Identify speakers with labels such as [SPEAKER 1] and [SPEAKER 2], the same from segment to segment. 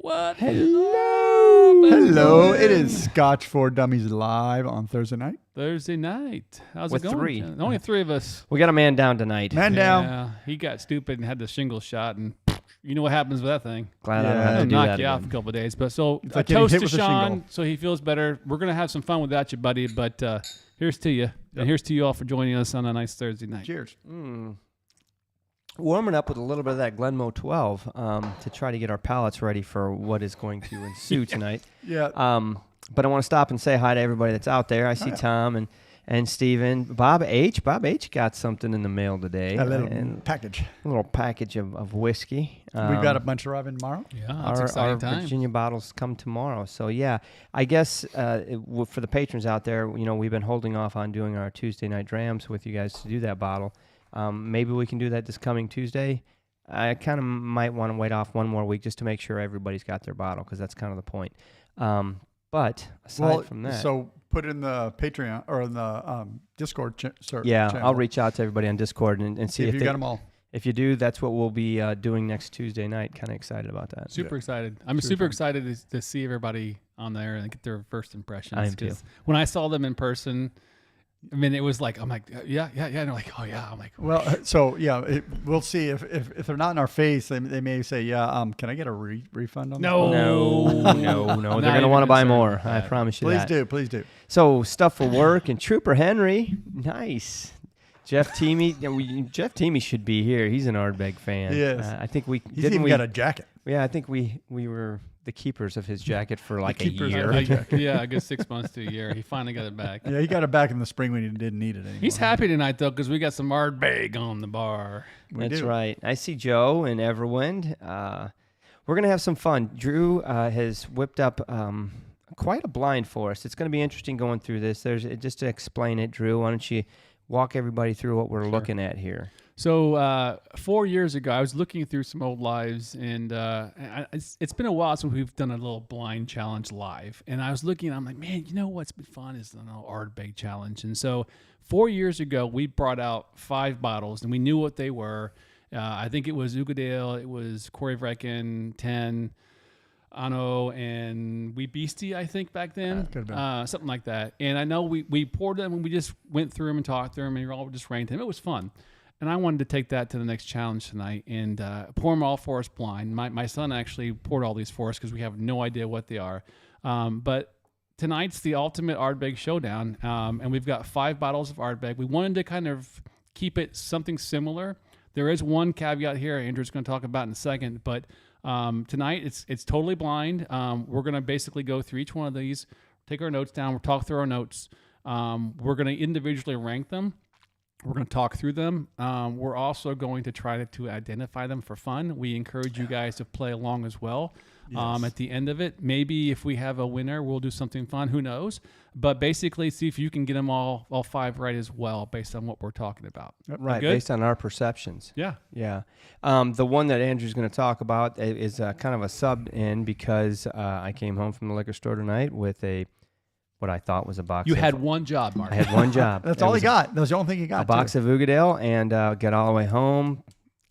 [SPEAKER 1] What?
[SPEAKER 2] Hello. It is Scotch for Dummies live on Thursday night.
[SPEAKER 1] Thursday night. How's
[SPEAKER 3] With
[SPEAKER 1] it going?
[SPEAKER 3] three.
[SPEAKER 1] Only three of us.
[SPEAKER 3] We got a man down tonight.
[SPEAKER 2] Man down.
[SPEAKER 1] Yeah, he got stupid and had the shingle shot, and you know what happens with that thing.
[SPEAKER 3] Glad I don't
[SPEAKER 2] Yeah.
[SPEAKER 3] have to
[SPEAKER 1] It'll
[SPEAKER 3] do
[SPEAKER 1] knock
[SPEAKER 3] that
[SPEAKER 1] you off
[SPEAKER 3] again.
[SPEAKER 1] a couple of days. But so
[SPEAKER 2] It's
[SPEAKER 1] a
[SPEAKER 2] like getting
[SPEAKER 1] toast
[SPEAKER 2] hit
[SPEAKER 1] to
[SPEAKER 2] with a
[SPEAKER 1] Sean,
[SPEAKER 2] shingle.
[SPEAKER 1] so he feels better. We're gonna have some fun without you, buddy. But here's to you,
[SPEAKER 2] Yep.
[SPEAKER 1] and here's to you all for joining us on a nice Thursday night.
[SPEAKER 2] Cheers.
[SPEAKER 3] Warming up with a little bit of that Glenmoe 12 to try to get our palates ready for what is going to ensue tonight.
[SPEAKER 2] Yeah.
[SPEAKER 3] But I want to stop and say hi to everybody that's out there. I see Tom and Steven. Bob H. Bob H. got something in the mail today.
[SPEAKER 2] A little
[SPEAKER 3] and
[SPEAKER 2] package.
[SPEAKER 3] a little package of whiskey.
[SPEAKER 2] We've got a bunch arriving tomorrow.
[SPEAKER 1] Yeah, it's
[SPEAKER 3] Our
[SPEAKER 1] exciting time.
[SPEAKER 3] Virginia bottles come tomorrow. So, yeah, I guess for the patrons out there, you know, we've been holding off on doing our Tuesday night drams with you guys to do that bottle. Maybe we can do that this coming Tuesday. I kind of might want to wait off one more week just to make sure everybody's got their bottle because that's kind of the point. But aside from that.
[SPEAKER 2] So put it in the Patreon or in the Discord channel.
[SPEAKER 3] I'll reach out to everybody on Discord and see
[SPEAKER 2] if
[SPEAKER 3] if
[SPEAKER 2] you
[SPEAKER 3] they,
[SPEAKER 2] got them all.
[SPEAKER 3] If you do, that's what we'll be doing next Tuesday night. Kind of excited about that.
[SPEAKER 1] Super excited. I'm super excited to see everybody on there and get their first impressions.
[SPEAKER 3] I am too.
[SPEAKER 1] 'Cause when I saw them in person, I mean, it was like, I'm like, yeah. And they're like, oh, yeah. I'm like,
[SPEAKER 2] Well, so yeah, we'll see if they're not in our face, they may say, yeah. Can I get a refund on
[SPEAKER 1] No.
[SPEAKER 3] No.
[SPEAKER 1] Not
[SPEAKER 3] They're going to
[SPEAKER 1] even
[SPEAKER 3] want to buy
[SPEAKER 1] concerned
[SPEAKER 3] more.
[SPEAKER 1] with
[SPEAKER 3] I
[SPEAKER 1] that.
[SPEAKER 3] promise you
[SPEAKER 2] Please
[SPEAKER 3] that.
[SPEAKER 2] Please do.
[SPEAKER 3] So stuff for work and Trooper Henry, nice. Jeff Teamy, Jeff Teamy should be here. He's an Ardbeg fan.
[SPEAKER 2] He is.
[SPEAKER 3] I think
[SPEAKER 2] He's even got a jacket.
[SPEAKER 3] Yeah, I think we were the keepers of his jacket for like a
[SPEAKER 2] keepers
[SPEAKER 3] year.
[SPEAKER 2] of the
[SPEAKER 1] yeah, a good 6 months to a year. He finally got it back.
[SPEAKER 2] Yeah, he got it back in the spring when he didn't need it anymore.
[SPEAKER 1] He's happy tonight, though, because we got some Ardbeg on the bar.
[SPEAKER 3] That's
[SPEAKER 2] do.
[SPEAKER 3] right. I see Joe and Everwind. We're going to have some fun. Drew has whipped up quite a blind for us. It's going to be interesting going through this. Just to explain it, Drew, why don't you walk everybody through what we're looking at here?
[SPEAKER 1] So 4 years ago, I was looking through some old lives, and it's been a while since we've done a little blind challenge live. And I was looking, and I'm like, man, you know what's been fun is the Ardbeg challenge. And so 4 years ago, we brought out 5 bottles, and we knew what they were. I think it was Ugadale, it was Corey Vrecken, 10, Ano, and Wee Beastie, I think, back then.
[SPEAKER 2] Could have been.
[SPEAKER 1] Something like that. And I know we poured them, and we just went through them and talked through them, and we all just ranked them. It was fun. And I wanted to take that to the next challenge tonight and pour them all for us blind. My son actually poured all these for us because we have no idea what they are. But tonight's the ultimate Ardbeg Showdown, and we've got 5 bottles of Ardbeg. We wanted to kind of keep it something similar. There is one caveat here Andrew's going to talk about in a second, but tonight it's totally blind. We're going to basically go through each one of these, take our notes down, we'll talk through our notes. We're going to individually rank them. We're going to talk through them. We're also going to try to identify them for fun. We encourage you guys to play along as well.
[SPEAKER 2] Yes.
[SPEAKER 1] At the end of it, maybe if we have a winner, we'll do something fun. Who knows? But basically, see if you can get them all 5 right as well based on what we're talking about.
[SPEAKER 3] Right,
[SPEAKER 1] Good?
[SPEAKER 3] based on our perceptions.
[SPEAKER 1] Yeah.
[SPEAKER 3] Yeah. The one that Andrew's going to talk about is kind of a sub in because I came home from the liquor store tonight with what I thought was a box.
[SPEAKER 1] You had one job, Mark.
[SPEAKER 3] I had one job.
[SPEAKER 2] That's
[SPEAKER 3] It
[SPEAKER 2] all he
[SPEAKER 3] was
[SPEAKER 2] got. That was the only thing he got.
[SPEAKER 3] A box of Ugadale, and got all the way home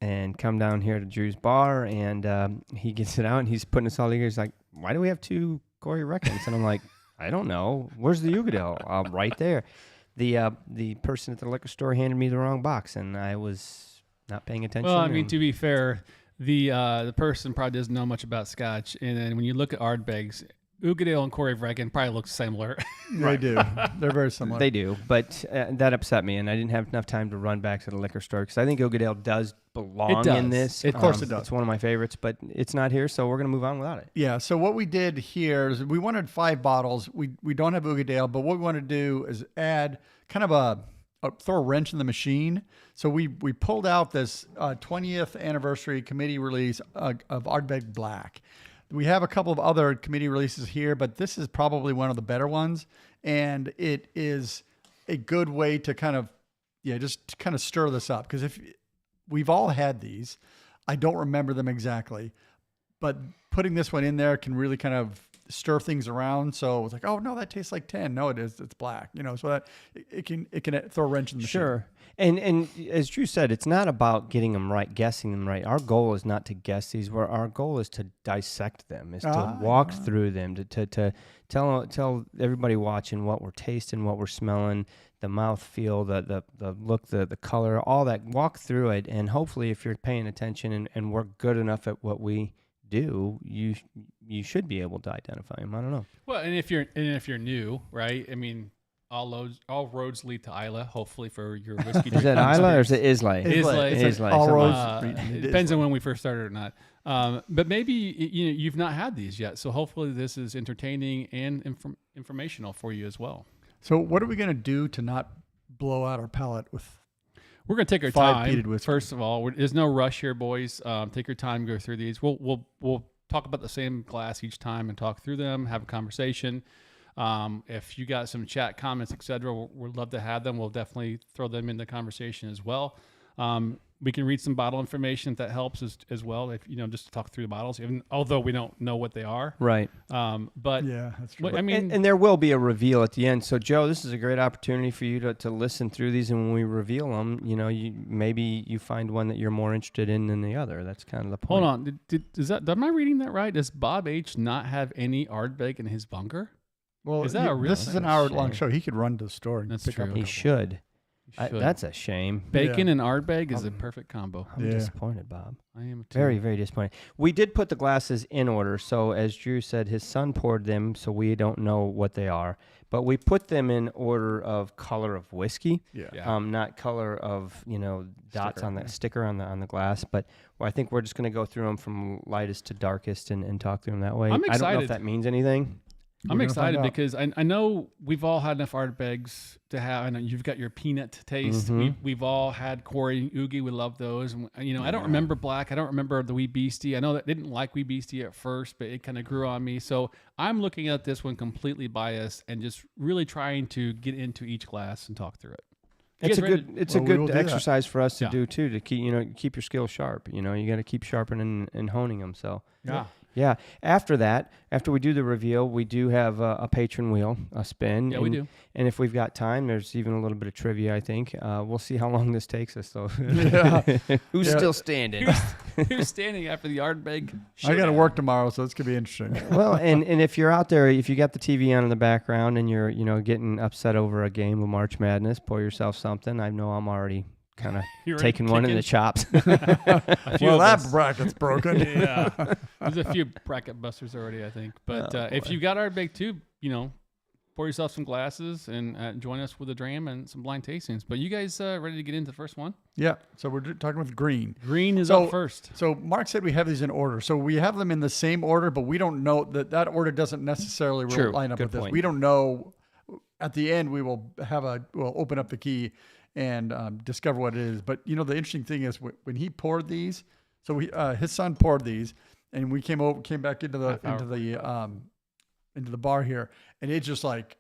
[SPEAKER 3] and come down here to Drew's bar, and he gets it out, and he's putting us all together. He's like, why do we have 2 Corey Reckons? And I'm like, I don't know. Where's the Ugadale? Right there. The person at the liquor store handed me the wrong box, and I was not paying attention.
[SPEAKER 1] Well, I mean,
[SPEAKER 3] and-
[SPEAKER 1] to be fair, the person probably doesn't know much about Scotch, and then when you look at Ardbegs, Ugadale and Corey Vrecken probably look similar.
[SPEAKER 2] They do. They're very similar.
[SPEAKER 3] They do, but that upset me, and I didn't have enough time to run back to the liquor store because I think Ugadale does belong in this.
[SPEAKER 1] Of
[SPEAKER 2] course it does.
[SPEAKER 3] It's one of my favorites, but it's not here, so we're going to move on without it.
[SPEAKER 2] Yeah, so what we did here is we wanted 5 bottles. We don't have Ugadale, but what we want to do is add kind of throw a wrench in the machine. So we pulled out this 20th anniversary committee release of Ardbeg Black. We have a couple of other committee releases here, but this is probably one of the better ones, and it is a good way to kind of stir this up, because if we've all had these, I don't remember them exactly, but putting this one in there can really kind of stir things around. So it's like, oh no, that tastes like 10. No, it's black. So that it can throw a wrench in the machine.
[SPEAKER 3] Sure. And as Drew said, it's not about getting them right, guessing them right. Our goal is not to guess these. Our goal is to dissect them, is to walk through them, to tell everybody watching what we're tasting, what we're smelling, the mouthfeel, the look, the color, all that. Walk through it, and hopefully, if you're paying attention and we're good enough at what we do, you should be able to identify them. I don't know.
[SPEAKER 1] Well, and if you're new, right? I mean, all roads lead to Isla. Hopefully for your whiskey.
[SPEAKER 3] Is that Isla or is it Islay?
[SPEAKER 1] Islay.
[SPEAKER 2] All roads.
[SPEAKER 1] It depends on when we first started or not. But maybe you've not had these yet, so hopefully this is entertaining and informational for you as well.
[SPEAKER 2] So what are we going to do to not blow out our palate with?
[SPEAKER 1] We're going to take our
[SPEAKER 2] 5
[SPEAKER 1] time.
[SPEAKER 2] peated whiskey.
[SPEAKER 1] First of all, there's no rush here, boys. Take your time, go through these. We'll talk about the same glass each time and talk through them, have a conversation. If you got some chat comments, etc., we'd love to have them. We'll definitely throw them in the conversation as well. We can read some bottle information if that helps as well. If just to talk through the bottles, even although we don't know what they are.
[SPEAKER 3] Right.
[SPEAKER 1] But
[SPEAKER 2] Yeah, that's true.
[SPEAKER 1] I mean,
[SPEAKER 3] and there will be a reveal at the end. So, Joe, this is a great opportunity for you to listen through these, and when we reveal them, maybe you find one that you're more interested in than the other. That's kind of the point.
[SPEAKER 1] hold on. Am I reading that right? Does Bob H. not have any Ardbeg in his bunker?
[SPEAKER 2] Well,
[SPEAKER 1] is that a real?
[SPEAKER 2] this is an hour-long show. He could run to the store and
[SPEAKER 1] That's
[SPEAKER 2] pick up
[SPEAKER 1] true.
[SPEAKER 2] a
[SPEAKER 3] He
[SPEAKER 2] couple.
[SPEAKER 3] should.
[SPEAKER 1] Should.
[SPEAKER 3] That's a shame.
[SPEAKER 1] Bacon and Ardbeg is a perfect combo.
[SPEAKER 3] I'm
[SPEAKER 2] Yeah.
[SPEAKER 3] disappointed, Bob.
[SPEAKER 1] I am too.
[SPEAKER 3] Very, very disappointed. We did put the glasses in order. So as Drew said, his son poured them, so we don't know what they are. But we put them in order of color of whiskey,
[SPEAKER 2] Yeah.
[SPEAKER 3] not color of dots
[SPEAKER 2] Sticker.
[SPEAKER 3] on the sticker on the glass. But I think we're just going to go through them from lightest to darkest and talk through them that way.
[SPEAKER 1] I'm
[SPEAKER 3] I don't know
[SPEAKER 1] excited.
[SPEAKER 3] if that means anything.
[SPEAKER 1] I'm
[SPEAKER 2] We're gonna find
[SPEAKER 1] excited
[SPEAKER 2] out.
[SPEAKER 1] because I know we've all had enough Ardbegs to have. I know you've got your peanut taste.
[SPEAKER 3] Mhm.
[SPEAKER 1] We've all had Corey and Oogie. We love those. And, I don't remember Black. I don't remember the Wee Beastie. I know that I didn't like Wee Beastie at first, but it kind of grew on me. So I'm looking at this one completely biased and just really trying to get into each glass and talk through it. You
[SPEAKER 3] It's
[SPEAKER 1] guys
[SPEAKER 3] a
[SPEAKER 1] ready?
[SPEAKER 3] good
[SPEAKER 2] Well, we will
[SPEAKER 3] good
[SPEAKER 2] do that.
[SPEAKER 3] exercise for us to
[SPEAKER 1] Yeah.
[SPEAKER 3] do too, to keep your skills sharp. You got to keep sharpening and honing them. So
[SPEAKER 1] Yeah.
[SPEAKER 3] yeah. After we do the reveal, we do have a patron wheel, a spin.
[SPEAKER 1] Yeah, we do.
[SPEAKER 3] And if we've got time, there's even a little bit of trivia. I think we'll see how long this takes us though.
[SPEAKER 2] Yeah.
[SPEAKER 3] Who's
[SPEAKER 2] Yeah.
[SPEAKER 3] still standing?
[SPEAKER 1] Who's standing after the Ardbeg?
[SPEAKER 2] I got to
[SPEAKER 1] Showdown?
[SPEAKER 2] work tomorrow, so it's going to be interesting.
[SPEAKER 3] Well, and if you're out there, if you got the TV on in the background and you're getting upset over a game of March Madness, pour yourself something. I know I'm already kind of
[SPEAKER 1] You're already
[SPEAKER 3] taking one in the
[SPEAKER 1] kicking?
[SPEAKER 3] chops.
[SPEAKER 1] A few
[SPEAKER 2] Well,
[SPEAKER 1] of
[SPEAKER 2] that
[SPEAKER 1] us.
[SPEAKER 2] bracket's broken.
[SPEAKER 1] Yeah, there's a few bracket busters already, I think. But
[SPEAKER 3] Oh,
[SPEAKER 1] if
[SPEAKER 3] boy.
[SPEAKER 1] you got Ardbeg too, pour yourself some glasses and join us with a dram and some blind tastings. But you guys ready to get into the first one?
[SPEAKER 2] Yeah. So we're talking with green.
[SPEAKER 1] Green is
[SPEAKER 2] So-
[SPEAKER 1] up first.
[SPEAKER 2] So Mark said we have these in order. So we have them in the same order, but we don't know that order doesn't necessarily
[SPEAKER 3] True.
[SPEAKER 2] line up
[SPEAKER 3] Good
[SPEAKER 2] with this.
[SPEAKER 3] point.
[SPEAKER 2] We don't know. At the end, we'll open up the key and discover what it is. But the interesting thing is when he poured these, so his son poured these, and we came back into the bar here, and it just like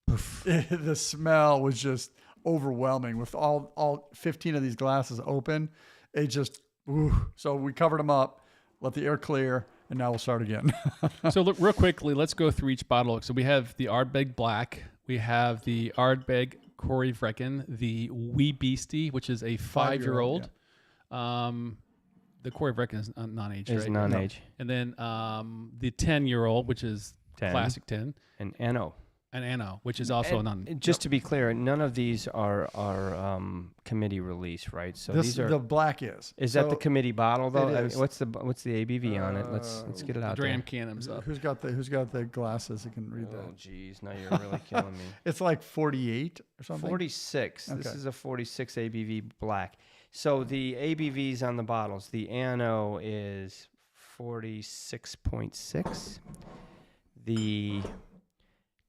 [SPEAKER 2] the smell was just overwhelming with all 15 of these glasses open. It just so we covered them up, let the air clear, and now we'll start again.
[SPEAKER 1] So look, real quickly, let's go through each bottle. So we have the Ardbeg Black. We have the Ardbeg Corey Vrecken, the Wee Beastie, which is a 5-year-old. The Corey Vrecken is non-age,
[SPEAKER 3] Is
[SPEAKER 1] right?
[SPEAKER 3] non-age.
[SPEAKER 1] And then the 10-year-old, which is
[SPEAKER 3] 10.
[SPEAKER 1] classic 10,
[SPEAKER 3] And Anno.
[SPEAKER 1] and Anno, which is also a non.
[SPEAKER 3] Just to be clear, none of these are committee release, right? So these are.
[SPEAKER 2] the black is.
[SPEAKER 3] Is that the
[SPEAKER 2] So,
[SPEAKER 3] committee bottle though?
[SPEAKER 2] it
[SPEAKER 3] I mean,
[SPEAKER 2] is.
[SPEAKER 3] what's the ABV on it? Let's get it
[SPEAKER 1] The
[SPEAKER 3] out
[SPEAKER 1] dram
[SPEAKER 3] there.
[SPEAKER 1] can himself.
[SPEAKER 2] Who's got the glasses that can read
[SPEAKER 3] Oh
[SPEAKER 2] that?
[SPEAKER 3] geez, now you're really killing me.
[SPEAKER 2] It's like 48 or something.
[SPEAKER 3] 46. This
[SPEAKER 2] Okay.
[SPEAKER 3] is a 46 ABV black. So the ABVs on the bottles, the Anno is 46.6. The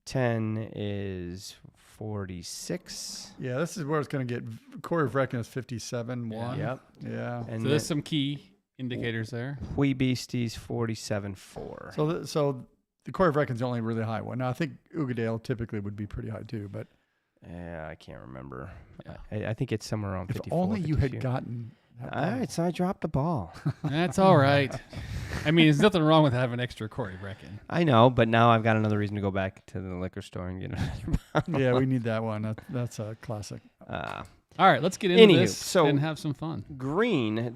[SPEAKER 3] 10 is 46.
[SPEAKER 2] Yeah, this is where it's going to get. Corey Vrecken is 57.1.
[SPEAKER 3] Yep.
[SPEAKER 2] Yeah.
[SPEAKER 3] And
[SPEAKER 1] So there's some key indicators there.
[SPEAKER 3] Wee Beasties 47.4.
[SPEAKER 2] So the Corey Vrecken's the only really high one. Now I think Ugadale typically would be pretty high too, but
[SPEAKER 3] Yeah, I can't remember.
[SPEAKER 1] Yeah.
[SPEAKER 3] I think it's somewhere around
[SPEAKER 2] if
[SPEAKER 3] 54.
[SPEAKER 2] only you had
[SPEAKER 3] 52.
[SPEAKER 2] gotten.
[SPEAKER 3] All right, so I dropped the ball.
[SPEAKER 1] That's all right. I mean, there's nothing wrong with having extra Corey Brecken.
[SPEAKER 3] I know, but now I've got another reason to go back to the liquor store and get another bottle.
[SPEAKER 2] Yeah, we need that one. That's a classic.
[SPEAKER 1] All right, let's get into
[SPEAKER 3] Anywho,
[SPEAKER 1] this
[SPEAKER 3] so-
[SPEAKER 1] and have some fun.
[SPEAKER 3] The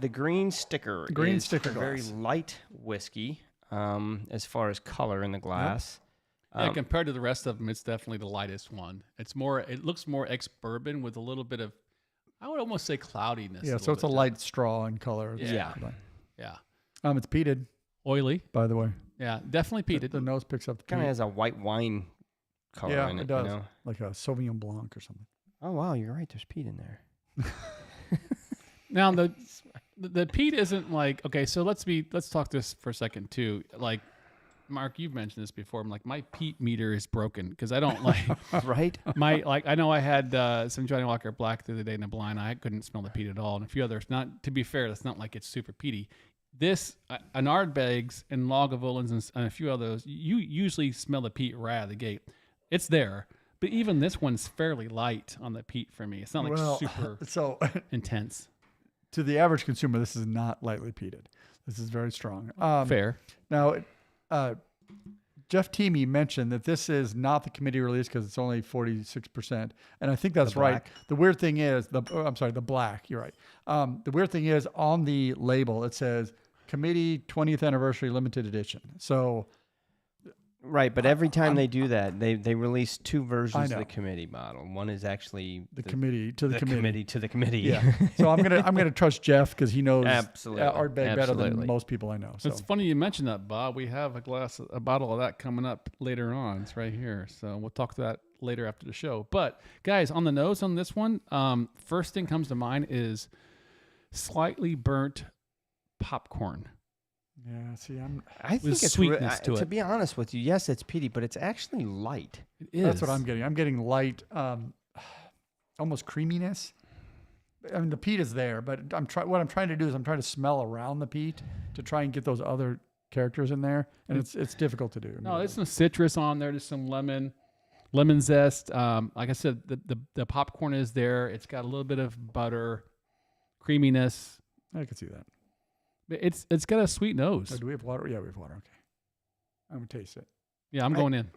[SPEAKER 3] green sticker
[SPEAKER 2] Green
[SPEAKER 3] is
[SPEAKER 2] sticker
[SPEAKER 3] a very
[SPEAKER 2] glass.
[SPEAKER 3] light whiskey as far as color in the glass.
[SPEAKER 1] Yeah, compared to the rest of them, it's definitely the lightest one. It looks more ex-bourbon with a little bit of, I would almost say cloudiness.
[SPEAKER 2] Yeah, so it's a light straw in color.
[SPEAKER 1] Yeah.
[SPEAKER 2] Yeah.
[SPEAKER 1] Yeah.
[SPEAKER 2] It's peated,
[SPEAKER 1] Oily.
[SPEAKER 2] by the way.
[SPEAKER 1] Yeah, definitely peated.
[SPEAKER 2] The nose picks up the
[SPEAKER 3] Kind of
[SPEAKER 2] peat.
[SPEAKER 3] has a white wine color
[SPEAKER 2] Yeah,
[SPEAKER 3] in it.
[SPEAKER 2] it does.
[SPEAKER 3] You know?
[SPEAKER 2] Like a Sauvignon Blanc or something.
[SPEAKER 3] Oh wow, you're right. There's peat in there.
[SPEAKER 1] Now the peat isn't like, okay, so let's talk this for a second too. Like, Mark, you've mentioned this before. I'm like, my peat meter is broken because I don't like
[SPEAKER 3] Right?
[SPEAKER 1] I know I had some Johnny Walker Black the other day in a blind. I couldn't smell the peat at all, and a few others. Not to be fair, that's not like it's super peaty. This an Ardbegs and Lagavulins and a few others, you usually smell the peat right out of the gate. It's there, but even this one's fairly light on the peat for me. It's not like super
[SPEAKER 2] So
[SPEAKER 1] intense.
[SPEAKER 2] to the average consumer, this is not lightly peated. This is very strong.
[SPEAKER 1] Fair.
[SPEAKER 2] Now, Jeff Teamy mentioned that this is not the committee release because it's only 46%. And I think that's
[SPEAKER 3] The
[SPEAKER 2] right.
[SPEAKER 3] black.
[SPEAKER 2] The weird thing is, the black, you're right. The weird thing is on the label, it says committee 20th anniversary limited edition. So
[SPEAKER 3] Right, but every time they do that, they release two versions
[SPEAKER 2] know.
[SPEAKER 3] of the committee bottle. One is actually
[SPEAKER 2] the committee to the committee.
[SPEAKER 3] to the committee.
[SPEAKER 2] Yeah. So I'm gonna trust Jeff because he knows
[SPEAKER 3] Absolutely.
[SPEAKER 2] Ardbeg better
[SPEAKER 3] Absolutely.
[SPEAKER 2] than most people I know. So
[SPEAKER 1] It's funny you mentioned that, Bob. We have a bottle of that coming up later on. It's right here. So we'll talk to that later after the show. But guys, on the nose on this one, first thing comes to mind is slightly burnt popcorn.
[SPEAKER 2] yeah. See,
[SPEAKER 3] I think
[SPEAKER 1] With
[SPEAKER 3] it's
[SPEAKER 1] sweetness to
[SPEAKER 3] to
[SPEAKER 1] it.
[SPEAKER 3] be honest with you, yes, it's peaty, but it's actually light.
[SPEAKER 1] It is.
[SPEAKER 2] that's what I'm getting. I'm getting light, almost creaminess. I mean, the peat is there, but what I'm trying to do is I'm trying to smell around the peat to try and get those other characters in there, and it's difficult to do.
[SPEAKER 1] No, there's some citrus on there. There's some lemon zest. Like I said, the popcorn is there. It's got a little bit of butter, creaminess.
[SPEAKER 2] I can see that.
[SPEAKER 1] It's got a sweet nose.
[SPEAKER 2] Oh, do we have water? Yeah, we have water. Okay. I'm gonna taste it.
[SPEAKER 1] Yeah, I'm going in.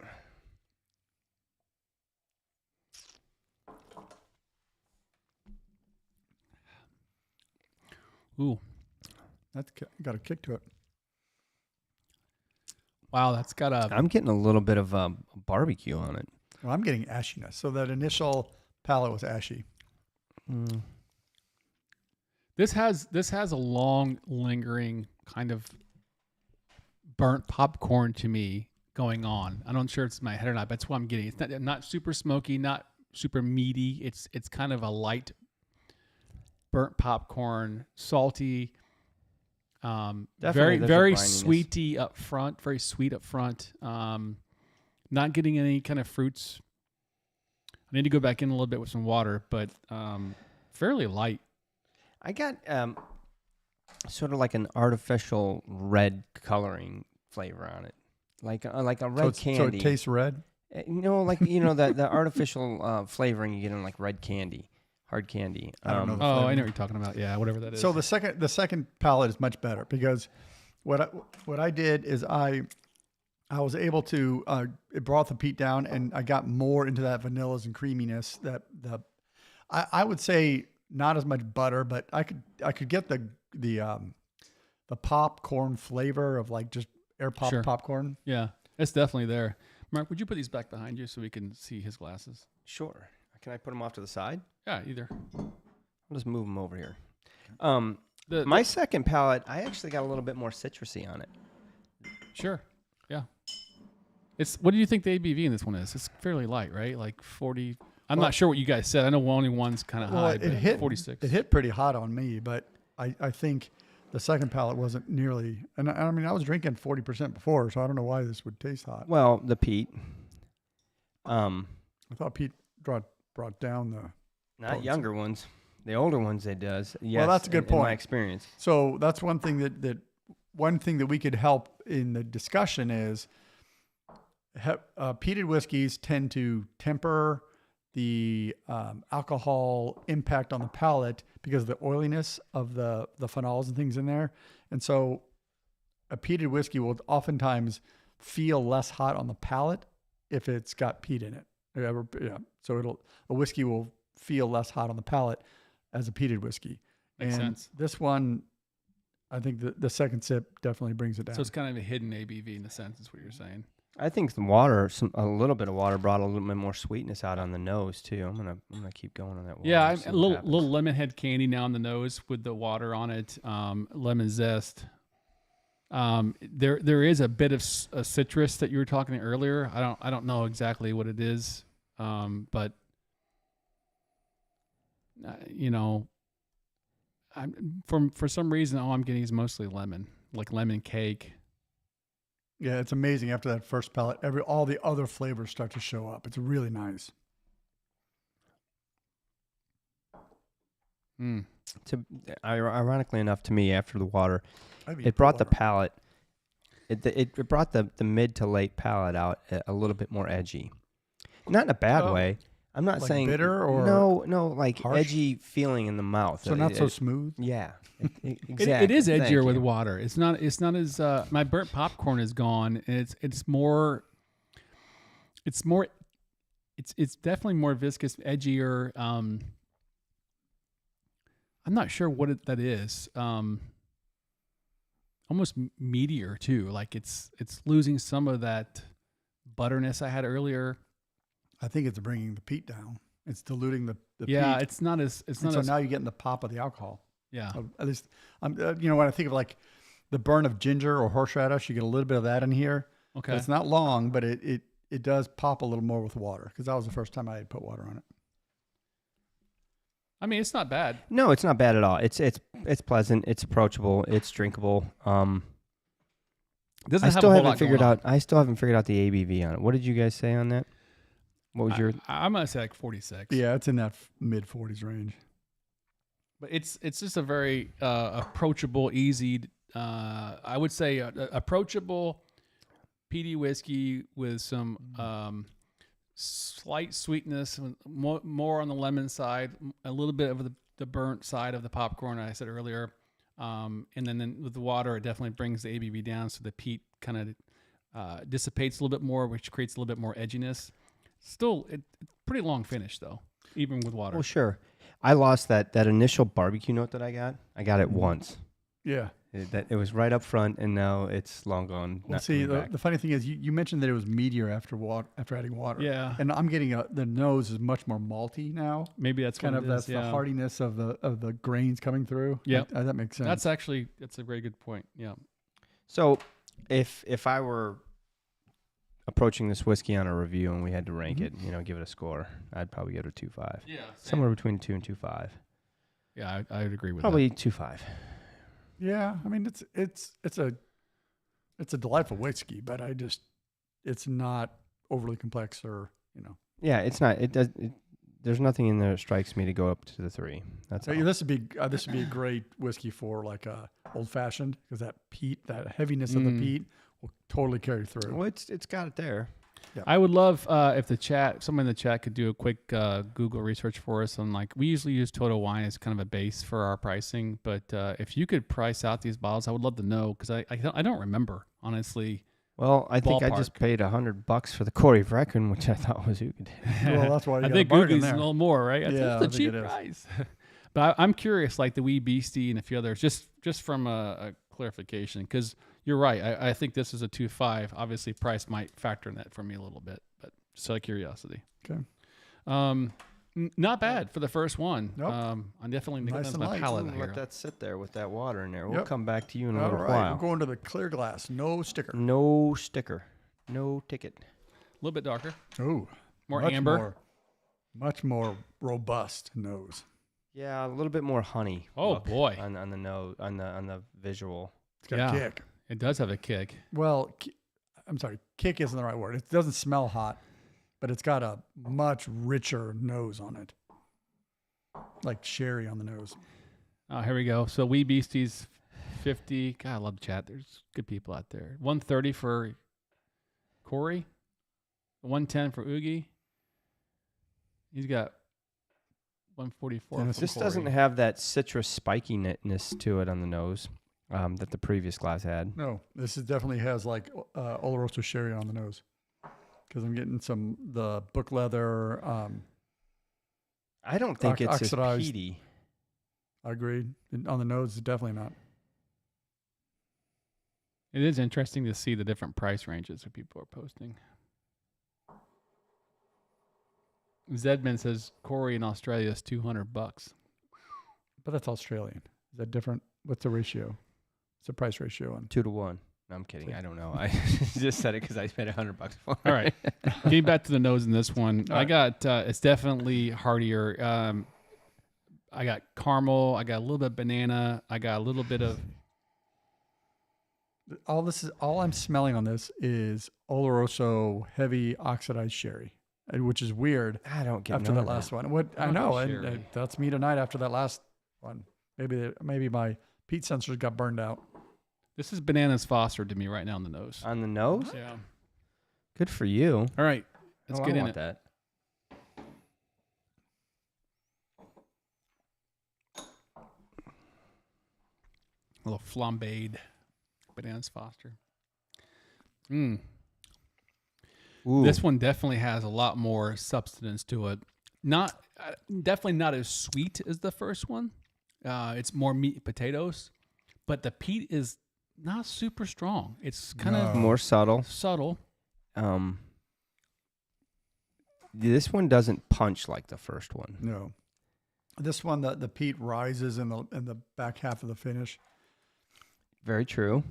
[SPEAKER 1] Ooh,
[SPEAKER 2] That's got a kick to it.
[SPEAKER 1] wow, that's got a.
[SPEAKER 3] I'm getting a little bit of barbecue on it.
[SPEAKER 2] Well, I'm getting ashiness. So that initial palate was ashy.
[SPEAKER 1] This has a long, lingering kind of burnt popcorn to me going on. I'm not sure it's in my head or not, but that's what I'm getting. It's not super smoky, not super meaty. It's kind of a light burnt popcorn, salty,
[SPEAKER 3] Definitely
[SPEAKER 1] very
[SPEAKER 3] there's a
[SPEAKER 1] very
[SPEAKER 3] brininess.
[SPEAKER 1] sweety up front, very sweet up front. Not getting any kind of fruits. I need to go back in a little bit with some water, but fairly light.
[SPEAKER 3] I got sort of like an artificial red coloring flavor on it, like a red candy.
[SPEAKER 2] So it tastes red.
[SPEAKER 3] Like the artificial flavoring you get in like red candy, hard candy.
[SPEAKER 2] I don't know the
[SPEAKER 1] Oh,
[SPEAKER 2] flavor.
[SPEAKER 1] I know what you're talking about. Yeah, whatever that is.
[SPEAKER 2] So the second palette is much better because what I did is I was able to it brought the peat down and I got more into that vanillas and creaminess that I would say not as much butter, but I could get the popcorn flavor of like just air pop
[SPEAKER 1] Sure.
[SPEAKER 2] popcorn.
[SPEAKER 1] yeah, it's definitely there. Mark, would you put these back behind you so we can see his glasses?
[SPEAKER 3] Sure. Can I put them off to the side?
[SPEAKER 1] Yeah, either.
[SPEAKER 3] I'll just move them over here.
[SPEAKER 1] The-
[SPEAKER 3] My second palette, I actually got a little bit more citrusy on it.
[SPEAKER 1] Sure. Yeah. What do you think the ABV in this one is? It's fairly light, right? Like 40. I'm not sure what you guys said. I know only one's kind of high, but
[SPEAKER 2] it hit
[SPEAKER 1] 46.
[SPEAKER 2] It hit pretty hot on me, but I think the second palette wasn't nearly. And I mean, I was drinking 40% before, so I don't know why this would taste hot.
[SPEAKER 3] Well, the peat.
[SPEAKER 2] I thought Pete brought down the.
[SPEAKER 3] Not
[SPEAKER 2] Potency.
[SPEAKER 3] younger ones. The older ones it does. Yes,
[SPEAKER 2] that's a good
[SPEAKER 3] in my
[SPEAKER 2] point.
[SPEAKER 3] experience.
[SPEAKER 2] So that's one thing that we could help in the discussion is peated whiskeys tend to temper the alcohol impact on the palate because of the oiliness of the phenols and things in there. And so a peated whiskey will oftentimes feel less hot on the palate if it's got peat in it. Yeah. So a whiskey will feel less hot on the palate as a peated whiskey.
[SPEAKER 1] Makes
[SPEAKER 2] and
[SPEAKER 1] sense.
[SPEAKER 2] This one, I think the second sip definitely brings it down.
[SPEAKER 1] So it's kind of a hidden ABV in a sense, is what you're saying.
[SPEAKER 3] I think the water, a little bit of water, brought a little bit more sweetness out on the nose too. I'm gonna keep going on that water.
[SPEAKER 1] Yeah,
[SPEAKER 3] see
[SPEAKER 1] a
[SPEAKER 3] what
[SPEAKER 1] little
[SPEAKER 3] happens.
[SPEAKER 1] lemon head candy now on the nose with the water on it. Lemon zest. There is a bit of a citrus that you were talking earlier. I don't know exactly what it is, but for some reason all I'm getting is mostly lemon, like lemon cake.
[SPEAKER 2] Yeah, it's amazing. After that first palate, all the other flavors start to show up. It's really nice.
[SPEAKER 3] Ironically enough, to me, after the water,
[SPEAKER 2] I'd
[SPEAKER 3] it brought the palate. It brought the mid to late palate out a little bit more edgy, not in a bad way. I'm not
[SPEAKER 2] like
[SPEAKER 3] saying
[SPEAKER 2] bitter or
[SPEAKER 3] no, like
[SPEAKER 2] harsh?
[SPEAKER 3] edgy feeling in the mouth.
[SPEAKER 2] So not so smooth.
[SPEAKER 3] Yeah, exactly.
[SPEAKER 1] It is
[SPEAKER 3] Thank
[SPEAKER 1] edgier with
[SPEAKER 3] you.
[SPEAKER 1] water. It's not as my burnt popcorn is gone, and it's definitely more viscous, edgier. I'm not sure what that is. Almost meatier too. Like it's losing some of that butterness I had earlier.
[SPEAKER 2] I think it's bringing the peat down. It's diluting the
[SPEAKER 1] Yeah,
[SPEAKER 2] peat.
[SPEAKER 1] it's not as
[SPEAKER 2] So now you're getting the pop of the alcohol.
[SPEAKER 1] yeah.
[SPEAKER 2] At least, when I think of like the burn of ginger or horseradish, you get a little bit of that in here.
[SPEAKER 1] Okay.
[SPEAKER 2] It's not long, but it does pop a little more with water, because that was the first time I had put water on it.
[SPEAKER 1] I mean, it's not bad.
[SPEAKER 3] No, it's not bad at all. It's pleasant. It's approachable. It's drinkable.
[SPEAKER 1] Doesn't
[SPEAKER 3] I
[SPEAKER 1] have a
[SPEAKER 3] still
[SPEAKER 1] whole
[SPEAKER 3] haven't
[SPEAKER 1] lot
[SPEAKER 3] figured
[SPEAKER 1] going
[SPEAKER 3] out. I still haven't figured out the ABV on it. What did you guys say on that? What was your?
[SPEAKER 1] I'm gonna say like 46.
[SPEAKER 2] Yeah, it's in that mid 40s range.
[SPEAKER 1] But it's just a very approachable, easy. I would say approachable peaty whiskey with some slight sweetness, more on the lemon side, a little bit of the burnt side of the popcorn I said earlier, and then with the water, it definitely brings the ABV down, so the peat kind of dissipates a little bit more, which creates a little bit more edginess. Still, it's pretty long finish though, even with water.
[SPEAKER 3] Well, sure. I lost that initial barbecue note that I got. I got it once.
[SPEAKER 2] Yeah.
[SPEAKER 3] It was right up front, and now it's long gone.
[SPEAKER 2] Well, see, the funny thing is, you mentioned that it was meatier after adding water.
[SPEAKER 1] Yeah.
[SPEAKER 2] And I'm getting the nose is much more malty now.
[SPEAKER 1] Maybe that's
[SPEAKER 2] Kind
[SPEAKER 1] what
[SPEAKER 2] of
[SPEAKER 1] it is,
[SPEAKER 2] that's the hardiness of the grains coming through.
[SPEAKER 1] Yep.
[SPEAKER 2] That makes sense.
[SPEAKER 1] That's a very good point. Yeah.
[SPEAKER 3] So, if I were approaching this whiskey on a review and we had to rank it, give it a score, I'd probably give it a 2.5.
[SPEAKER 1] Yeah.
[SPEAKER 3] Somewhere between 2 and 2.5.
[SPEAKER 1] Yeah, I would agree with
[SPEAKER 3] Probably 2.5.
[SPEAKER 2] Yeah, I mean it's a delightful whiskey, but it's not overly complex or
[SPEAKER 3] Yeah, it's not. There's nothing in there that strikes me to go up to the 3. That's all.
[SPEAKER 2] This would be a great whiskey for like a old fashioned, because that heaviness of the peat will totally carry through.
[SPEAKER 3] Well, it's got it there.
[SPEAKER 2] Yeah.
[SPEAKER 1] I would love if someone in the chat could do a quick Google research for us on, like, we usually use Total Wine as kind of a base for our pricing, but if you could price out these bottles, I would love to know, because I don't remember, honestly.
[SPEAKER 3] Well, I think I just
[SPEAKER 1] Ballpark.
[SPEAKER 3] paid $100 for the Corey Vrecken, which I thought was Oogad.
[SPEAKER 2] Well, that's why you
[SPEAKER 1] I
[SPEAKER 2] got
[SPEAKER 1] think
[SPEAKER 2] a bargain
[SPEAKER 1] Googie's
[SPEAKER 2] there.
[SPEAKER 1] a little more, right?
[SPEAKER 2] Yeah, I
[SPEAKER 1] That's
[SPEAKER 2] think
[SPEAKER 1] a cheap
[SPEAKER 2] it is.
[SPEAKER 1] price. But I'm curious, like the Wee Beastie and a few others, just from a clarification, because you're right. I think this is a 2.5. Obviously, price might factor in that for me a little bit, but just out of curiosity.
[SPEAKER 2] Okay.
[SPEAKER 1] Not bad for the first one.
[SPEAKER 2] Nope.
[SPEAKER 1] I'm definitely
[SPEAKER 2] Nice
[SPEAKER 1] nice
[SPEAKER 2] and
[SPEAKER 1] my
[SPEAKER 2] light.
[SPEAKER 1] palate
[SPEAKER 3] Let
[SPEAKER 1] here.
[SPEAKER 3] that sit there with that water in there. We'll
[SPEAKER 2] Yep.
[SPEAKER 3] come back to you in a
[SPEAKER 2] All
[SPEAKER 3] little
[SPEAKER 2] right,
[SPEAKER 3] while.
[SPEAKER 2] we're going to the clear glass, no sticker.
[SPEAKER 3] No sticker. No ticket.
[SPEAKER 1] A little bit darker.
[SPEAKER 2] Oh,
[SPEAKER 1] More amber.
[SPEAKER 2] Much more robust nose.
[SPEAKER 3] Yeah, a little bit more honey.
[SPEAKER 1] Oh,
[SPEAKER 3] look
[SPEAKER 1] boy.
[SPEAKER 3] on the nose, on the visual.
[SPEAKER 2] It's got
[SPEAKER 1] Yeah.
[SPEAKER 2] a kick.
[SPEAKER 1] It does have a kick.
[SPEAKER 2] Well, I'm sorry, kick isn't the right word. It doesn't smell hot, but it's got a much richer nose on it, like sherry on the nose.
[SPEAKER 1] Oh, here we go. So Wee Beasties, 50. God, I love the chat. There's good people out there. 130 for Corey. 110 for Oogie. He's got 144.
[SPEAKER 2] Yeah,
[SPEAKER 1] for
[SPEAKER 3] This
[SPEAKER 1] Corey.
[SPEAKER 3] doesn't have that citrus spikiness to it on the nose. that the previous glass had.
[SPEAKER 2] No, this is definitely has like Oloroso sherry on the nose. Because I'm getting the book leather.
[SPEAKER 3] I don't think it's as
[SPEAKER 2] oxidized.
[SPEAKER 3] peaty.
[SPEAKER 2] I agree. On the nose, it's definitely not.
[SPEAKER 1] It is interesting to see the different price ranges that people are posting. Zedman says Corey in Australia is $200.
[SPEAKER 2] But that's Australian. Is that different? What's the ratio? What's the price ratio on?
[SPEAKER 3] 2 to 1. No, I'm kidding. I don't know. I just said it because I spent $100 for it.
[SPEAKER 1] All right. Getting back to the nose in this one,
[SPEAKER 2] All right.
[SPEAKER 1] I got it's definitely heartier. I got caramel. I got a little bit of banana. I got a little bit of.
[SPEAKER 2] All I'm smelling on this is Oloroso heavy oxidized sherry, which is weird.
[SPEAKER 3] I don't get
[SPEAKER 2] After
[SPEAKER 3] none
[SPEAKER 2] that
[SPEAKER 3] of
[SPEAKER 2] last one, I
[SPEAKER 1] don't
[SPEAKER 2] know,
[SPEAKER 1] like
[SPEAKER 2] and
[SPEAKER 1] sherry.
[SPEAKER 2] that's me tonight. After that last one, maybe my peat sensors got burned out.
[SPEAKER 1] This is bananas Foster to me right now in the nose.
[SPEAKER 3] On the nose?
[SPEAKER 1] Yeah.
[SPEAKER 3] Good for you.
[SPEAKER 1] All right. Let's
[SPEAKER 3] Oh,
[SPEAKER 1] get
[SPEAKER 3] I
[SPEAKER 1] in
[SPEAKER 3] want
[SPEAKER 1] it.
[SPEAKER 3] that.
[SPEAKER 1] A little flambéed bananas Foster. Mm.
[SPEAKER 3] Ooh.
[SPEAKER 1] This one definitely has a lot more substance to it. Not definitely not as sweet as the first one. It's more meat and potatoes, but the peat is not super strong. It's kind of
[SPEAKER 3] more subtle.
[SPEAKER 1] subtle.
[SPEAKER 3] This one doesn't punch like the first one.
[SPEAKER 2] No, this one the peat rises in the back half of the finish.
[SPEAKER 3] Very true.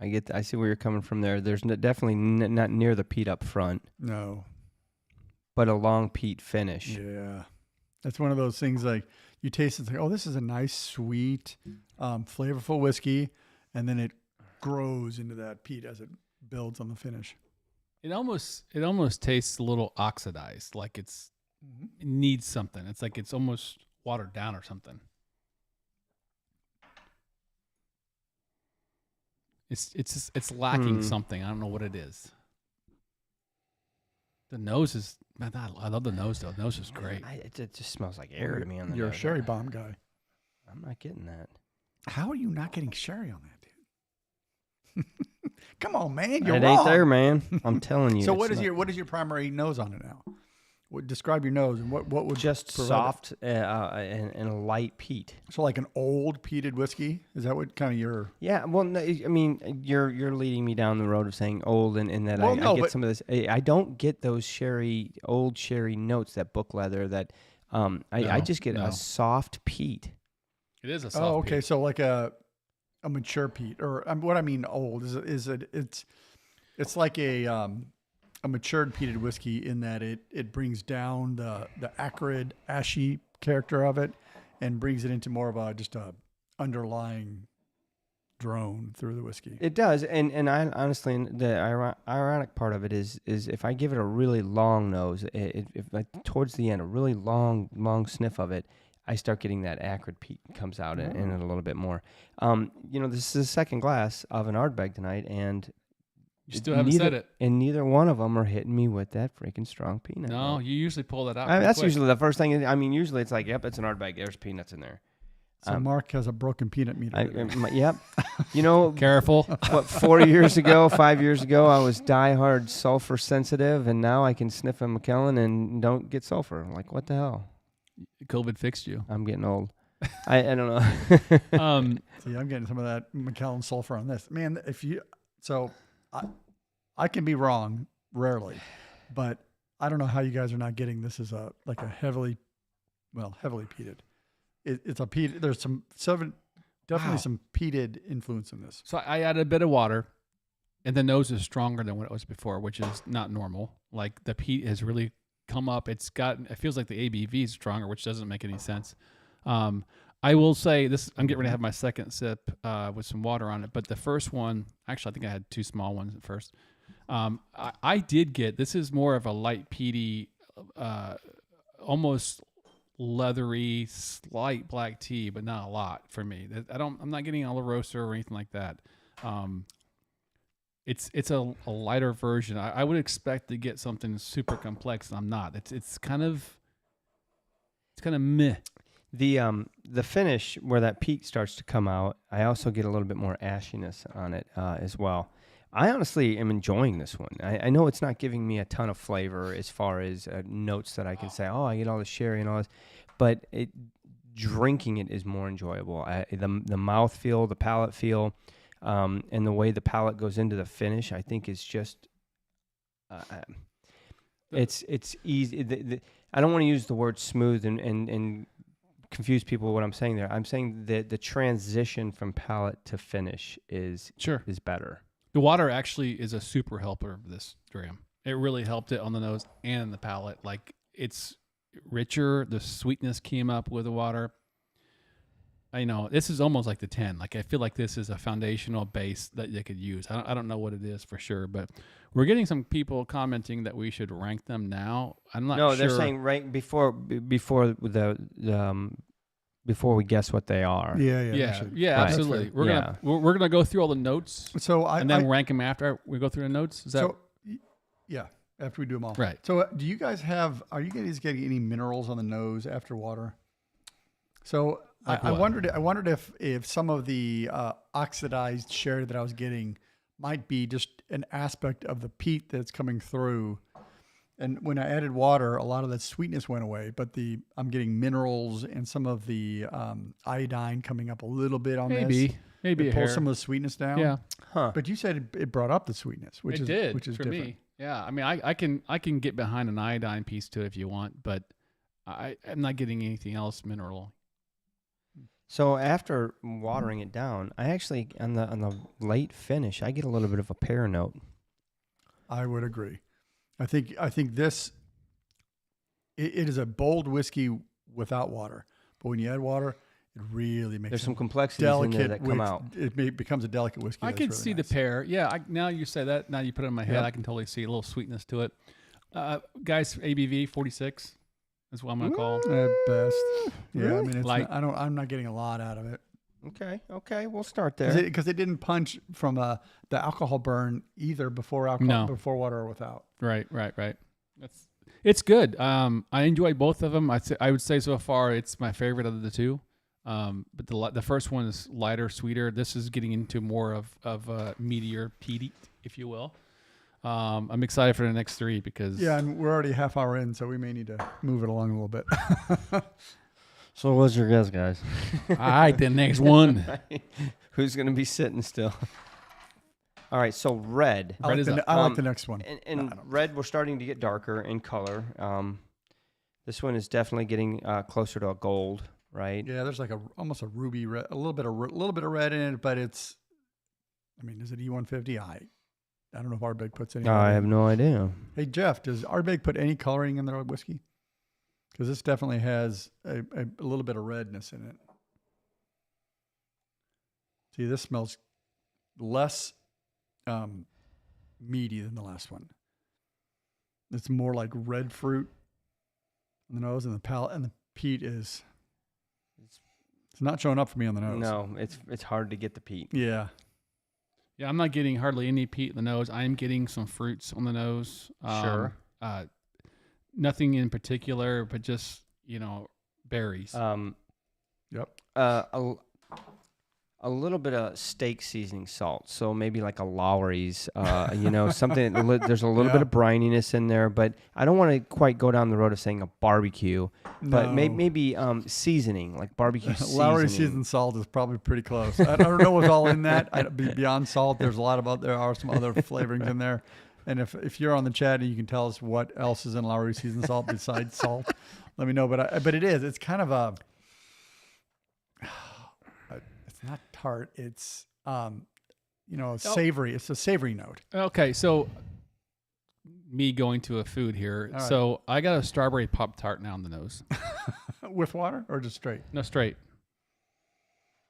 [SPEAKER 3] I see where you're coming from there. There's definitely not near the peat up front,
[SPEAKER 2] No,
[SPEAKER 3] but a long peat finish.
[SPEAKER 2] yeah, that's one of those things like you taste it, it's like, oh, this is a nice, sweet, flavorful whiskey, and then it grows into that peat as it builds on the finish.
[SPEAKER 1] It almost tastes a little oxidized, like it needs something. It's like it's almost watered down or something. It's lacking something. I don't know what it is. The nose is, man, I love the nose though. The nose is great.
[SPEAKER 3] It just smells like air to me on the
[SPEAKER 2] You're
[SPEAKER 3] nose.
[SPEAKER 2] a sherry bomb guy.
[SPEAKER 3] I'm not getting that.
[SPEAKER 2] How are you not getting sherry on that, dude? Come on, man, you're
[SPEAKER 3] It
[SPEAKER 2] wrong.
[SPEAKER 3] ain't there, man. I'm telling you.
[SPEAKER 2] So
[SPEAKER 3] it's
[SPEAKER 2] what is your primary nose on it now? Describe your nose and what would
[SPEAKER 3] just
[SPEAKER 2] provide
[SPEAKER 3] soft and a light peat.
[SPEAKER 2] it? So like an old peated whiskey? Is that what kind of your?
[SPEAKER 3] Yeah, well, no, I mean, you're leading me down the road of saying old, and that
[SPEAKER 2] Well,
[SPEAKER 3] I
[SPEAKER 2] no,
[SPEAKER 3] get
[SPEAKER 2] but-
[SPEAKER 3] some of this. I don't get those old sherry notes, that book leather. That I just get
[SPEAKER 1] no.
[SPEAKER 3] a soft peat.
[SPEAKER 1] It is a soft
[SPEAKER 2] Oh, okay.
[SPEAKER 1] peat.
[SPEAKER 2] So like a mature peat, or what I mean old is it's like a matured peated whiskey in that it brings down the acrid, ashy character of it and brings it into more of just a underlying drone through the whiskey.
[SPEAKER 3] It does, and I honestly, the ironic part of it is if I give it a really long nose, towards the end, a really long sniff of it, I start getting that acrid peat comes out in it a little bit more. This is the second glass of an Ardbeg tonight, and
[SPEAKER 1] You still haven't said it.
[SPEAKER 3] And neither one of them are hitting me with that freaking strong peanut.
[SPEAKER 1] No,
[SPEAKER 3] note.
[SPEAKER 1] you usually pull that out.
[SPEAKER 3] That's
[SPEAKER 1] quick.
[SPEAKER 3] usually the first thing. I mean, usually it's like, yep, it's an Ardbeg. There's peanuts in there.
[SPEAKER 2] So Mark has a broken peanut meter.
[SPEAKER 3] Yep.
[SPEAKER 1] Careful.
[SPEAKER 3] What, 5 years ago, I was diehard sulfur sensitive, and now I can sniff a Macallan and don't get sulfur. I'm like, what the hell?
[SPEAKER 1] COVID fixed you.
[SPEAKER 3] I'm getting old. I don't know.
[SPEAKER 2] See, I'm getting some of that Macallan sulfur on this. Man, I can be wrong rarely, but I don't know how you guys are not getting this as a heavily peated. It's a peated. There's definitely some peated influence in this.
[SPEAKER 1] So I added a bit of water, and the nose is stronger than what it was before, which is not normal. Like the peat has really come up. It feels like the ABV is stronger, which doesn't make any sense. I will say this, I'm getting ready to have my second sip with some water on it, but the first one, actually I think I had two small ones at first. I did get, this is more of a light peaty, almost leathery, slight black tea, but not a lot for me. I'm not getting Oloroso or anything like that. It's a lighter version. I would expect to get something super complex, and I'm not. It's kind of meh.
[SPEAKER 3] The finish where that peat starts to come out, I also get a little bit more ashiness on it as well. I honestly am enjoying this one. I know it's not giving me a ton of flavor as far as notes that I can say, oh, I get all the sherry and all this, but drinking it is more enjoyable. The mouth feel, the palate feel, and the way the palate goes into the finish, I think is just it's easy. I don't want to use the word smooth and confuse people with what I'm saying there. I'm saying that the transition from palate to finish is better.
[SPEAKER 1] The water actually is a super helper of this dram. It really helped it on the nose and the palate. Like, it's richer. The sweetness came up with the water. I know this is almost like the 10. Like, I feel like this is a foundational base that they could use. I don't know what it is for sure, but we're getting some people commenting that we should rank them now. I'm not sure.
[SPEAKER 3] No, they're saying rank before we guess what they are.
[SPEAKER 1] Yeah, absolutely.
[SPEAKER 3] Right.
[SPEAKER 1] We're gonna go through all the notes.
[SPEAKER 2] So
[SPEAKER 1] and then rank them after we go through the notes. Is that?
[SPEAKER 2] So, yeah, after we do them all.
[SPEAKER 1] Right.
[SPEAKER 2] So, are you guys getting any minerals on the nose after water? So I wondered if some of the oxidized sherry that I was getting might be just an aspect of the peat that's coming through. And when I added water, a lot of that sweetness went away, but I'm getting minerals and some of the iodine coming up a little bit on this.
[SPEAKER 1] Maybe
[SPEAKER 2] pull some of the sweetness down.
[SPEAKER 1] Yeah.
[SPEAKER 2] But you said it brought up the sweetness, which is
[SPEAKER 1] for
[SPEAKER 2] different.
[SPEAKER 1] me. Yeah. I mean, I can get behind an iodine piece to it if you want, but I'm not getting anything else mineral.
[SPEAKER 3] So after watering it down, I actually on the late finish, I get a little bit of a pear note.
[SPEAKER 2] I would agree. I think this it is a bold whiskey without water, but when you add water, it really makes
[SPEAKER 3] there's some complexities in there that come out.
[SPEAKER 2] It becomes a delicate whiskey.
[SPEAKER 1] I could
[SPEAKER 2] really
[SPEAKER 1] see
[SPEAKER 2] nice.
[SPEAKER 1] the pear. Yeah, now you say that. Now you put it in my head.
[SPEAKER 2] Yeah.
[SPEAKER 1] I can totally see a little sweetness to it. Guys, ABV 46 is what I'm gonna call.
[SPEAKER 2] At best. Yeah,
[SPEAKER 3] Really?
[SPEAKER 2] I mean,
[SPEAKER 1] Like-
[SPEAKER 2] I'm not getting a lot out of it.
[SPEAKER 3] Okay, we'll start there.
[SPEAKER 2] Because it didn't punch from the alcohol burn either before water or without.
[SPEAKER 1] Right. It's good. I enjoy both of them. I would say so far it's my favorite of the two. But the first one is lighter, sweeter. This is getting into more of a meatier peaty, if you will. I'm excited for the next three because
[SPEAKER 2] and we're already a half hour in, so we may need to move it along a little bit.
[SPEAKER 3] So what's your guess, guys?
[SPEAKER 1] all right, the next one.
[SPEAKER 3] Who's going to be sitting still? All right, so red.
[SPEAKER 2] I like the next one.
[SPEAKER 3] And red, we're starting to get darker in color. This one is definitely getting closer to a gold, right?
[SPEAKER 2] Yeah, there's like almost a ruby red, a little bit of red in it, but it's. I mean, is it E150? I don't know if Ardbeg puts any.
[SPEAKER 3] I have no idea.
[SPEAKER 2] Hey Jeff, does Ardbeg put any coloring in their whiskey? Because this definitely has a little bit of redness in it. See, this smells less meaty than the last one. It's more like red fruit on the nose and the palate, and the peat is. It's not showing up for me on the nose.
[SPEAKER 3] No, it's hard to get the peat.
[SPEAKER 2] Yeah.
[SPEAKER 1] Yeah, I'm not getting hardly any peat in the nose. I am getting some fruits on the nose.
[SPEAKER 3] Sure.
[SPEAKER 1] Nothing in particular, but just, berries.
[SPEAKER 2] Yep.
[SPEAKER 3] A little bit of steak seasoning salt, so maybe like a Lowry's, something. There's a little bit of brininess in there, but I don't want to quite go down the road of saying a barbecue, but maybe seasoning, like barbecue seasoning.
[SPEAKER 2] Lowry seasoned salt is probably pretty close. I don't know what's all in that. Beyond salt, there are some other flavorings in there. And if you're on the chat and you can tell us what else is in Lowry seasoned salt besides salt, let me know. But it's kind of it's not tart. It's savory. It's a savory note.
[SPEAKER 1] Okay, so me going to a food here.
[SPEAKER 2] All right.
[SPEAKER 1] So I got a strawberry Pop-Tart now in the nose.
[SPEAKER 2] With water or just straight?
[SPEAKER 1] No, straight.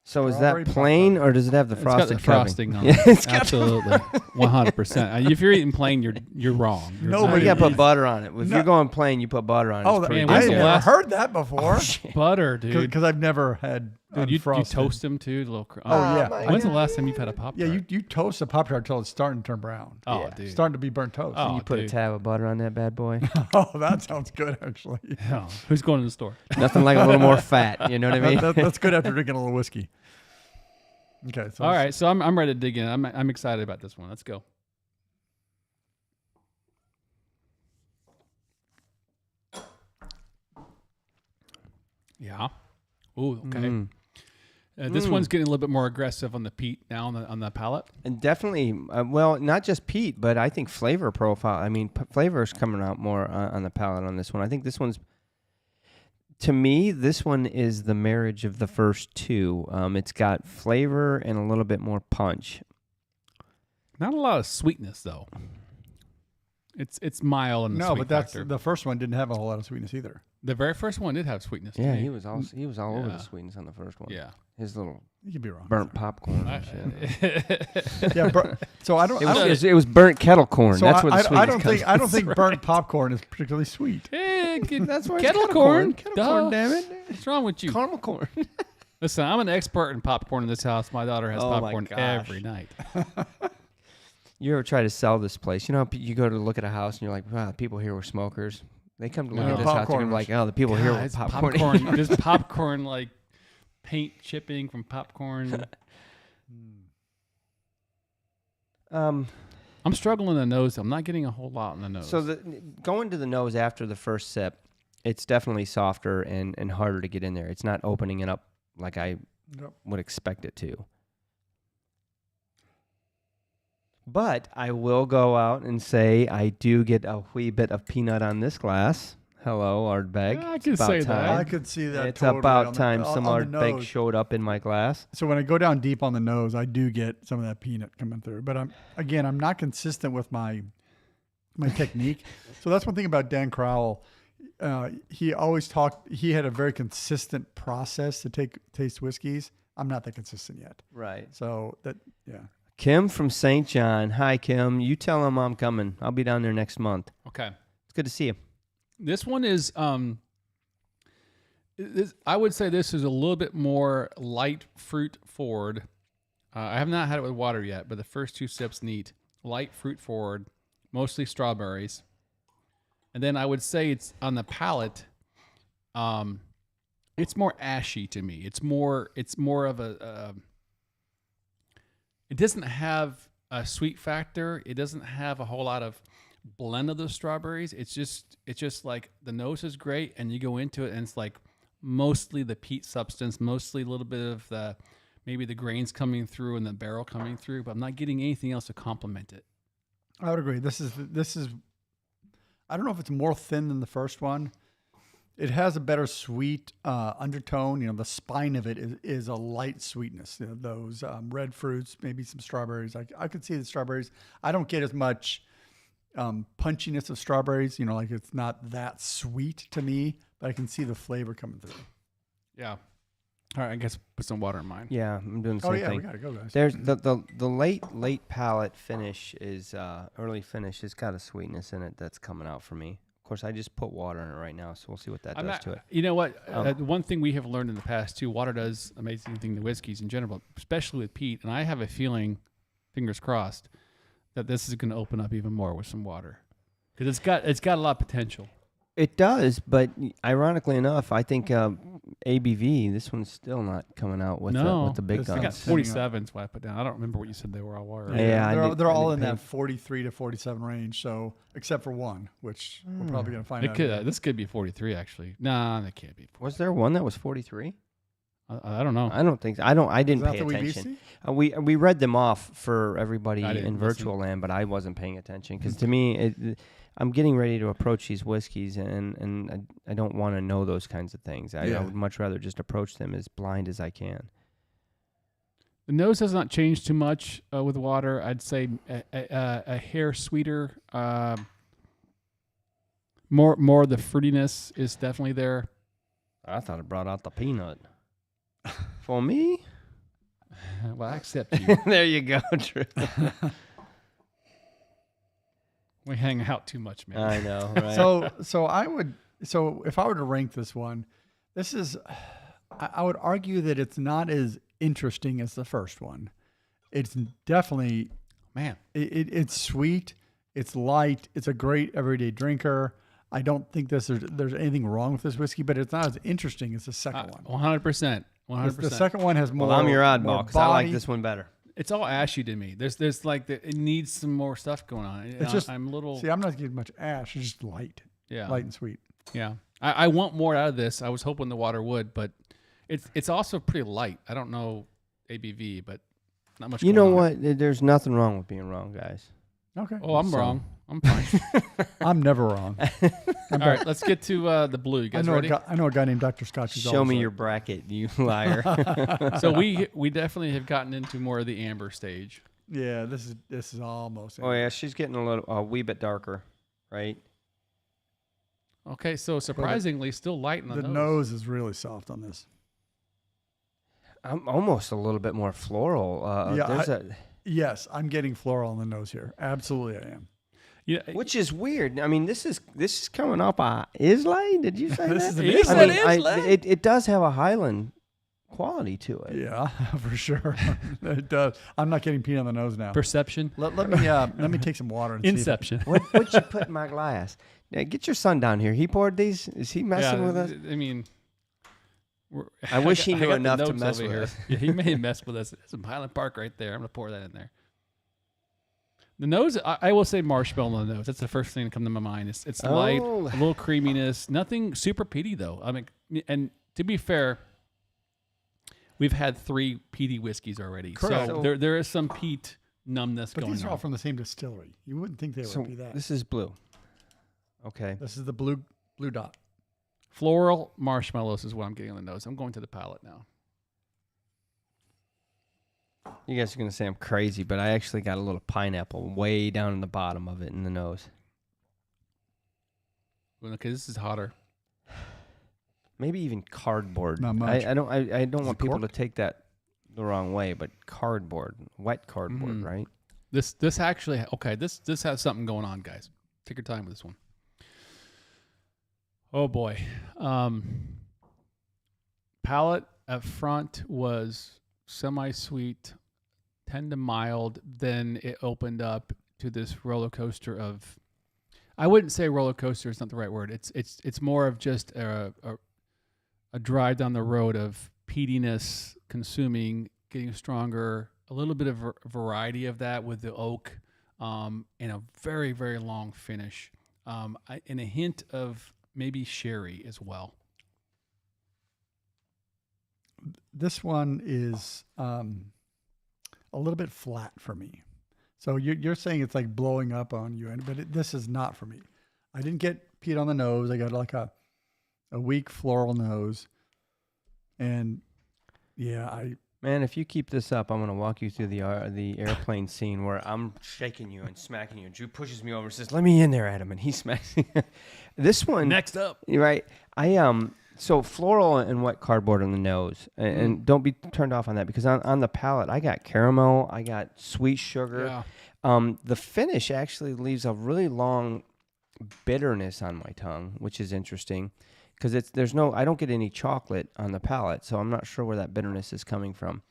[SPEAKER 3] So is
[SPEAKER 2] Strawberry
[SPEAKER 3] that plain or does it have the frosted
[SPEAKER 1] It's got the frosting on
[SPEAKER 3] Yeah,
[SPEAKER 1] it.
[SPEAKER 3] it's got
[SPEAKER 1] Absolutely. 100%. If you're eating plain, you're wrong. You're
[SPEAKER 2] No,
[SPEAKER 3] No,
[SPEAKER 2] but
[SPEAKER 3] you got to
[SPEAKER 2] it-
[SPEAKER 3] put butter on it. If you're going plain, you put butter on it.
[SPEAKER 2] Oh,
[SPEAKER 3] It's pretty
[SPEAKER 1] man,
[SPEAKER 3] good.
[SPEAKER 1] when's
[SPEAKER 2] I've
[SPEAKER 1] the
[SPEAKER 2] never
[SPEAKER 1] last-
[SPEAKER 2] heard that before.
[SPEAKER 1] butter, dude.
[SPEAKER 2] Because I've never had
[SPEAKER 1] Dude, you
[SPEAKER 2] unfrosted.
[SPEAKER 1] toast them too, the little.
[SPEAKER 2] Oh, yeah.
[SPEAKER 3] my
[SPEAKER 1] When's the last time you've had a Pop-Tart?
[SPEAKER 2] Yeah, you toast a Pop-Tart until it's starting to turn brown.
[SPEAKER 1] Oh,
[SPEAKER 3] Yeah.
[SPEAKER 1] dude.
[SPEAKER 2] Starting to be burnt toast.
[SPEAKER 1] Oh,
[SPEAKER 3] You put
[SPEAKER 1] dude.
[SPEAKER 3] a tab of butter on that bad boy.
[SPEAKER 2] Oh, that sounds good, actually.
[SPEAKER 1] Yeah. Who's going to the store?
[SPEAKER 3] Nothing like a little more fat. You know what I mean?
[SPEAKER 2] That's good after drinking a little whiskey. Okay. So
[SPEAKER 1] All right, so I'm ready to dig in. I'm excited about this one. Let's go. Yeah. Ooh, okay.
[SPEAKER 3] Mm.
[SPEAKER 1] This one's getting a little bit more aggressive on the peat now on the palate.
[SPEAKER 3] And definitely, well, not just peat, but I think flavor profile. I mean, flavor is coming out more on the palate on this one. I think this one's, to me, this one is the marriage of the first two. It's got flavor and a little bit more punch.
[SPEAKER 1] Not a lot of sweetness though. It's mild and
[SPEAKER 2] no,
[SPEAKER 1] sweet
[SPEAKER 2] but that's
[SPEAKER 1] factor.
[SPEAKER 2] the first one didn't have a whole lot of sweetness either.
[SPEAKER 1] The very first one did have sweetness. to
[SPEAKER 3] Yeah,
[SPEAKER 1] me.
[SPEAKER 3] he was all over
[SPEAKER 1] Yeah.
[SPEAKER 3] the sweetness on the first one.
[SPEAKER 1] Yeah.
[SPEAKER 3] His little
[SPEAKER 2] You could be wrong.
[SPEAKER 3] burnt popcorn and shit.
[SPEAKER 2] Yeah. So I don't.
[SPEAKER 3] It was burnt kettle corn.
[SPEAKER 2] So
[SPEAKER 3] That's where the
[SPEAKER 2] I
[SPEAKER 3] sweetness
[SPEAKER 2] don't
[SPEAKER 3] comes
[SPEAKER 2] think I don't think burnt popcorn is particularly sweet.
[SPEAKER 1] Hey,
[SPEAKER 3] That's why
[SPEAKER 1] kettle corn.
[SPEAKER 3] Kettle
[SPEAKER 1] Duh.
[SPEAKER 3] corn, damn it.
[SPEAKER 1] What's wrong with you?
[SPEAKER 3] Caramel corn.
[SPEAKER 1] Listen, I'm an expert in popcorn in this house. My daughter has
[SPEAKER 3] Oh my
[SPEAKER 1] popcorn
[SPEAKER 3] gosh.
[SPEAKER 1] every night.
[SPEAKER 3] You ever try to sell this place? You know, you go to look at a house and you're like, wow, people here were smokers. They come to look
[SPEAKER 1] No.
[SPEAKER 3] at this house and
[SPEAKER 2] Popcorners.
[SPEAKER 3] you're like, oh, the people here were
[SPEAKER 1] God, it's
[SPEAKER 3] popcorn.
[SPEAKER 1] popcorn. There's popcorn like paint chipping from popcorn. I'm struggling the nose. I'm not getting a whole lot in the nose.
[SPEAKER 3] So going to the nose after the first sip, it's definitely softer and harder to get in there. It's not opening it up like I
[SPEAKER 2] Yep.
[SPEAKER 3] would expect it to. But I will go out and say I do get a wee bit of peanut on this glass. Hello, Ardbeg.
[SPEAKER 1] Yeah, I
[SPEAKER 3] It's
[SPEAKER 1] can
[SPEAKER 3] about
[SPEAKER 1] say that.
[SPEAKER 3] time.
[SPEAKER 2] I could see that.
[SPEAKER 3] It's
[SPEAKER 2] totally
[SPEAKER 3] about
[SPEAKER 2] on the-
[SPEAKER 3] time
[SPEAKER 2] on
[SPEAKER 3] some
[SPEAKER 2] the
[SPEAKER 3] Ardbeg
[SPEAKER 2] nose.
[SPEAKER 3] showed up in my glass.
[SPEAKER 2] So when I go down deep on the nose, I do get some of that peanut coming through. But I'm not consistent with my technique. So that's one thing about Dan Crowell. He always talked. He had a very consistent process to taste whiskeys. I'm not that consistent yet.
[SPEAKER 3] Right.
[SPEAKER 2] So yeah.
[SPEAKER 3] Kim from St. John. Hi, Kim. You tell him I'm coming. I'll be down there next month.
[SPEAKER 1] Okay.
[SPEAKER 3] It's good to see you.
[SPEAKER 1] This one is, I would say this is a little bit more light fruit forward. I have not had it with water yet, but the first two sips neat. Light fruit forward, mostly strawberries. And then I would say it's on the palate, it's more ashy to me. It's more of a, it doesn't have a sweet factor. It doesn't have a whole lot of blend of those strawberries. It's just like the nose is great, and you go into it, and it's like mostly the peat substance, mostly a little bit of maybe the grains coming through and the barrel coming through, but I'm not getting anything else to complement it.
[SPEAKER 2] I would agree. This is. I don't know if it's more thin than the first one. It has a better sweet undertone. You know, the spine of it is a light sweetness. You know, those red fruits, maybe some strawberries. I could see the strawberries. I don't get as much punchiness of strawberries. You know, like it's not that sweet to me, but I can see the flavor coming through.
[SPEAKER 1] Yeah. All right, I guess put some water in mine.
[SPEAKER 3] Yeah, I'm doing the same
[SPEAKER 2] Oh yeah,
[SPEAKER 3] thing.
[SPEAKER 2] we gotta go, guys.
[SPEAKER 3] There's the late palate finish is early finish has got a sweetness in it that's coming out for me. Of course, I just put water in it right now, so we'll see what that does to it.
[SPEAKER 1] You know what? One thing we have learned in the past too, water does amazing thing to whiskeys in general, especially with peat. And I have a feeling, fingers crossed, that this is going to open up even more with some water, because it's got a lot of potential.
[SPEAKER 3] It does, but ironically enough, I think ABV, this one's still not coming out with the big
[SPEAKER 2] It's
[SPEAKER 1] I
[SPEAKER 3] guns.
[SPEAKER 1] got
[SPEAKER 2] Sitting up.
[SPEAKER 1] 47 is what I put down. I don't remember what you said they were all were.
[SPEAKER 3] Yeah,
[SPEAKER 2] they're all in
[SPEAKER 3] pay-
[SPEAKER 2] that 43 to 47 range. So except for one, which we're probably gonna find
[SPEAKER 1] It
[SPEAKER 2] out.
[SPEAKER 1] could. This could be 43 actually. Nah, that can't be.
[SPEAKER 3] Was there one that was 43?
[SPEAKER 1] I don't know.
[SPEAKER 3] I don't think so. I
[SPEAKER 2] Is
[SPEAKER 3] didn't
[SPEAKER 2] that
[SPEAKER 3] pay
[SPEAKER 2] the
[SPEAKER 3] attention.
[SPEAKER 2] WBC?
[SPEAKER 3] We read them off for everybody
[SPEAKER 1] I
[SPEAKER 3] in
[SPEAKER 1] didn't
[SPEAKER 3] virtual land, but I wasn't paying attention because to me, I'm getting ready to approach these whiskeys, and I don't want to know those kinds of things. I
[SPEAKER 2] Yeah.
[SPEAKER 3] would much rather just approach them as blind as I can.
[SPEAKER 1] The nose has not changed too much with water. I'd say a hair sweeter. More of the fruitiness is definitely there.
[SPEAKER 3] I thought it brought out the peanut. For me?
[SPEAKER 1] Well, I accept you.
[SPEAKER 3] There you go, Drew.
[SPEAKER 1] We hang out too much, man.
[SPEAKER 3] I know, right?
[SPEAKER 2] So if I were to rank this one, this is I would argue that it's not as interesting as the first one. It's definitely,
[SPEAKER 1] Man,
[SPEAKER 2] it's sweet. It's light. It's a great everyday drinker. I don't think there's anything wrong with this whiskey, but it's not as interesting as the second one.
[SPEAKER 1] 100%. 100%.
[SPEAKER 2] The second one has more.
[SPEAKER 3] Well, I'm your
[SPEAKER 2] more
[SPEAKER 3] oddball because I like
[SPEAKER 2] body.
[SPEAKER 3] this one better.
[SPEAKER 1] It's all ashy to me. There's like it needs some more stuff going on.
[SPEAKER 2] It's just
[SPEAKER 1] I'm a little.
[SPEAKER 2] See, I'm not getting much ash. It's just light.
[SPEAKER 1] Yeah.
[SPEAKER 2] Light and sweet.
[SPEAKER 1] Yeah. I want more out of this. I was hoping the water would, but it's also pretty light. I don't know ABV, but not much.
[SPEAKER 3] You know
[SPEAKER 1] going on.
[SPEAKER 3] what? There's nothing wrong with being wrong, guys.
[SPEAKER 2] Okay.
[SPEAKER 1] Oh, I'm wrong. I'm fine.
[SPEAKER 2] I'm never wrong.
[SPEAKER 1] All right, let's get to the blue. You guys ready?
[SPEAKER 2] I know a guy named Dr. Scotch. who's
[SPEAKER 3] Show
[SPEAKER 2] always
[SPEAKER 3] me
[SPEAKER 2] right.
[SPEAKER 3] your bracket, you liar.
[SPEAKER 1] So we definitely have gotten into more of the amber stage.
[SPEAKER 2] Yeah, this is almost.
[SPEAKER 3] Oh yeah, she's getting a wee bit darker, right?
[SPEAKER 1] Okay, so surprisingly, still light in the,
[SPEAKER 2] The nose is really soft on this.
[SPEAKER 3] I'm almost a little bit more floral.
[SPEAKER 2] Yes, I'm getting floral on the nose here. Absolutely, I am.
[SPEAKER 1] Yeah,
[SPEAKER 3] which is weird. I mean, this is coming up Islay. Did you say
[SPEAKER 2] This
[SPEAKER 3] that?
[SPEAKER 2] is an
[SPEAKER 1] You
[SPEAKER 2] Islay.
[SPEAKER 1] said
[SPEAKER 3] I mean,
[SPEAKER 1] Islay?
[SPEAKER 3] it does have a Highland quality to it.
[SPEAKER 2] Yeah, for sure. It does. I'm not getting peanut on the nose now.
[SPEAKER 1] perception,
[SPEAKER 2] Let me take some water and
[SPEAKER 1] inception.
[SPEAKER 3] What'd you put in my glass? Yeah, get your son down here. He poured these. Is he messing with us?
[SPEAKER 1] I mean,
[SPEAKER 3] I wish he
[SPEAKER 1] got
[SPEAKER 3] knew
[SPEAKER 1] the
[SPEAKER 3] enough to
[SPEAKER 1] notes
[SPEAKER 3] mess
[SPEAKER 1] over
[SPEAKER 3] with
[SPEAKER 1] here.
[SPEAKER 3] us.
[SPEAKER 1] Yeah, he may mess with us. Some Highland Park right there. I'm gonna pour that in there. The nose, I will say marshmallow on the nose. That's the first thing that comes to my mind. It's light, a little creaminess, nothing super peaty though. I mean, and to be fair, we've had 3 peaty whiskeys already,
[SPEAKER 2] Correct.
[SPEAKER 1] so
[SPEAKER 3] So-
[SPEAKER 1] there is some peat numbness
[SPEAKER 2] But
[SPEAKER 1] going
[SPEAKER 2] these are all
[SPEAKER 1] on.
[SPEAKER 2] from the same distillery. You wouldn't think they would
[SPEAKER 3] So
[SPEAKER 2] be that.
[SPEAKER 3] this is blue. Okay.
[SPEAKER 2] This is the blue dot.
[SPEAKER 1] Floral marshmallows is what I'm getting on the nose. I'm going to the palate now.
[SPEAKER 3] You guys are going to say I'm crazy, but I actually got a little pineapple way down in the bottom of it in the nose.
[SPEAKER 1] Okay, this is hotter.
[SPEAKER 3] Maybe even cardboard.
[SPEAKER 2] Not much.
[SPEAKER 3] I don't want
[SPEAKER 2] it
[SPEAKER 3] people
[SPEAKER 2] cork?
[SPEAKER 3] to take that the wrong way, but cardboard, wet cardboard,
[SPEAKER 1] Mm.
[SPEAKER 3] right?
[SPEAKER 1] This actually okay. This has something going on, guys. Take your time with this one. Oh boy, palate up front was semi-sweet, tend to mild. Then it opened up to this roller coaster of. I wouldn't say roller coaster is not the right word. It's more of just a drive down the road of peatiness, consuming, getting stronger. A little bit of variety of that with the oak, and a very, very long finish, and a hint of maybe sherry as well.
[SPEAKER 2] This one is a little bit flat for me. So you're saying it's like blowing up on you, but this is not for me. I didn't get peat on the nose. I got like a weak floral nose, and yeah,
[SPEAKER 3] Man, if you keep this up, I'm going to walk you through the airplane scene where I'm shaking you and smacking you. And Drew pushes me over and says, "Let me in there, Adam." And he smacks me. This one.
[SPEAKER 1] Next up,
[SPEAKER 3] You're right. So floral and wet cardboard on the nose. And don't be turned off on that because on the palate, I got caramel. I got sweet sugar.
[SPEAKER 1] yeah,
[SPEAKER 3] The finish actually leaves a really long bitterness on my tongue, which is interesting. Because I don't get any chocolate on the palate, so I'm not sure where that bitterness is coming from.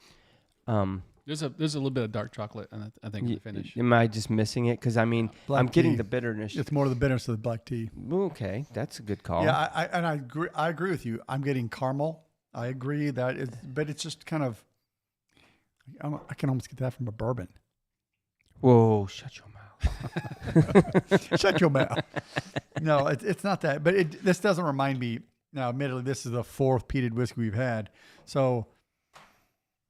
[SPEAKER 1] there's a little bit of dark chocolate, and I think in the finish.
[SPEAKER 3] Am I just missing it? Because I mean,
[SPEAKER 2] Black
[SPEAKER 3] I'm getting
[SPEAKER 2] tea.
[SPEAKER 3] the bitterness.
[SPEAKER 2] it's more of the bitterness of the black tea.
[SPEAKER 3] Okay, that's a good call.
[SPEAKER 2] Yeah, I agree with you. I'm getting caramel. I agree but it's just kind of. I can almost get that from a bourbon.
[SPEAKER 3] Whoa! Shut your mouth.
[SPEAKER 2] Shut your mouth. No, it's not that. But this doesn't remind me. Now, admittedly, this is the 4th peated whiskey we've had, so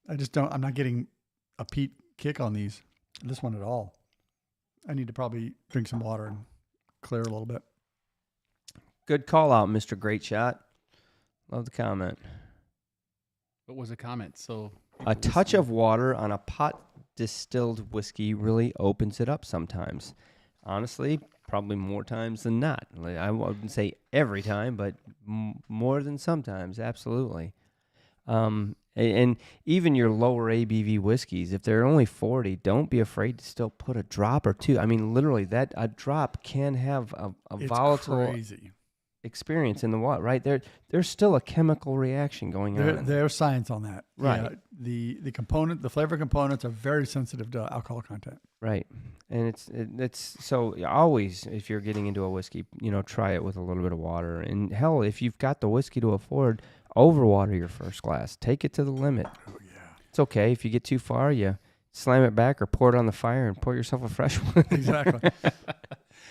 [SPEAKER 2] I'm not getting a peat kick on this one at all. I need to probably drink some water and clear a little bit.
[SPEAKER 3] Good call out, Mr. Great Shot. Love the comment.
[SPEAKER 1] What was the comment? So
[SPEAKER 3] A touch of water on a pot distilled whiskey really opens it up sometimes. Honestly, probably more times than not. Like, I wouldn't say every time, but more than sometimes, absolutely. And even your lower ABV whiskeys, if they're only 40, don't be afraid to still put a drop or two. I mean, literally, a drop can have a
[SPEAKER 2] It's
[SPEAKER 3] volatile.
[SPEAKER 2] crazy.
[SPEAKER 3] experience in the water, right? There's still a chemical reaction going on.
[SPEAKER 2] There's science on that.
[SPEAKER 3] Right.
[SPEAKER 2] Yeah, the flavor components are very sensitive to alcohol content.
[SPEAKER 3] Right. And it's so always, if you're getting into a whiskey, try it with a little bit of water. And hell, if you've got the whiskey to afford, overwater your first glass. Take it to the limit.
[SPEAKER 2] Oh yeah.
[SPEAKER 3] It's okay. If you get too far, you slam it back or pour it on the fire and pour yourself a fresh one.
[SPEAKER 2] Exactly.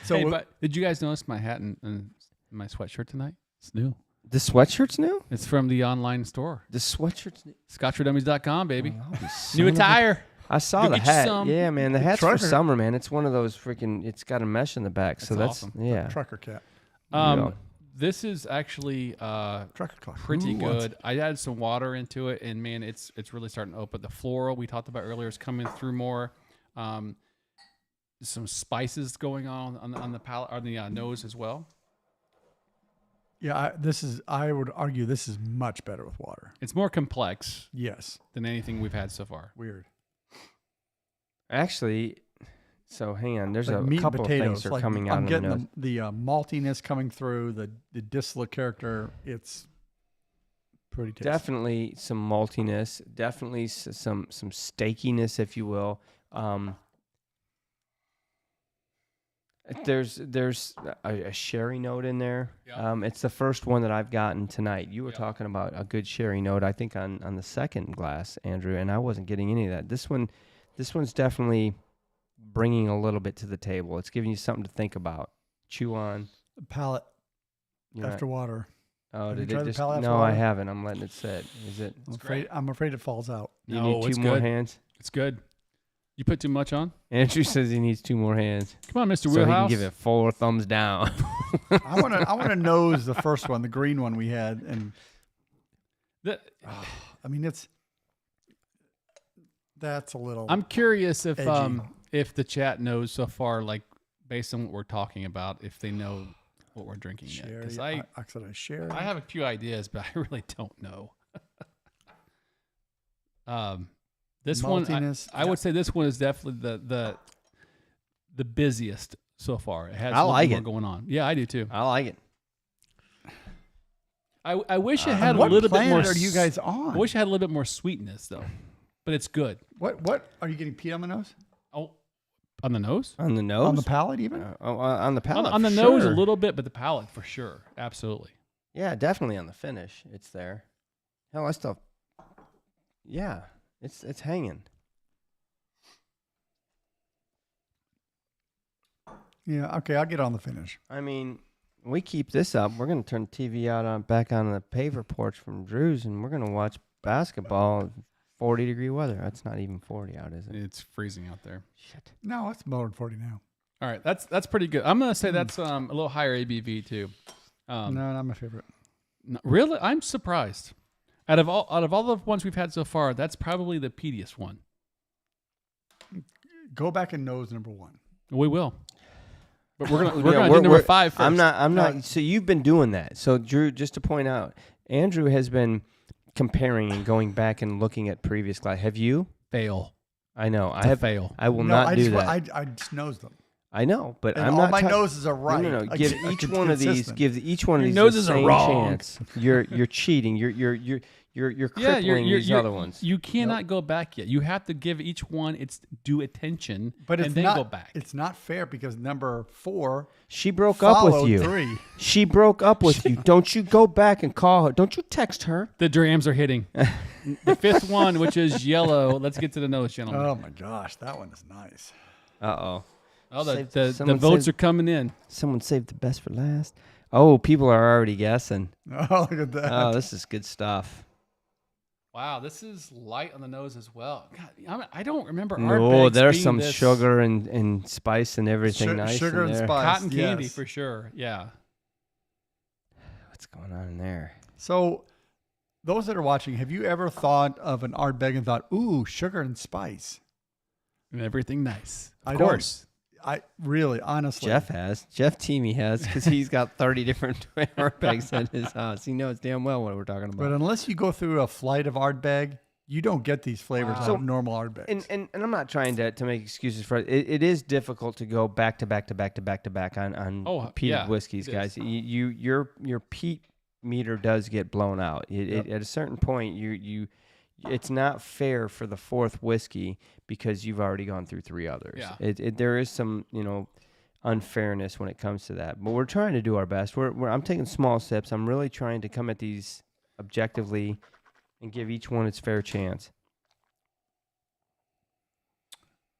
[SPEAKER 1] So, hey, but did you guys notice my hat and my sweatshirt tonight? It's new.
[SPEAKER 3] The sweatshirt's new?
[SPEAKER 1] It's from the online store.
[SPEAKER 3] The sweatshirt's new?
[SPEAKER 1] ScotchForDummies.com, baby.
[SPEAKER 3] Oh,
[SPEAKER 1] new attire.
[SPEAKER 3] I saw
[SPEAKER 1] Go
[SPEAKER 3] the
[SPEAKER 1] get you
[SPEAKER 3] hat.
[SPEAKER 1] some.
[SPEAKER 3] Yeah, man. The hat's for
[SPEAKER 2] trucker.
[SPEAKER 3] summer, man. It's one of those freaking, it's got a mesh in the back. So that's
[SPEAKER 1] awesome.
[SPEAKER 3] yeah.
[SPEAKER 2] Trucker cap.
[SPEAKER 1] This is actually
[SPEAKER 2] Trucker cloth.
[SPEAKER 1] pretty
[SPEAKER 2] Who wants
[SPEAKER 1] good. I added some water into it, and man, it's really starting to open. The floral we talked about earlier is coming through more. Some spices going on the palate, on the nose as well.
[SPEAKER 2] Yeah, I would argue this is much better with water.
[SPEAKER 1] It's more complex
[SPEAKER 2] Yes.
[SPEAKER 1] than anything we've had so far.
[SPEAKER 2] Weird.
[SPEAKER 3] actually, so hang on. There's
[SPEAKER 2] Like
[SPEAKER 3] a
[SPEAKER 2] meat and
[SPEAKER 3] couple of
[SPEAKER 2] potatoes.
[SPEAKER 3] things that are
[SPEAKER 2] Like,
[SPEAKER 3] coming out
[SPEAKER 2] I'm
[SPEAKER 3] of the
[SPEAKER 2] getting
[SPEAKER 3] nose.
[SPEAKER 2] the maltiness coming through, the distillate character. It's pretty tasty.
[SPEAKER 3] Definitely some maltiness. Definitely some steakiness, if you will. There's a sherry note in there.
[SPEAKER 1] Yeah.
[SPEAKER 3] It's the first one that I've gotten tonight. You were
[SPEAKER 1] Yeah.
[SPEAKER 3] talking about a good sherry note, I think, on the second glass, Andrew, and I wasn't getting any of that. This one's definitely bringing a little bit to the table. It's giving you something to think about, chew on.
[SPEAKER 2] Palate
[SPEAKER 3] You know,
[SPEAKER 2] after water.
[SPEAKER 3] oh,
[SPEAKER 2] have you
[SPEAKER 3] did
[SPEAKER 2] tried
[SPEAKER 3] it
[SPEAKER 2] the
[SPEAKER 3] just?
[SPEAKER 2] palate after
[SPEAKER 3] No, I
[SPEAKER 2] water?
[SPEAKER 3] haven't. I'm letting it sit. Is it?
[SPEAKER 2] I'm afraid it falls out.
[SPEAKER 3] You
[SPEAKER 1] No,
[SPEAKER 3] need
[SPEAKER 1] it's
[SPEAKER 3] two more
[SPEAKER 1] good.
[SPEAKER 3] hands.
[SPEAKER 1] It's good. You put too much on?
[SPEAKER 3] Andrew says he needs 2 more hands,
[SPEAKER 1] Come on, Mr.
[SPEAKER 3] so he can
[SPEAKER 1] Wheelhouse.
[SPEAKER 3] give it 4 thumbs down.
[SPEAKER 2] I want to nose the first one, the green one we had, and I mean that's a little.
[SPEAKER 1] I'm curious if
[SPEAKER 2] edgy.
[SPEAKER 1] if the chat knows so far, like based on what we're talking about, if they know what we're drinking yet.
[SPEAKER 2] sherry.
[SPEAKER 1] Because
[SPEAKER 2] Oxidized sherry.
[SPEAKER 1] I have a few ideas, but I really don't know. This one,
[SPEAKER 2] Maltiness,
[SPEAKER 1] I would say this one is definitely the busiest so far. It has
[SPEAKER 3] I
[SPEAKER 1] a little
[SPEAKER 3] like
[SPEAKER 1] more
[SPEAKER 3] it.
[SPEAKER 1] going on. Yeah, I do too.
[SPEAKER 3] I like it.
[SPEAKER 1] I wish it had a
[SPEAKER 2] what
[SPEAKER 1] little bit more.
[SPEAKER 2] planet are you guys on?
[SPEAKER 1] I wish it had a little bit more sweetness though, but it's good.
[SPEAKER 2] What are you getting peat on the nose?
[SPEAKER 1] Oh, on the nose,
[SPEAKER 3] On the nose?
[SPEAKER 2] On the palate, even?
[SPEAKER 3] On the palate.
[SPEAKER 1] on the
[SPEAKER 3] for
[SPEAKER 1] nose a
[SPEAKER 3] sure.
[SPEAKER 1] little bit, but the palate for sure, absolutely.
[SPEAKER 3] Yeah, definitely on the finish. It's there. Hell, I still. Yeah, it's hanging.
[SPEAKER 2] Yeah. Okay, I'll get on the finish.
[SPEAKER 3] I mean, we keep this up. We're gonna turn the TV out back on the paver porch from Drew's, and we're gonna watch basketball. in 40-degree weather. That's not even 40 out, is it?
[SPEAKER 1] It's freezing out there.
[SPEAKER 3] Shit.
[SPEAKER 2] No, it's more than 40 now.
[SPEAKER 1] All right, that's pretty good. I'm gonna say that's a little higher ABV too.
[SPEAKER 2] No, not my favorite.
[SPEAKER 1] Really, I'm surprised. Out of all the ones we've had so far, that's probably the peatiest one.
[SPEAKER 2] Go back and nose number 1.
[SPEAKER 1] We will, but we're gonna
[SPEAKER 3] Yeah,
[SPEAKER 1] do number 5 first.
[SPEAKER 3] I'm not.
[SPEAKER 2] No.
[SPEAKER 3] So you've been doing that. So Drew, just to point out, Andrew has been comparing and going back and looking at previous glass. Have you?
[SPEAKER 1] fail.
[SPEAKER 3] I know.
[SPEAKER 1] It's a fail.
[SPEAKER 3] I will
[SPEAKER 2] No,
[SPEAKER 3] not
[SPEAKER 2] I
[SPEAKER 3] do
[SPEAKER 2] just,
[SPEAKER 3] that.
[SPEAKER 2] I just nose them.
[SPEAKER 3] I know, but
[SPEAKER 2] And
[SPEAKER 3] I'm
[SPEAKER 2] all
[SPEAKER 3] not.
[SPEAKER 2] my
[SPEAKER 3] ta-
[SPEAKER 2] noses are right.
[SPEAKER 3] No.
[SPEAKER 2] Like,
[SPEAKER 3] Give
[SPEAKER 2] like
[SPEAKER 3] each
[SPEAKER 2] it's
[SPEAKER 3] one of these.
[SPEAKER 2] consistent.
[SPEAKER 3] Give each one of
[SPEAKER 1] Your
[SPEAKER 3] these
[SPEAKER 1] noses
[SPEAKER 3] the
[SPEAKER 1] are
[SPEAKER 3] same
[SPEAKER 1] wrong.
[SPEAKER 3] chance. You're cheating. You're crippling these other ones.
[SPEAKER 1] You cannot go back yet. You have to give each one its due attention,
[SPEAKER 2] But it's
[SPEAKER 1] and then
[SPEAKER 2] not,
[SPEAKER 1] go back.
[SPEAKER 2] It's not fair because number 4
[SPEAKER 3] She broke up with
[SPEAKER 2] followed
[SPEAKER 3] you.
[SPEAKER 2] 3.
[SPEAKER 3] She broke up with you. Don't you go back and call her. Don't you text her.
[SPEAKER 1] The drams are hitting. The 5th one, which is yellow. Let's get to the nose, gentlemen.
[SPEAKER 2] Oh my gosh, that one is nice.
[SPEAKER 3] Uh-oh.
[SPEAKER 1] Oh,
[SPEAKER 3] Saved-
[SPEAKER 1] the
[SPEAKER 3] someone
[SPEAKER 1] votes
[SPEAKER 3] saved-
[SPEAKER 1] are coming in.
[SPEAKER 3] Someone saved the best for last. Oh, people are already guessing.
[SPEAKER 2] Oh, look at that.
[SPEAKER 3] Oh, this is good stuff.
[SPEAKER 1] Wow, this is light on the nose as well. God, I don't remember.
[SPEAKER 3] No,
[SPEAKER 1] Ardbegs
[SPEAKER 3] there's
[SPEAKER 1] being
[SPEAKER 3] some
[SPEAKER 1] this
[SPEAKER 3] sugar and spice and everything nice
[SPEAKER 2] sugar
[SPEAKER 3] in
[SPEAKER 2] and
[SPEAKER 3] there.
[SPEAKER 2] spice.
[SPEAKER 1] cotton candy
[SPEAKER 2] yes.
[SPEAKER 1] for sure. Yeah.
[SPEAKER 3] What's going on in there?
[SPEAKER 2] So, those that are watching, have you ever thought of an Ardbeg and thought, "Ooh, sugar and spice"?
[SPEAKER 1] And everything nice.
[SPEAKER 2] I
[SPEAKER 1] Of
[SPEAKER 2] don't-
[SPEAKER 1] course.
[SPEAKER 2] I really, honestly,
[SPEAKER 3] Jeff Teamy has, because he's got 30 different Ardbegs at his house. He knows damn well what we're talking
[SPEAKER 2] But
[SPEAKER 3] about.
[SPEAKER 2] unless you go through a flight of Ardbeg, You don't get these flavors out of normal Ardbegs.
[SPEAKER 3] And I'm not trying to make excuses for it. It is difficult to go back to back on peated whiskeys, guys. Your peat meter does get blown out. At a certain point, it's not fair for the fourth whiskey because you've already gone through 3 others.
[SPEAKER 1] Yeah.
[SPEAKER 3] There is some unfairness when it comes to that, but we're trying to do our best. I'm taking small sips. I'm really trying to come at these objectively and give each one its fair chance.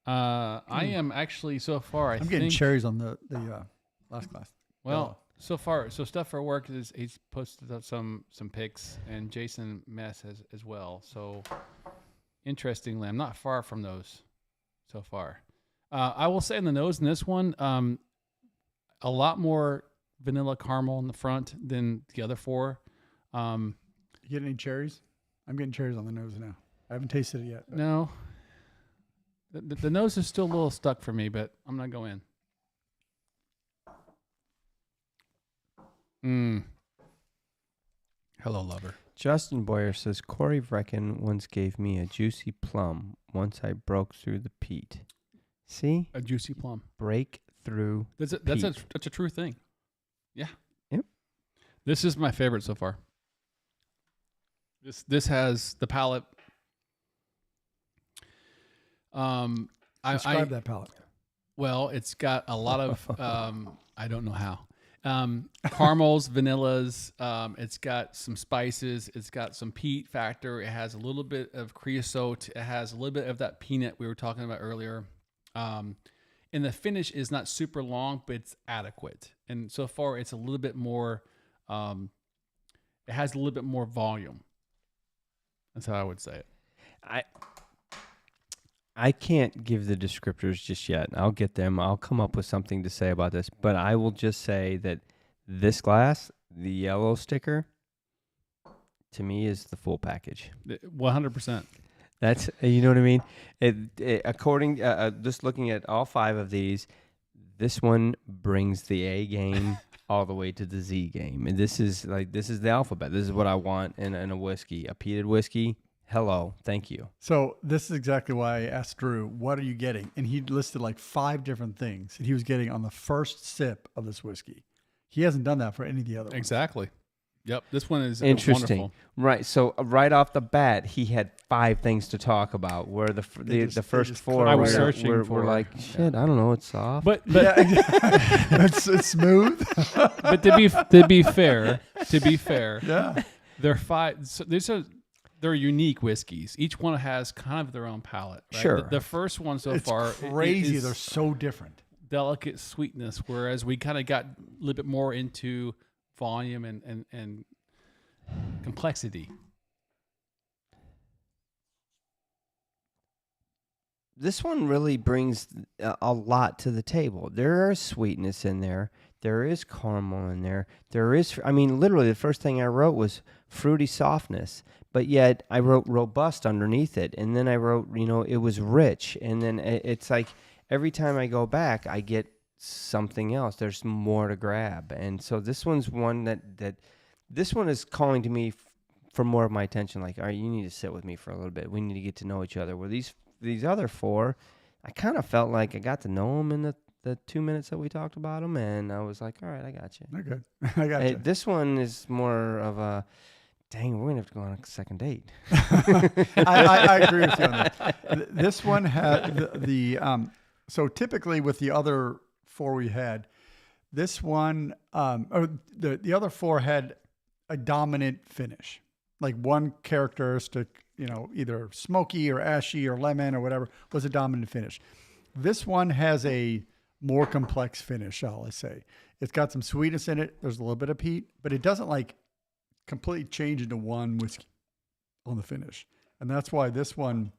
[SPEAKER 1] I am actually so far.
[SPEAKER 2] I'm getting cherries on the last glass.
[SPEAKER 1] Well, so far, stuff for work is he's posted up some pics, and Jason Mess has as well. So interestingly, I'm not far from those so far. I will say in the nose in this one, a lot more vanilla caramel in the front than the other 4.
[SPEAKER 2] You get any cherries? I'm getting cherries on the nose now. I haven't tasted it yet. But.
[SPEAKER 1] No. The nose is still a little stuck for me, but I'm going to go in. Hello, lover.
[SPEAKER 3] Justin Boyer says, Corey Vrecken once gave me a juicy plum once I broke through the peat. See?
[SPEAKER 1] A juicy plum.
[SPEAKER 3] Break through
[SPEAKER 1] That's a true thing. Yeah.
[SPEAKER 3] Yep.
[SPEAKER 1] This is my favorite so far. This has the palate.
[SPEAKER 2] Describe that palate.
[SPEAKER 1] Well, it's got a lot of I don't know how. Caramels, vanillas. It's got some spices. It's got some peat factor. It has a little bit of creosote. It has a little bit of that peanut we were talking about earlier. And the finish is not super long, but it's adequate. And so far, it's a little bit more. It has a little bit more volume. That's how I would say it.
[SPEAKER 3] I can't give the descriptors just yet. I'll get them. I'll come up with something to say about this. But I will just say that this glass, the yellow sticker, to me is the full package.
[SPEAKER 1] 100%.
[SPEAKER 3] That's, you know what I mean? According, just looking at all 5 of these, this one brings the A game all the way to the Z game. And this is the alphabet. This is what I want in a whiskey. A peated whiskey. Hello. Thank you.
[SPEAKER 2] So this is exactly why I asked Drew, what are you getting? And he listed like 5 different things that he was getting on the first sip of this whiskey. He hasn't done that for any of the other ones.
[SPEAKER 1] Exactly. Yep. This one is
[SPEAKER 3] interesting.
[SPEAKER 1] Wonderful.
[SPEAKER 3] Right. So right off the bat, he had 5 things to talk about. Where the first 4
[SPEAKER 1] I was searching
[SPEAKER 3] were
[SPEAKER 1] for
[SPEAKER 3] like, shit, I don't know, it's soft.
[SPEAKER 1] But
[SPEAKER 2] yeah, it's smooth.
[SPEAKER 1] But to be fair,
[SPEAKER 2] yeah,
[SPEAKER 1] they're 5. So they're unique whiskeys. Each one has kind of their own palate. Right?
[SPEAKER 3] Sure.
[SPEAKER 1] The first one so far,
[SPEAKER 2] crazy. They're so different.
[SPEAKER 1] Delicate sweetness, whereas we kind of got a little bit more into volume and complexity.
[SPEAKER 3] This one really brings a lot to the table. There is sweetness in there. There is caramel in there. Literally the first thing I wrote was fruity softness, but yet I wrote robust underneath it. And then I wrote, it was rich. And then it's like every time I go back, I get something else. There's more to grab. And so this one's one that this one is calling to me for more of my attention. Like, all right, you need to sit with me for a little bit. We need to get to know each other. Where these other 4, I kind of felt like I got to know them in the 2 minutes that we talked about them, and I was like, all right, I got you.
[SPEAKER 2] They're good. I got you.
[SPEAKER 3] This one is more of a, dang, we're going to have to go on a second date.
[SPEAKER 2] I agree with you on that. This one had so typically with the other 4 we had, this one, the other 4 had a dominant finish, like one characteristic, either smoky or ashy or lemon or whatever was a dominant finish. This one has a more complex finish, shall I say. It's got some sweetness in it. There's a little bit of peat, but it doesn't like completely change into one whiskey on the finish. And that's why this one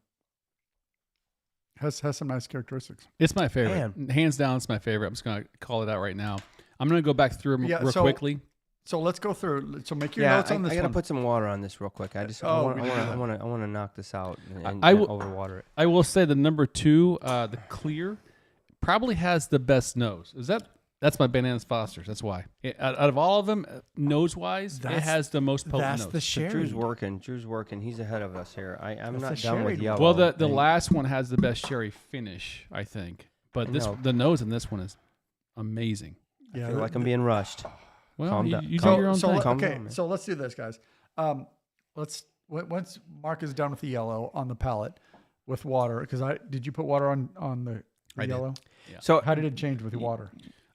[SPEAKER 2] has some nice characteristics.
[SPEAKER 1] It's my favorite. Man. Hands down, it's my favorite. I'm just going to call it out right now. I'm going to go back through them real quickly.
[SPEAKER 2] So let's go through. So make your notes on this one.
[SPEAKER 3] I got to put some water on this real quick. I want to knock this out and overwater it.
[SPEAKER 1] I will say the number 2, the clear, probably has the best nose. Is that That's my Bananas Foster's. That's why. Out of all of them, nose-wise, it has the most potent
[SPEAKER 2] That's
[SPEAKER 1] notes.
[SPEAKER 2] the
[SPEAKER 3] So
[SPEAKER 2] sherry.
[SPEAKER 3] Drew's working. He's ahead of us here. I'm
[SPEAKER 2] That's
[SPEAKER 3] not
[SPEAKER 2] the
[SPEAKER 3] done with
[SPEAKER 2] sherry.
[SPEAKER 3] yellow.
[SPEAKER 1] Well, the last one has the best sherry finish, I think. But
[SPEAKER 3] know.
[SPEAKER 1] the nose in this one is amazing.
[SPEAKER 3] I feel like I'm being rushed.
[SPEAKER 1] Well,
[SPEAKER 3] Calm
[SPEAKER 1] you,
[SPEAKER 3] down.
[SPEAKER 1] you do
[SPEAKER 3] Calm-
[SPEAKER 1] your own
[SPEAKER 2] so
[SPEAKER 1] thing.
[SPEAKER 3] Calm
[SPEAKER 2] okay,
[SPEAKER 3] down, man.
[SPEAKER 2] so let's do this, guys. Once Mark is done with the yellow on the palate with water, because did you put water on the
[SPEAKER 1] I did.
[SPEAKER 2] yellow?
[SPEAKER 3] So
[SPEAKER 2] How did it change with the water?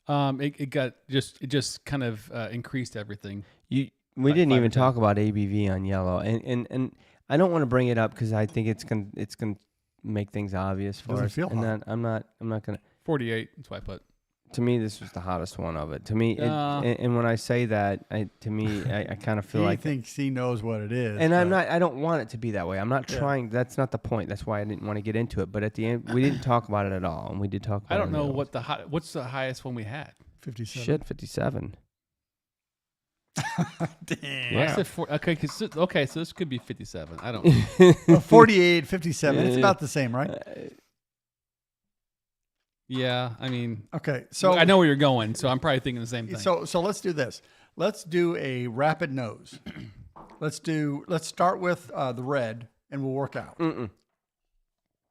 [SPEAKER 1] It just kind of increased everything.
[SPEAKER 3] we
[SPEAKER 1] Like
[SPEAKER 3] didn't even
[SPEAKER 1] 5%.
[SPEAKER 3] talk about ABV on yellow, and I don't want to bring it up because I think it's gonna make things obvious for
[SPEAKER 2] Doesn't
[SPEAKER 3] us.
[SPEAKER 2] feel
[SPEAKER 3] and
[SPEAKER 2] hot.
[SPEAKER 3] then I'm not gonna.
[SPEAKER 1] 48. That's what I put.
[SPEAKER 3] To me, this was the hottest one of it. To me,
[SPEAKER 1] Uh.
[SPEAKER 3] and when I say that, I kind of feel
[SPEAKER 2] He
[SPEAKER 3] like.
[SPEAKER 2] thinks he knows what it is.
[SPEAKER 3] And I'm
[SPEAKER 2] but-
[SPEAKER 3] not. I don't want it to be that way. I'm not
[SPEAKER 2] Yeah.
[SPEAKER 3] trying. That's not the point. That's why I didn't want to get into it. But at the end, we didn't talk about it at all, and we did talk about.
[SPEAKER 1] I don't
[SPEAKER 3] it
[SPEAKER 1] know
[SPEAKER 3] at all.
[SPEAKER 1] what's the highest one we had.
[SPEAKER 2] 57.
[SPEAKER 3] Shit, 57.
[SPEAKER 2] Damn.
[SPEAKER 1] I
[SPEAKER 3] Yeah.
[SPEAKER 1] said okay, so this could be 57. I don't.
[SPEAKER 2] Well, 48, 57. It's about the same, right?
[SPEAKER 1] Yeah, I mean,
[SPEAKER 2] Okay. So
[SPEAKER 1] I know where you're going, so I'm probably thinking the same thing.
[SPEAKER 2] So let's do this. Let's do a rapid nose. Let's start with the red, and we'll work out.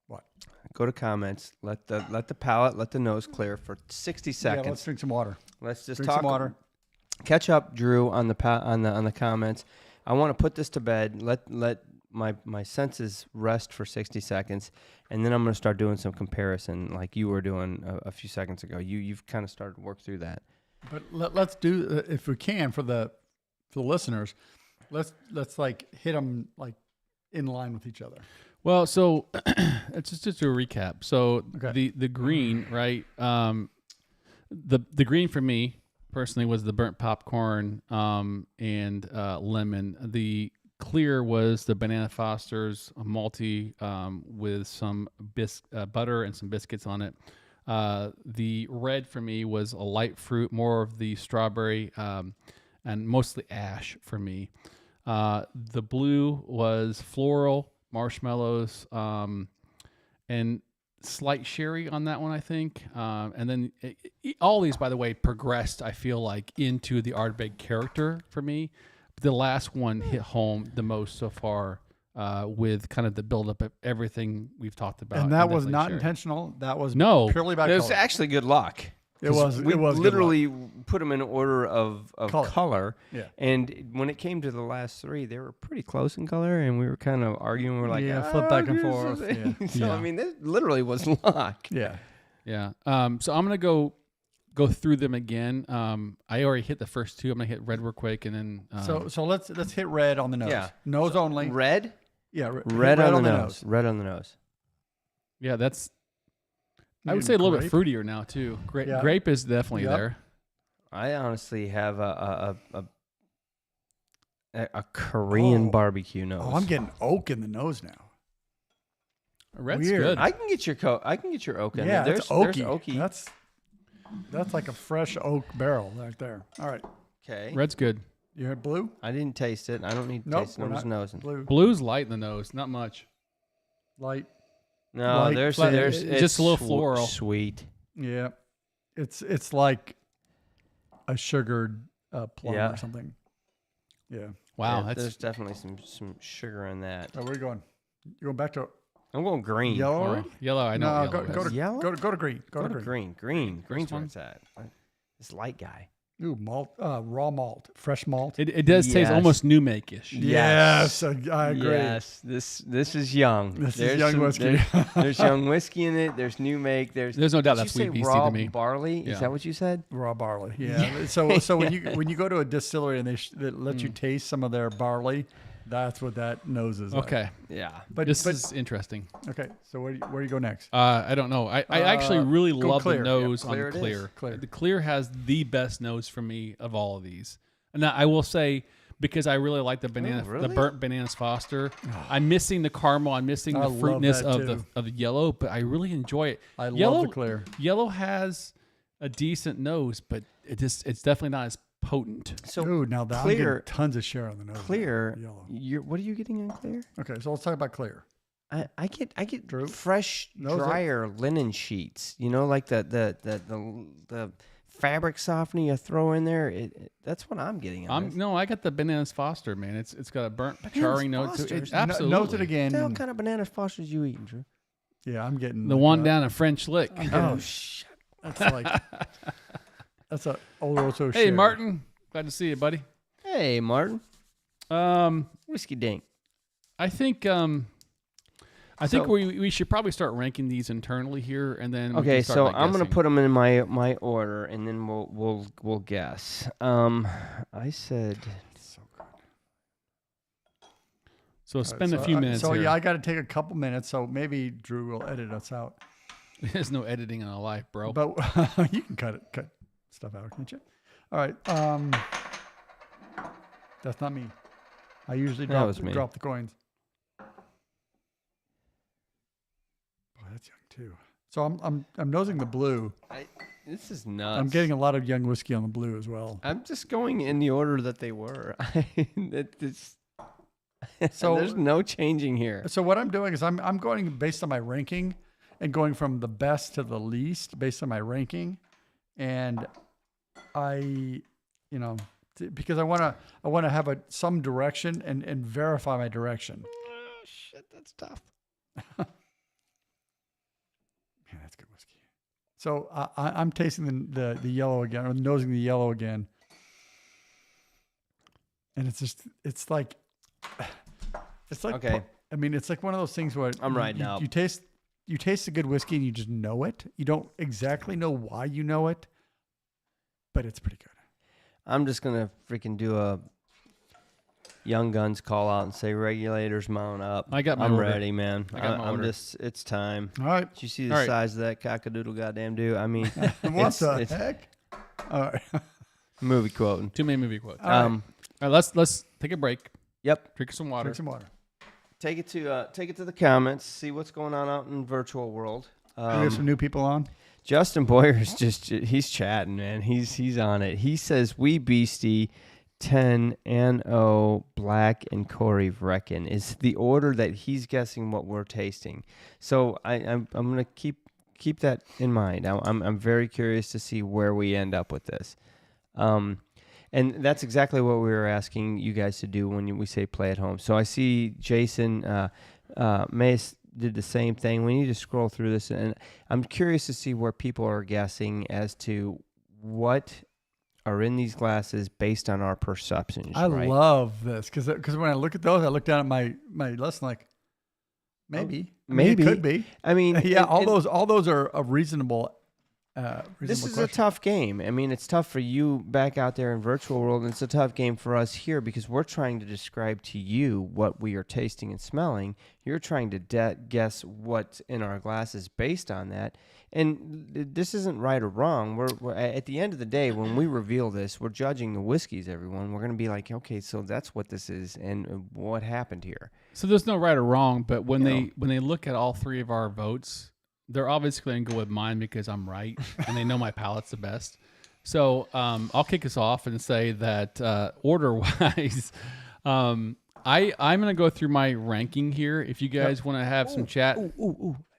[SPEAKER 2] What?
[SPEAKER 3] Go to comments. Let the palate, let the nose clear for 60
[SPEAKER 2] Yeah,
[SPEAKER 3] seconds.
[SPEAKER 2] let's drink some water.
[SPEAKER 3] Let's just
[SPEAKER 2] Drink
[SPEAKER 3] talk.
[SPEAKER 2] some water.
[SPEAKER 3] Catch up, Drew, on the on the comments. I want to put this to bed. Let my senses rest for 60 seconds, and then I'm going to start doing some comparison, like you were doing a few seconds ago. You've kind of started to work through that.
[SPEAKER 2] But let's do if we can for the listeners. Let's like hit them like in line with each other.
[SPEAKER 1] Well, so it's just to recap. So
[SPEAKER 2] Okay.
[SPEAKER 1] the green, right? The green for me personally was the burnt popcorn and lemon. The clear was the Banana Foster's malty with some butter and some biscuits on it. The red for me was a light fruit, more of the strawberry and mostly ash for me. The blue was floral, marshmallows, and slight sherry on that one, I think. And then all these, by the way, progressed, I feel like, into the Ardbeg character for me. But the last one hit home the most so far with kind of the buildup of everything we've talked about.
[SPEAKER 2] And that was
[SPEAKER 1] definitely
[SPEAKER 2] not
[SPEAKER 1] sherry.
[SPEAKER 2] intentional. That was
[SPEAKER 1] No.
[SPEAKER 2] purely by
[SPEAKER 3] It was
[SPEAKER 2] color.
[SPEAKER 3] actually good luck.
[SPEAKER 2] It was.
[SPEAKER 3] We
[SPEAKER 2] It was good
[SPEAKER 3] literally put them in order of
[SPEAKER 2] Color.
[SPEAKER 3] color.
[SPEAKER 2] Yeah.
[SPEAKER 3] And when it came to the last three, they were pretty close in color, and we were kind of arguing. We were like,
[SPEAKER 2] Yeah, flip back and
[SPEAKER 3] this
[SPEAKER 2] forth,
[SPEAKER 3] is-
[SPEAKER 2] yeah.
[SPEAKER 3] So
[SPEAKER 1] Yeah.
[SPEAKER 3] I mean, this literally was luck.
[SPEAKER 2] Yeah.
[SPEAKER 1] Yeah. So I'm gonna go through them again. I already hit the first two. I'm gonna hit red real quick, and then
[SPEAKER 2] So let's hit red on the nose.
[SPEAKER 3] Yeah.
[SPEAKER 2] Nose only.
[SPEAKER 3] Red,
[SPEAKER 2] Yeah. Hit
[SPEAKER 3] red on the nose. Red on the nose.
[SPEAKER 1] yeah, that's. I would
[SPEAKER 2] Maybe
[SPEAKER 1] say a little bit
[SPEAKER 2] grape?
[SPEAKER 1] fruitier now too.
[SPEAKER 2] Yeah.
[SPEAKER 1] Grape is definitely
[SPEAKER 2] Yep.
[SPEAKER 1] there.
[SPEAKER 3] I honestly have a Korean
[SPEAKER 2] Oh.
[SPEAKER 3] barbecue nose.
[SPEAKER 2] Oh, I'm getting oak in the nose now.
[SPEAKER 1] Red's
[SPEAKER 2] Weird.
[SPEAKER 1] good.
[SPEAKER 3] I can get your oak in
[SPEAKER 2] Yeah,
[SPEAKER 3] there.
[SPEAKER 2] that's
[SPEAKER 3] There's
[SPEAKER 2] oaky. That's like a fresh oak barrel right there. All right.
[SPEAKER 3] okay.
[SPEAKER 1] Red's good.
[SPEAKER 2] You had blue?
[SPEAKER 3] I didn't taste it. I don't need to
[SPEAKER 2] Nope.
[SPEAKER 3] taste it.
[SPEAKER 2] we're
[SPEAKER 3] I'm just
[SPEAKER 2] not.
[SPEAKER 3] nosing.
[SPEAKER 2] Blue.
[SPEAKER 1] Blue's light in the nose, not much.
[SPEAKER 2] Light.
[SPEAKER 3] No,
[SPEAKER 2] Like
[SPEAKER 3] there's
[SPEAKER 2] flat-
[SPEAKER 3] there's
[SPEAKER 1] it's just a little
[SPEAKER 3] sw-
[SPEAKER 1] floral.
[SPEAKER 3] Sweet.
[SPEAKER 2] Yeah. It's like a sugared plum
[SPEAKER 3] Yeah.
[SPEAKER 2] or something. Yeah.
[SPEAKER 1] Wow,
[SPEAKER 3] Yeah,
[SPEAKER 1] that's
[SPEAKER 3] there's definitely some sugar in that.
[SPEAKER 2] Oh, where are you going? You going back to
[SPEAKER 3] I'm going green.
[SPEAKER 2] yellow
[SPEAKER 1] oh,
[SPEAKER 2] already?
[SPEAKER 1] yellow. I know.
[SPEAKER 2] No,
[SPEAKER 1] what
[SPEAKER 2] go
[SPEAKER 1] yellow
[SPEAKER 2] to
[SPEAKER 1] is.
[SPEAKER 3] Yellow?
[SPEAKER 2] go to green. Go
[SPEAKER 3] Go
[SPEAKER 2] to
[SPEAKER 3] to
[SPEAKER 2] green.
[SPEAKER 3] green. Green's where
[SPEAKER 1] one?
[SPEAKER 3] it's at. This light guy.
[SPEAKER 2] Ooh, malt, raw malt, fresh malt.
[SPEAKER 1] It does taste
[SPEAKER 3] Yes.
[SPEAKER 1] almost new make-ish.
[SPEAKER 2] Yes, I agree.
[SPEAKER 3] Yes, this is young.
[SPEAKER 2] This is young whiskey.
[SPEAKER 3] There's young whiskey in it. There's new make. There's
[SPEAKER 1] no doubt
[SPEAKER 3] did
[SPEAKER 1] that's
[SPEAKER 3] you say
[SPEAKER 1] sweet beastie
[SPEAKER 3] raw
[SPEAKER 1] to me.
[SPEAKER 3] barley.
[SPEAKER 1] Yeah.
[SPEAKER 3] Is that what you said?
[SPEAKER 2] Raw barley. Yeah. So when you go to a distillery and they let you taste some of their barley, that's what that nose is like.
[SPEAKER 1] Okay,
[SPEAKER 3] Yeah.
[SPEAKER 2] But
[SPEAKER 1] this is interesting.
[SPEAKER 2] okay. So where do you go next?
[SPEAKER 1] I don't know. I actually really
[SPEAKER 2] go
[SPEAKER 1] love
[SPEAKER 2] clear.
[SPEAKER 1] the nose
[SPEAKER 3] Yeah,
[SPEAKER 1] on
[SPEAKER 3] clear it is.
[SPEAKER 1] clear.
[SPEAKER 2] Clear.
[SPEAKER 1] The clear has the best nose for me of all of these. And I will say, because I really like the banana,
[SPEAKER 3] really?
[SPEAKER 1] the burnt bananas Foster. I'm missing the caramel. I'm missing
[SPEAKER 2] I
[SPEAKER 1] the
[SPEAKER 2] love
[SPEAKER 1] fruitiness
[SPEAKER 2] that
[SPEAKER 1] of the
[SPEAKER 2] too.
[SPEAKER 1] yellow, but I really enjoy it.
[SPEAKER 2] I
[SPEAKER 1] yellow,
[SPEAKER 2] love the clear.
[SPEAKER 1] Yellow has a decent nose, but it's definitely not as potent.
[SPEAKER 3] So
[SPEAKER 2] Ooh, now that I'm
[SPEAKER 3] clear-
[SPEAKER 2] getting tons of share on the nose.
[SPEAKER 3] clear.
[SPEAKER 2] Yellow.
[SPEAKER 3] What are you getting in clear?
[SPEAKER 2] Okay, so let's talk about clear.
[SPEAKER 3] I get
[SPEAKER 2] Drew?
[SPEAKER 3] fresh,
[SPEAKER 2] Nose it.
[SPEAKER 3] drier linen sheets. You know, like the fabric softener you throw in there. That's what I'm getting.
[SPEAKER 1] No, I got the Bananas Foster, man. It's got a burnt charring note to it.
[SPEAKER 3] Foster's?
[SPEAKER 1] Absolutely.
[SPEAKER 2] Note it again.
[SPEAKER 3] What kind of Bananas Foster's you eating, Drew?
[SPEAKER 2] Yeah, I'm getting
[SPEAKER 1] The one down at French Lick.
[SPEAKER 3] Oh, shit.
[SPEAKER 2] That's like that's a Oloroso.
[SPEAKER 1] Hey, Martin. Glad to see you, buddy.
[SPEAKER 3] Hey, Martin. Whiskey Dink.
[SPEAKER 1] I think we should probably start ranking these internally here, and then we can start
[SPEAKER 3] so
[SPEAKER 1] by
[SPEAKER 3] I'm gonna
[SPEAKER 1] guessing.
[SPEAKER 3] put them in my order, and then we'll guess. I said.
[SPEAKER 1] So spend a few minutes.
[SPEAKER 2] So
[SPEAKER 1] here.
[SPEAKER 2] yeah, I got to take a couple minutes. So maybe Drew will edit us out.
[SPEAKER 1] There's no editing in our life, bro.
[SPEAKER 2] But you can cut stuff out, can't you? All right. That's not me. I usually drop the coins. Oh, that's young too. So I'm nosing the blue.
[SPEAKER 3] This is nuts.
[SPEAKER 2] I'm getting a lot of young whiskey on the blue as well.
[SPEAKER 3] I'm just going in the order that they were.
[SPEAKER 2] So
[SPEAKER 3] there's no changing here.
[SPEAKER 2] So what I'm doing is I'm going based on my ranking and going from the best to the least based on my ranking, and because I want to have some direction and verify my direction.
[SPEAKER 3] Oh shit, that's tough.
[SPEAKER 2] Man, that's good whiskey. So I'm tasting the yellow again, or nosing the yellow again, and it's like
[SPEAKER 3] okay.
[SPEAKER 2] I mean, it's like one of those things where
[SPEAKER 3] I'm riding out.
[SPEAKER 2] You taste a good whiskey and you just know it. You don't exactly know why you know it, but it's pretty good.
[SPEAKER 3] I'm just gonna freaking do a Young Guns call out and say regulators mount up. I'm ready, man. I'm just. It's time.
[SPEAKER 2] All right.
[SPEAKER 3] Did you see the size of that cockadoodle goddamn dude? I mean,
[SPEAKER 2] what the heck? All right.
[SPEAKER 3] Movie quoting.
[SPEAKER 1] Too many movie quotes.
[SPEAKER 2] All
[SPEAKER 1] right, let's take a break.
[SPEAKER 3] Yep.
[SPEAKER 1] Drink some water.
[SPEAKER 3] Take it to the comments. See what's going on out in virtual world.
[SPEAKER 2] We have some new people on.
[SPEAKER 3] Justin Boyer's he's chatting, man. He's on it. He says we beastie 10 and O Black and Corey Vrecken is the order that he's guessing what we're tasting. So I'm gonna keep that in mind. I'm very curious to see where we end up with this. And that's exactly what we were asking you guys to do when we say play at home. So I see Jason Mace did the same thing. We need to scroll through this, and I'm curious to see where people are guessing as to what are in these glasses based on our perceptions.
[SPEAKER 2] I love this because when I look at those, I look down at my list like maybe it could be.
[SPEAKER 3] I mean,
[SPEAKER 2] yeah, all those are a reasonable.
[SPEAKER 3] This is a tough game. I mean, it's tough for you back out there in virtual world, and it's a tough game for us here because we're trying to describe to you what we are tasting and smelling. You're trying to guess what's in our glasses based on that. And this isn't right or wrong. We're at the end of the day, when we reveal this, we're judging the whiskeys, everyone. We're going to be like, okay, so that's what this is and what happened here.
[SPEAKER 1] So there's no right or wrong, but when they look at all three of our votes, they're obviously going to go with mine because I'm right and they know my palate's the best. So I'll kick us off and say that order-wise, I'm going to go through my ranking here. If you guys want to have some chat.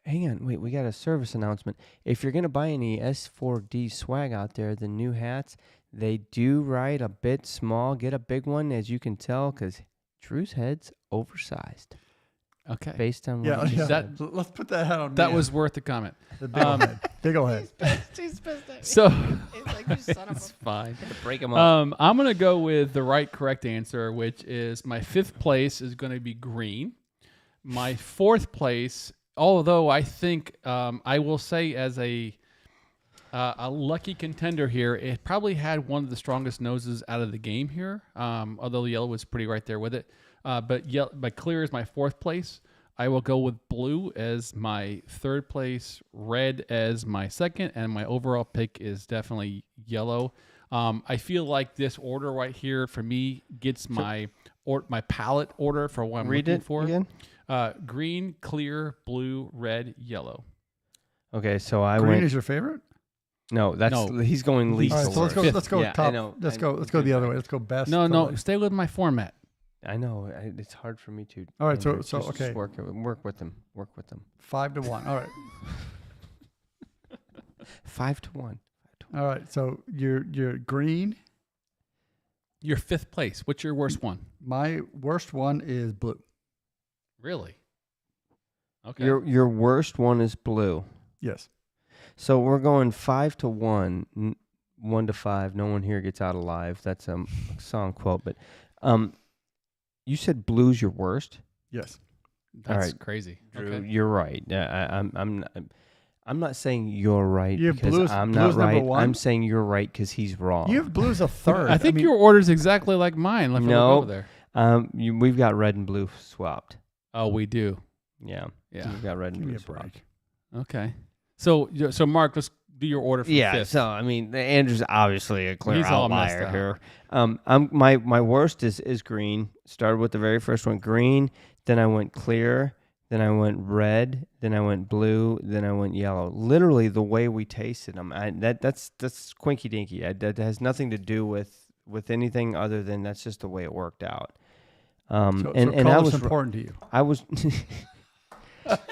[SPEAKER 3] Hang on. Wait, we got a service announcement. If you're going to buy any S4D swag out there, the new hats, they do ride a bit small. Get a big one, as you can tell, because Drew's head's oversized.
[SPEAKER 1] Okay.
[SPEAKER 3] Based on what you said.
[SPEAKER 2] Let's put that hat on.
[SPEAKER 1] That was worth the comment.
[SPEAKER 2] The big old head.
[SPEAKER 3] He's pissed at me.
[SPEAKER 1] So
[SPEAKER 3] He's like, you son of
[SPEAKER 1] it's fine.
[SPEAKER 3] to break him up.
[SPEAKER 1] I'm going to go with the correct answer, which is my fifth place is going to be green. My fourth place, although I think I will say as a lucky contender here, it probably had one of the strongest noses out of the game here, although the yellow was pretty right there with it. But clear is my fourth place. I will go with blue as my third place, red as my second, and my overall pick is definitely yellow. I feel like this order right here for me gets my palette order for what I'm looking for.
[SPEAKER 3] Again?
[SPEAKER 1] Green, clear, blue, red, yellow.
[SPEAKER 3] Okay, so
[SPEAKER 2] green is your favorite?
[SPEAKER 3] No, he's going least.
[SPEAKER 2] All right, so let's go
[SPEAKER 3] yeah,
[SPEAKER 2] top. Let's go the other way. Let's go best.
[SPEAKER 1] No, stay with my format.
[SPEAKER 3] I know it's hard for me to.
[SPEAKER 2] All right, so okay.
[SPEAKER 3] Just work with them.
[SPEAKER 2] 5-1. All right.
[SPEAKER 3] 5-1.
[SPEAKER 2] All right. So you're green.
[SPEAKER 1] You're fifth place. What's your worst one?
[SPEAKER 2] My worst one is blue.
[SPEAKER 1] Really? Okay.
[SPEAKER 3] Your worst one is blue.
[SPEAKER 2] Yes.
[SPEAKER 3] So we're going 5-1, 1-5. No one here gets out alive. That's a song quote. But you said blue's your worst.
[SPEAKER 2] Yes.
[SPEAKER 1] That's
[SPEAKER 3] All right.
[SPEAKER 1] crazy.
[SPEAKER 3] Drew,
[SPEAKER 1] Okay.
[SPEAKER 3] you're right. I'm not saying you're right
[SPEAKER 2] You have
[SPEAKER 3] because
[SPEAKER 2] blues-
[SPEAKER 3] I'm
[SPEAKER 2] blues
[SPEAKER 3] not
[SPEAKER 2] number
[SPEAKER 3] right.
[SPEAKER 2] one?
[SPEAKER 3] I'm saying you're right because he's wrong.
[SPEAKER 2] You have blues a third.
[SPEAKER 1] I think
[SPEAKER 2] mean,
[SPEAKER 1] your order's exactly like mine. Let me
[SPEAKER 3] No.
[SPEAKER 1] look over there.
[SPEAKER 3] We've got red and blue swapped.
[SPEAKER 1] Oh, we do.
[SPEAKER 3] Yeah.
[SPEAKER 1] Yeah.
[SPEAKER 3] We've got red and
[SPEAKER 2] give me
[SPEAKER 3] blue
[SPEAKER 2] a
[SPEAKER 3] swapped.
[SPEAKER 2] break.
[SPEAKER 1] Okay. So Mark, let's do your order from
[SPEAKER 3] Yeah,
[SPEAKER 1] fifth.
[SPEAKER 3] so I mean, Andrew's obviously a clear
[SPEAKER 1] He's all messed
[SPEAKER 3] outlier
[SPEAKER 1] up.
[SPEAKER 3] here. My worst is green. Started with the very first one, green. Then I went clear. Then I went red. Then I went blue. Then I went yellow. Literally the way we tasted them. That's quinky dinky. That has nothing to do with anything other than that's just the way it worked out.
[SPEAKER 2] So
[SPEAKER 3] And I
[SPEAKER 2] color's
[SPEAKER 3] was
[SPEAKER 2] important to you.
[SPEAKER 3] I was.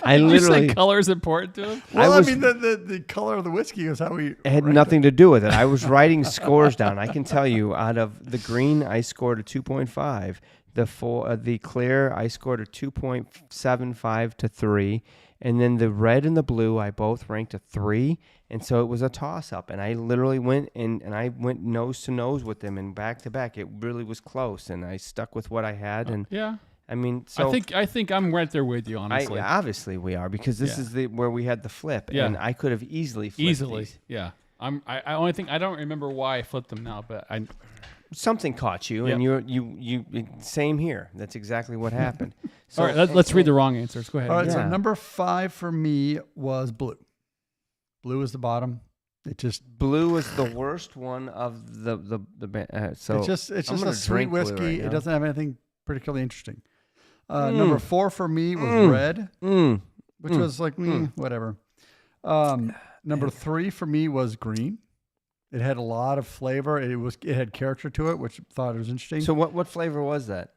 [SPEAKER 3] I
[SPEAKER 1] Did you say
[SPEAKER 3] literally.
[SPEAKER 1] color is important to him?
[SPEAKER 2] Well,
[SPEAKER 3] was-
[SPEAKER 2] I mean, the color of the whiskey is how we.
[SPEAKER 3] It had
[SPEAKER 2] ranked
[SPEAKER 3] nothing to do with it. I was writing scores down. I can tell you, out of the green, I scored a 2.5. The clear, I scored a 2.75 to 3, and then the red and the blue, I both ranked a 3, and so it was a toss up. And I literally went and I went nose to nose with them and back to back. It really was close, and I stuck with what I had. And
[SPEAKER 1] Yeah.
[SPEAKER 3] I mean, so
[SPEAKER 1] I think I'm right there with you, honestly.
[SPEAKER 3] obviously we are because this
[SPEAKER 1] Yeah.
[SPEAKER 3] is where we had the flip,
[SPEAKER 1] Yeah.
[SPEAKER 3] and I could have easily flipped these.
[SPEAKER 1] Yeah. I only think I don't remember why I flipped them now, but I
[SPEAKER 3] Something caught you, and you same here. That's exactly what happened. So,
[SPEAKER 1] all right. Let's read the wrong answers. Go ahead.
[SPEAKER 2] All right, so
[SPEAKER 3] Yeah.
[SPEAKER 2] number 5 for me was blue. Blue is the bottom. It just
[SPEAKER 3] blue was the worst one of the so
[SPEAKER 2] it's just
[SPEAKER 3] I'm
[SPEAKER 2] a
[SPEAKER 3] gonna
[SPEAKER 2] sweet
[SPEAKER 3] drink blue
[SPEAKER 2] whiskey.
[SPEAKER 3] right
[SPEAKER 2] It
[SPEAKER 3] now.
[SPEAKER 2] doesn't have anything particularly interesting. Number 4 for me was red, which was like whatever. Number 3 for me was green. It had a lot of flavor. It had character to it, which I thought it was interesting.
[SPEAKER 3] So what flavor was that?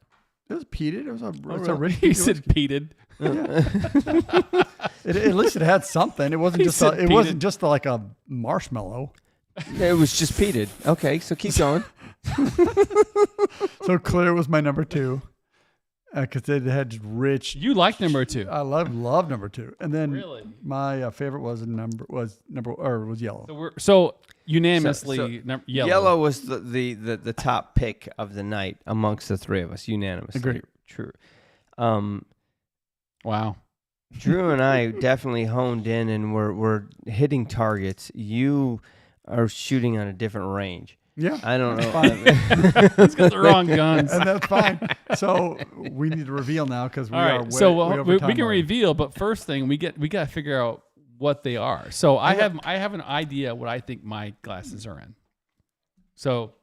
[SPEAKER 2] It was peated. It was a
[SPEAKER 3] really?
[SPEAKER 2] rich
[SPEAKER 1] He
[SPEAKER 2] peated
[SPEAKER 1] said
[SPEAKER 2] whiskey.
[SPEAKER 1] peated.
[SPEAKER 2] At least it had something. It wasn't
[SPEAKER 1] He
[SPEAKER 2] just
[SPEAKER 1] said
[SPEAKER 2] it wasn't
[SPEAKER 1] peated.
[SPEAKER 2] just like a marshmallow.
[SPEAKER 3] It was just peated. Okay, so keep going.
[SPEAKER 2] So clear was my number 2 because it had just rich.
[SPEAKER 1] You like number 2.
[SPEAKER 2] I love number 2, and then
[SPEAKER 1] Really?
[SPEAKER 2] my favorite was yellow.
[SPEAKER 1] So unanimously
[SPEAKER 3] So
[SPEAKER 1] yellow.
[SPEAKER 3] Yellow was the top pick of the night amongst the three of us, unanimously.
[SPEAKER 2] Agreed.
[SPEAKER 3] True.
[SPEAKER 1] Wow.
[SPEAKER 3] Drew and I definitely honed in, and we're hitting targets. You are shooting on a different range.
[SPEAKER 2] Yeah,
[SPEAKER 3] I don't know.
[SPEAKER 1] He's got the wrong guns.
[SPEAKER 2] and that's fine. So we need to reveal now because we
[SPEAKER 1] All
[SPEAKER 2] are
[SPEAKER 1] right.
[SPEAKER 2] way,
[SPEAKER 1] So
[SPEAKER 2] way over
[SPEAKER 1] we
[SPEAKER 2] time
[SPEAKER 1] can
[SPEAKER 2] already.
[SPEAKER 1] reveal, but first thing we got to figure out what they are. So I have an idea what I think my glasses are in. So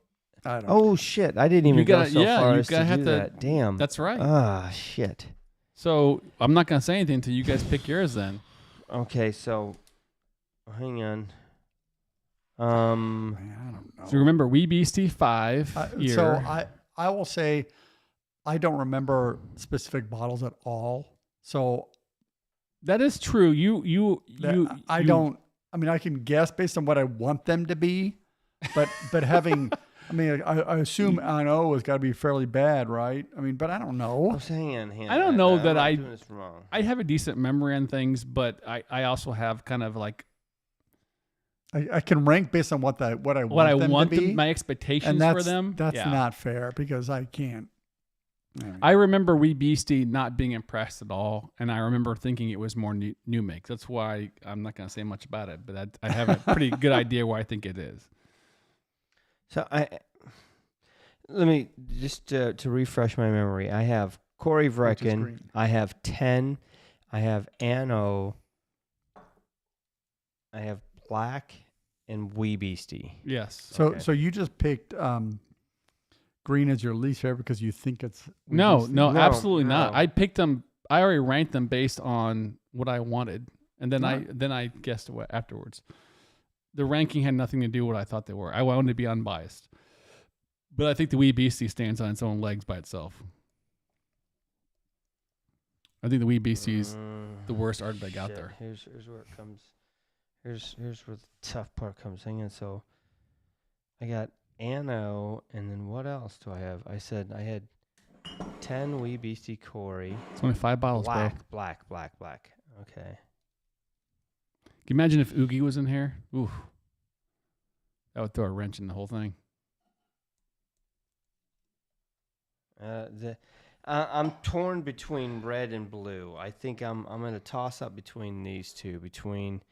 [SPEAKER 2] I don't.
[SPEAKER 3] Oh shit! I didn't even go
[SPEAKER 1] gotta-
[SPEAKER 3] so
[SPEAKER 1] yeah,
[SPEAKER 3] far
[SPEAKER 1] you
[SPEAKER 3] as to
[SPEAKER 1] gotta have
[SPEAKER 3] do
[SPEAKER 1] to-
[SPEAKER 3] that. Damn.
[SPEAKER 1] that's right.
[SPEAKER 3] Ah shit.
[SPEAKER 1] So I'm not gonna say anything until you guys pick yours. Then
[SPEAKER 3] Okay, so hang on.
[SPEAKER 2] Man, I don't know.
[SPEAKER 1] so remember, we Beastie 5 here.
[SPEAKER 2] So I will say I don't remember specific bottles at all. So
[SPEAKER 1] that is true. You
[SPEAKER 2] don't. I mean, I can guess based on what I want them to be, but having. I mean, I assume NO has got to be fairly bad, right? I mean, but I don't know.
[SPEAKER 3] Oh, hang on.
[SPEAKER 1] I don't know that
[SPEAKER 3] I'm
[SPEAKER 1] I-
[SPEAKER 3] doing this wrong.
[SPEAKER 1] I have a decent memory on things, but I also have kind of like
[SPEAKER 2] I can rank based on what I want them to be.
[SPEAKER 1] my expectations
[SPEAKER 2] and that's,
[SPEAKER 1] for them.
[SPEAKER 2] That's
[SPEAKER 1] Yeah.
[SPEAKER 2] not fair because I can't.
[SPEAKER 1] I remember Wee Beastie not being impressed at all, and I remember thinking it was more new make. That's why I'm not going to say much about it, but I have a pretty good idea where I think it is.
[SPEAKER 3] So let me just to refresh my memory. I have Corey Vrecken.
[SPEAKER 2] green.
[SPEAKER 3] I have 10. I have Anno. I have Black and Wee Beastie.
[SPEAKER 1] Yes.
[SPEAKER 2] So
[SPEAKER 3] Okay.
[SPEAKER 2] so you just picked green as your least favorite because you think it's
[SPEAKER 1] No,
[SPEAKER 3] No,
[SPEAKER 1] absolutely not.
[SPEAKER 3] no.
[SPEAKER 1] I picked them. I already ranked them based on what I wanted, and then I guessed what afterwards. The ranking had nothing to do with what I thought they were. I wanted to be unbiased, but I think the Wee Beastie stands on its own legs by itself. I think the Wee Beastie is the worst Ardbeg out
[SPEAKER 3] Shit.
[SPEAKER 1] there.
[SPEAKER 3] Here's where it comes. Here's where the tough part comes in. So I got Anno, and then what else do I have? I said I had 10 Wee Beastie Corey.
[SPEAKER 1] It's only 5 bottles, bro.
[SPEAKER 3] Black. Okay.
[SPEAKER 1] Can you imagine if Oogie was in here? Ooh. That would throw a wrench in the whole thing.
[SPEAKER 3] I'm torn between red and blue. I think I'm going to toss up between these two, between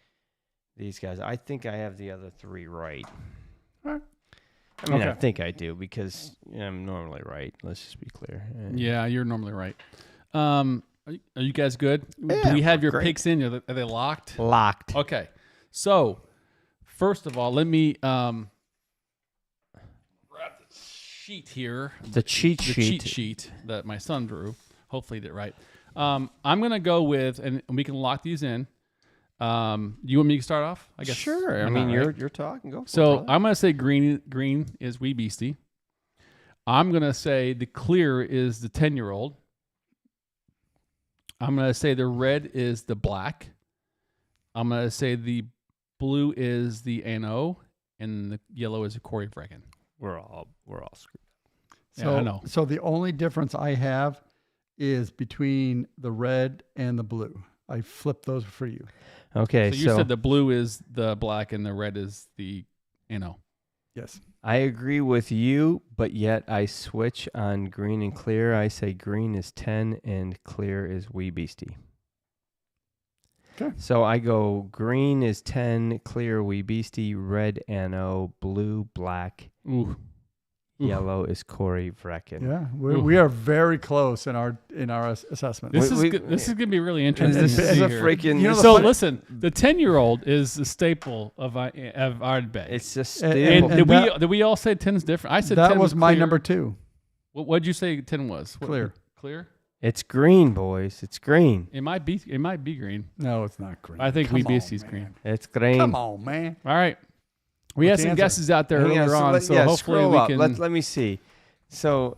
[SPEAKER 3] these guys. I think I have the other three right.
[SPEAKER 2] All right.
[SPEAKER 3] I mean,
[SPEAKER 2] Okay.
[SPEAKER 3] I think I do because I'm normally right. Let's just be clear.
[SPEAKER 1] Yeah, you're normally right. Are you guys good?
[SPEAKER 3] Yeah,
[SPEAKER 1] Do we have your
[SPEAKER 3] great.
[SPEAKER 1] picks in? Are they locked?
[SPEAKER 3] Locked.
[SPEAKER 1] Okay. So, first of all, let me grab the sheet here.
[SPEAKER 3] The cheat
[SPEAKER 1] The
[SPEAKER 3] sheet.
[SPEAKER 1] cheat sheet that my son drew. Hopefully he did it right. I'm going to go with, and we can lock these in. You want me to start off? I guess.
[SPEAKER 3] Sure. I
[SPEAKER 1] Why
[SPEAKER 3] mean,
[SPEAKER 1] not, right?
[SPEAKER 3] you're talking. Go for it,
[SPEAKER 1] So
[SPEAKER 3] brother.
[SPEAKER 1] I'm going to say green is Wee Beastie. I'm going to say the clear is the 10-year-old. I'm going to say the red is the black. I'm going to say the blue is the Anno, and the yellow is a Corey Vrecken.
[SPEAKER 3] We're all screwed.
[SPEAKER 2] So,
[SPEAKER 1] Yeah, I know.
[SPEAKER 2] So the only difference I have is between the red and the blue. I flipped those for you.
[SPEAKER 3] Okay,
[SPEAKER 1] So you said the blue is the black and the red is the Anno.
[SPEAKER 2] Yes.
[SPEAKER 3] I agree with you, but yet I switch on green and clear. I say green is 10 and clear is Wee Beastie.
[SPEAKER 2] Okay.
[SPEAKER 3] So I go green is 10, clear Wee Beastie, red Anno, blue black,
[SPEAKER 1] Ooh.
[SPEAKER 3] yellow is Corey Vrecken.
[SPEAKER 2] Yeah. We are very close in our assessment.
[SPEAKER 1] This
[SPEAKER 3] We-
[SPEAKER 1] is going to be really interesting
[SPEAKER 3] This
[SPEAKER 1] to
[SPEAKER 3] is
[SPEAKER 1] see
[SPEAKER 3] a
[SPEAKER 1] here.
[SPEAKER 3] freaking.
[SPEAKER 2] You know,
[SPEAKER 1] So
[SPEAKER 2] funny-
[SPEAKER 1] listen, the 10-year-old is the staple of Ardbeg.
[SPEAKER 3] It's just
[SPEAKER 2] And-
[SPEAKER 3] staple.
[SPEAKER 1] And
[SPEAKER 2] and
[SPEAKER 1] did we all say 10's different? I said
[SPEAKER 2] that
[SPEAKER 1] 10
[SPEAKER 2] was my
[SPEAKER 1] clear.
[SPEAKER 2] number 2.
[SPEAKER 1] What'd you say 10 was?
[SPEAKER 2] Clear.
[SPEAKER 1] Clear?
[SPEAKER 3] It's green, boys. It's green.
[SPEAKER 1] It might be green.
[SPEAKER 2] No, it's not green.
[SPEAKER 1] I think
[SPEAKER 2] Come
[SPEAKER 1] Wee
[SPEAKER 2] on,
[SPEAKER 1] Beastie's
[SPEAKER 2] man.
[SPEAKER 1] green.
[SPEAKER 3] It's green.
[SPEAKER 2] Come on, man.
[SPEAKER 1] All right. We had
[SPEAKER 2] What's the
[SPEAKER 1] some
[SPEAKER 2] answer?
[SPEAKER 1] guesses out there
[SPEAKER 3] Hang
[SPEAKER 1] earlier on, so hopefully
[SPEAKER 3] scroll
[SPEAKER 1] we
[SPEAKER 3] up.
[SPEAKER 1] can.
[SPEAKER 3] Let me see. So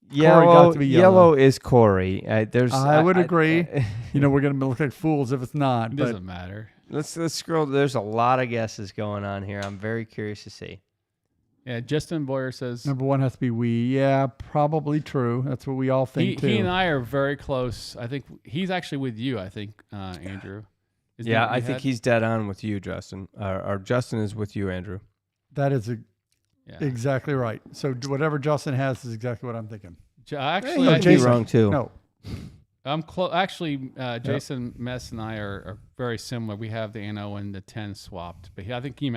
[SPEAKER 2] got
[SPEAKER 3] yellow,
[SPEAKER 2] to be
[SPEAKER 3] yellow
[SPEAKER 2] yellow.
[SPEAKER 3] is Corey.
[SPEAKER 2] I would agree. You know, we're going to look like fools if it's not.
[SPEAKER 1] It
[SPEAKER 2] But
[SPEAKER 1] doesn't matter.
[SPEAKER 3] Let's scroll. There's a lot of guesses going on here. I'm very curious to see.
[SPEAKER 1] Yeah, Justin Boyer says
[SPEAKER 2] number 1 has to be Wee. Yeah, probably true. That's what we all think, too.
[SPEAKER 1] he and I are very close. I think he's actually with you, I think, Andrew. Is
[SPEAKER 3] Yeah,
[SPEAKER 1] that what
[SPEAKER 3] I
[SPEAKER 1] you
[SPEAKER 3] think
[SPEAKER 1] had?
[SPEAKER 3] he's dead on with you, Justin. Or Justin is with you, Andrew.
[SPEAKER 2] That is
[SPEAKER 1] Yeah.
[SPEAKER 2] exactly right. So whatever Justin has is exactly what I'm thinking.
[SPEAKER 1] Actually,
[SPEAKER 3] you
[SPEAKER 1] I
[SPEAKER 3] could be
[SPEAKER 1] think
[SPEAKER 2] Jason.
[SPEAKER 3] wrong too.
[SPEAKER 2] No.
[SPEAKER 1] I'm close. Actually, Jason Mess and I are very similar. We have the Anno and the 10 swapped, but I think he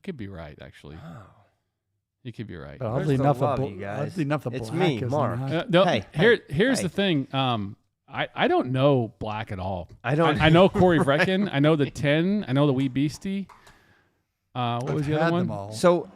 [SPEAKER 1] could be right. Actually, he could be right.
[SPEAKER 2] But
[SPEAKER 3] Where's
[SPEAKER 2] oddly
[SPEAKER 3] the
[SPEAKER 2] enough,
[SPEAKER 3] love,
[SPEAKER 2] the
[SPEAKER 3] you guys?
[SPEAKER 2] oddly enough, the
[SPEAKER 3] It's
[SPEAKER 2] black
[SPEAKER 3] me,
[SPEAKER 2] isn't
[SPEAKER 3] Mark.
[SPEAKER 2] high.
[SPEAKER 1] No,
[SPEAKER 3] Hey,
[SPEAKER 1] here's
[SPEAKER 3] hey.
[SPEAKER 1] the thing. I don't know black at all.
[SPEAKER 3] I don't.
[SPEAKER 1] I know Corey Vrecken. I know the 10. I know the Wee Beastie. What
[SPEAKER 2] I've
[SPEAKER 1] was the
[SPEAKER 2] had
[SPEAKER 1] other one?
[SPEAKER 2] them all.
[SPEAKER 3] So,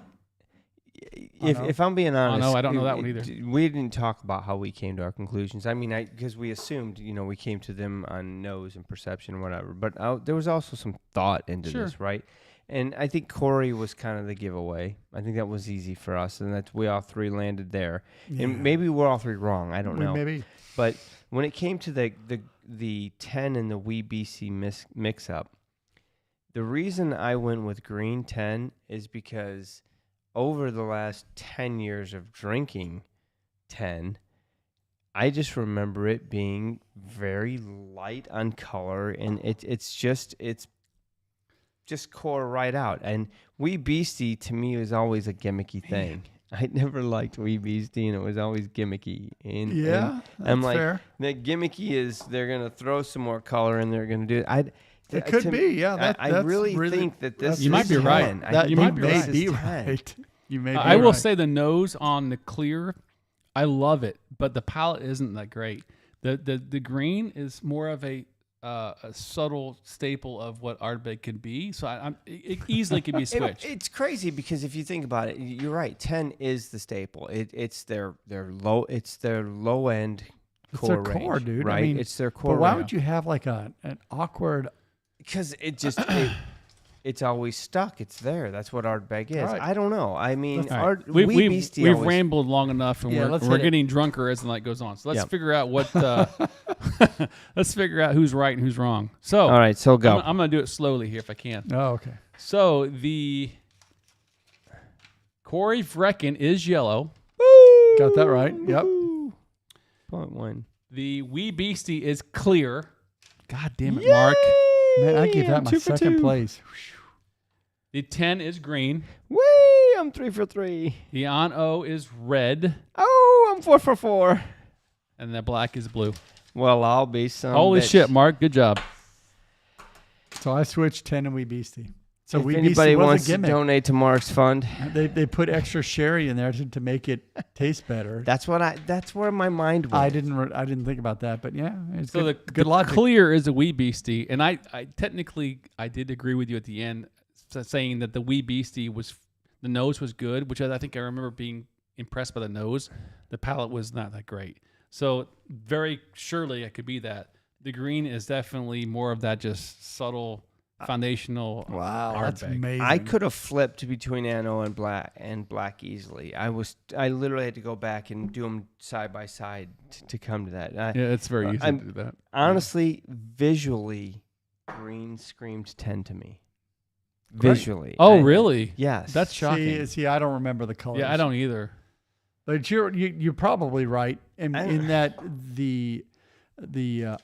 [SPEAKER 2] no.
[SPEAKER 3] if I'm being honest,
[SPEAKER 1] no, I don't know that one either.
[SPEAKER 3] We didn't talk about how we came to our conclusions. I mean, because we assumed, we came to them on nose and perception and whatever. But there was also some thought into
[SPEAKER 1] Sure.
[SPEAKER 3] this, right? And I think Corey was kind of the giveaway. I think that was easy for us, and that we all three landed there. And maybe we're all three wrong. I don't know.
[SPEAKER 2] Maybe.
[SPEAKER 3] But when it came to the 10 and the Wee BC mix up, the reason I went with green 10 is because over the last 10 years of drinking 10, I just remember it being very light on color, and it's just core right out. And Wee Beastie to me was always a gimmicky thing. I never liked Wee Beastie, and it was always gimmicky. And I'm like,
[SPEAKER 2] fair.
[SPEAKER 3] the gimmicky is they're gonna throw some more color and they're gonna do it.
[SPEAKER 2] It could be, yeah.
[SPEAKER 3] I really think that this.
[SPEAKER 1] You might be
[SPEAKER 3] is
[SPEAKER 1] right.
[SPEAKER 3] 10.
[SPEAKER 2] That
[SPEAKER 1] You might be
[SPEAKER 2] may
[SPEAKER 1] right.
[SPEAKER 2] be
[SPEAKER 3] 10.
[SPEAKER 2] right. You may. Be
[SPEAKER 1] I will
[SPEAKER 2] right.
[SPEAKER 1] say the nose on the clear, I love it, but the palate isn't that great. The green is more of a subtle staple of what Ardbeg can be, so it easily can be switched.
[SPEAKER 3] It's crazy because if you think about it, you're right. 10 is the staple. It's their low. It's their low end
[SPEAKER 2] It's
[SPEAKER 3] core
[SPEAKER 2] their core,
[SPEAKER 3] range,
[SPEAKER 2] dude. I
[SPEAKER 3] right?
[SPEAKER 2] mean,
[SPEAKER 3] It's their core.
[SPEAKER 2] But why
[SPEAKER 3] range.
[SPEAKER 2] would you have like an awkward?
[SPEAKER 3] Because it just it's always stuck. It's there. That's what Ardbeg is.
[SPEAKER 2] All right.
[SPEAKER 3] I don't know. I mean,
[SPEAKER 1] All right.
[SPEAKER 3] Wee
[SPEAKER 1] We've
[SPEAKER 3] Beastie always-
[SPEAKER 1] rambled long enough, and
[SPEAKER 2] Yeah,
[SPEAKER 1] we're
[SPEAKER 2] let's hit it.
[SPEAKER 1] getting drunker as the night goes on. So let's
[SPEAKER 3] Yep.
[SPEAKER 1] figure out what. Let's figure out who's right and who's wrong. So
[SPEAKER 3] All right, so go.
[SPEAKER 1] I'm gonna do it slowly here if I can.
[SPEAKER 2] Oh, okay.
[SPEAKER 1] So the Corey Vrecken is yellow.
[SPEAKER 2] Got that right. Yep.
[SPEAKER 3] 0.1.
[SPEAKER 1] The Wee Beastie is clear. God damn it, Mark.
[SPEAKER 2] Man, I gave that
[SPEAKER 3] I'm
[SPEAKER 2] my
[SPEAKER 3] 2 for
[SPEAKER 2] second
[SPEAKER 3] 2.
[SPEAKER 2] place.
[SPEAKER 1] The 10 is green.
[SPEAKER 3] Whee! I'm 3 for 3.
[SPEAKER 1] The on-o is red.
[SPEAKER 3] Oh, I'm 4 for 4.
[SPEAKER 1] And the black is blue.
[SPEAKER 3] Well, I'll be some.
[SPEAKER 1] Holy
[SPEAKER 3] bitch.
[SPEAKER 1] shit, Mark. Good job.
[SPEAKER 2] So I switched 10 and Wee Beastie. So
[SPEAKER 3] If
[SPEAKER 2] Wee
[SPEAKER 3] anybody
[SPEAKER 2] Beastie was
[SPEAKER 3] wants
[SPEAKER 2] a
[SPEAKER 3] to
[SPEAKER 2] gimmick.
[SPEAKER 3] donate to Mark's fund,
[SPEAKER 2] They put extra sherry in there to make it taste better.
[SPEAKER 3] that's where my mind went.
[SPEAKER 2] I didn't think about that, but yeah, it's
[SPEAKER 1] So
[SPEAKER 2] good,
[SPEAKER 1] the
[SPEAKER 2] good logic.
[SPEAKER 1] clear is a Wee Beastie. And I technically, I did agree with you at the end saying that the Wee Beastie the nose was good, which I think I remember being impressed by the nose. The palate was not that great. So very surely it could be that. The green is definitely more of that just subtle foundational.
[SPEAKER 2] Wow, that's
[SPEAKER 1] Ardbeg.
[SPEAKER 2] amazing.
[SPEAKER 3] I could have flipped between Ano and black easily. I literally had to go back and do them side by side to come to that.
[SPEAKER 1] Yeah, it's very easy to
[SPEAKER 3] I'm-
[SPEAKER 1] do that.
[SPEAKER 3] Honestly, visually, green screamed 10 to me.
[SPEAKER 2] Great.
[SPEAKER 3] Visually.
[SPEAKER 1] Oh, really?
[SPEAKER 3] Yes.
[SPEAKER 1] That's shocking.
[SPEAKER 2] See, I don't remember the colors.
[SPEAKER 1] Yeah, I don't either.
[SPEAKER 2] But you're probably right in
[SPEAKER 3] I-
[SPEAKER 2] that the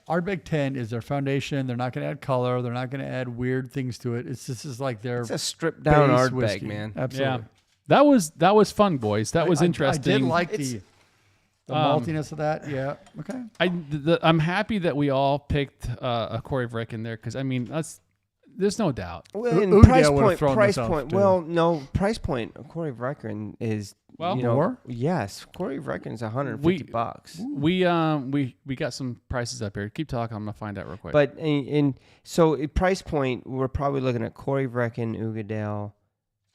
[SPEAKER 2] Ardbeg 10 is their foundation. They're not going to add color. They're not going to add weird things to it. This is like their
[SPEAKER 3] It's a stripped down
[SPEAKER 2] base
[SPEAKER 3] Ardbeg,
[SPEAKER 2] whiskey.
[SPEAKER 3] man.
[SPEAKER 2] Absolutely.
[SPEAKER 1] Yeah. That was fun, boys. That was interesting.
[SPEAKER 2] I did like
[SPEAKER 3] It's-
[SPEAKER 2] the maltiness of that. Yeah. Okay.
[SPEAKER 1] I'm happy that we all picked a Corey Vrecken there because I mean there's no doubt.
[SPEAKER 3] Well,
[SPEAKER 2] Udale
[SPEAKER 3] and price
[SPEAKER 2] would've
[SPEAKER 3] point.
[SPEAKER 2] thrown
[SPEAKER 3] Price
[SPEAKER 2] this off,
[SPEAKER 3] point.
[SPEAKER 2] too.
[SPEAKER 3] Well, no, price point. Corey Vrecken is
[SPEAKER 1] Well,
[SPEAKER 3] you know,
[SPEAKER 2] more?
[SPEAKER 3] Yes, Corey Vrecken's $150.
[SPEAKER 1] We got some prices up here. Keep talking. I'm gonna find out real quick.
[SPEAKER 3] But so price point, we're probably looking at Corey Vrecken, Ugadale,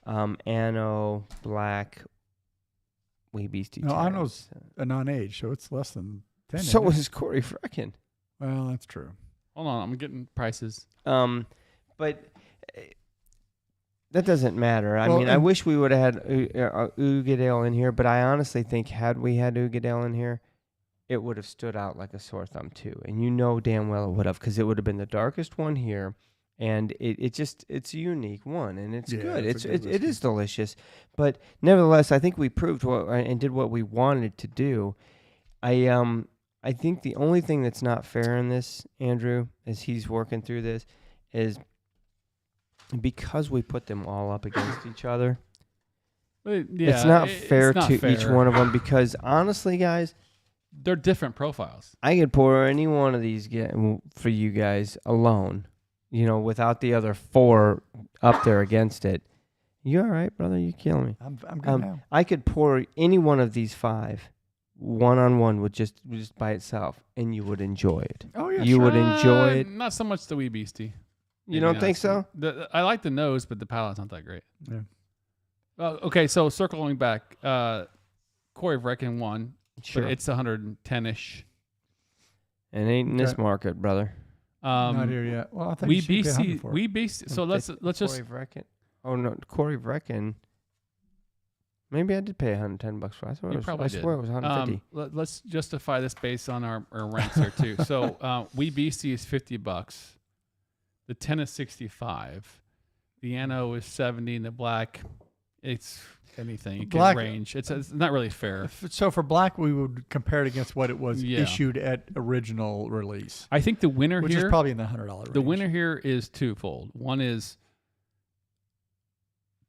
[SPEAKER 3] Ano, Black, Wee Beastie.
[SPEAKER 2] No,
[SPEAKER 3] Terrace.
[SPEAKER 2] Ano's a non-age, so it's less than 10.
[SPEAKER 3] So
[SPEAKER 2] isn't it?
[SPEAKER 3] is Corey Vrecken.
[SPEAKER 2] Well, that's true.
[SPEAKER 1] Hold on, I'm getting prices.
[SPEAKER 3] But that doesn't matter. I
[SPEAKER 2] Well,
[SPEAKER 3] mean, I
[SPEAKER 2] and-
[SPEAKER 3] wish we would have had Ugadale in here, but I honestly think had we had Ugadale in here, it would have stood out like a sore thumb too. And you know damn well it would have, because it would have been the darkest one here, and it's a unique one, and it's
[SPEAKER 2] Yeah,
[SPEAKER 3] good.
[SPEAKER 2] it's a good
[SPEAKER 3] It is
[SPEAKER 2] whiskey.
[SPEAKER 3] delicious, but nevertheless, I think we proved what and did what we wanted to do. I think the only thing that's not fair in this, Andrew, as he's working through this, is because we put them all up against each other. It's not fair
[SPEAKER 1] it's not
[SPEAKER 3] to each
[SPEAKER 1] fair.
[SPEAKER 3] one of them, because honestly, guys,
[SPEAKER 1] They're different profiles.
[SPEAKER 3] I could pour any one of these for you guys alone, without the other four up there against it. You all right, brother? You killing me.
[SPEAKER 2] I'm good now.
[SPEAKER 3] I could pour any one of these five one-on-one with just by itself, and you would enjoy it.
[SPEAKER 2] Oh yeah,
[SPEAKER 3] You
[SPEAKER 2] sure.
[SPEAKER 3] would enjoy it.
[SPEAKER 1] Not so much the Wee Beastie.
[SPEAKER 3] You don't think so?
[SPEAKER 1] I like the nose, but the palate's not that great.
[SPEAKER 2] Yeah.
[SPEAKER 1] Okay, so circling back, Corey Vrecken won.
[SPEAKER 3] Sure.
[SPEAKER 1] But it's 110-ish.
[SPEAKER 3] And ain't in this
[SPEAKER 2] Okay.
[SPEAKER 3] market, brother.
[SPEAKER 2] Not here yet. Well, I think
[SPEAKER 1] Wee Beastie. Wee Beastie. So let's just.
[SPEAKER 3] Corey Vrecken. Oh no, Corey Vrecken. Maybe I did pay $110 for it. I swear,
[SPEAKER 1] You probably
[SPEAKER 3] it was 150.
[SPEAKER 1] Let's justify this based on our ranks here too. So Wee Beastie is $50. The 10 is 65. The Ano is 70, and the black, it's anything. It can
[SPEAKER 2] Black-
[SPEAKER 1] range. It's not really fair.
[SPEAKER 2] So for black, we would compare it against what it was
[SPEAKER 1] Yeah.
[SPEAKER 2] issued at original release,
[SPEAKER 1] I think the winner
[SPEAKER 2] which
[SPEAKER 1] here,
[SPEAKER 2] is probably in the $100 range.
[SPEAKER 1] the winner here is twofold. One is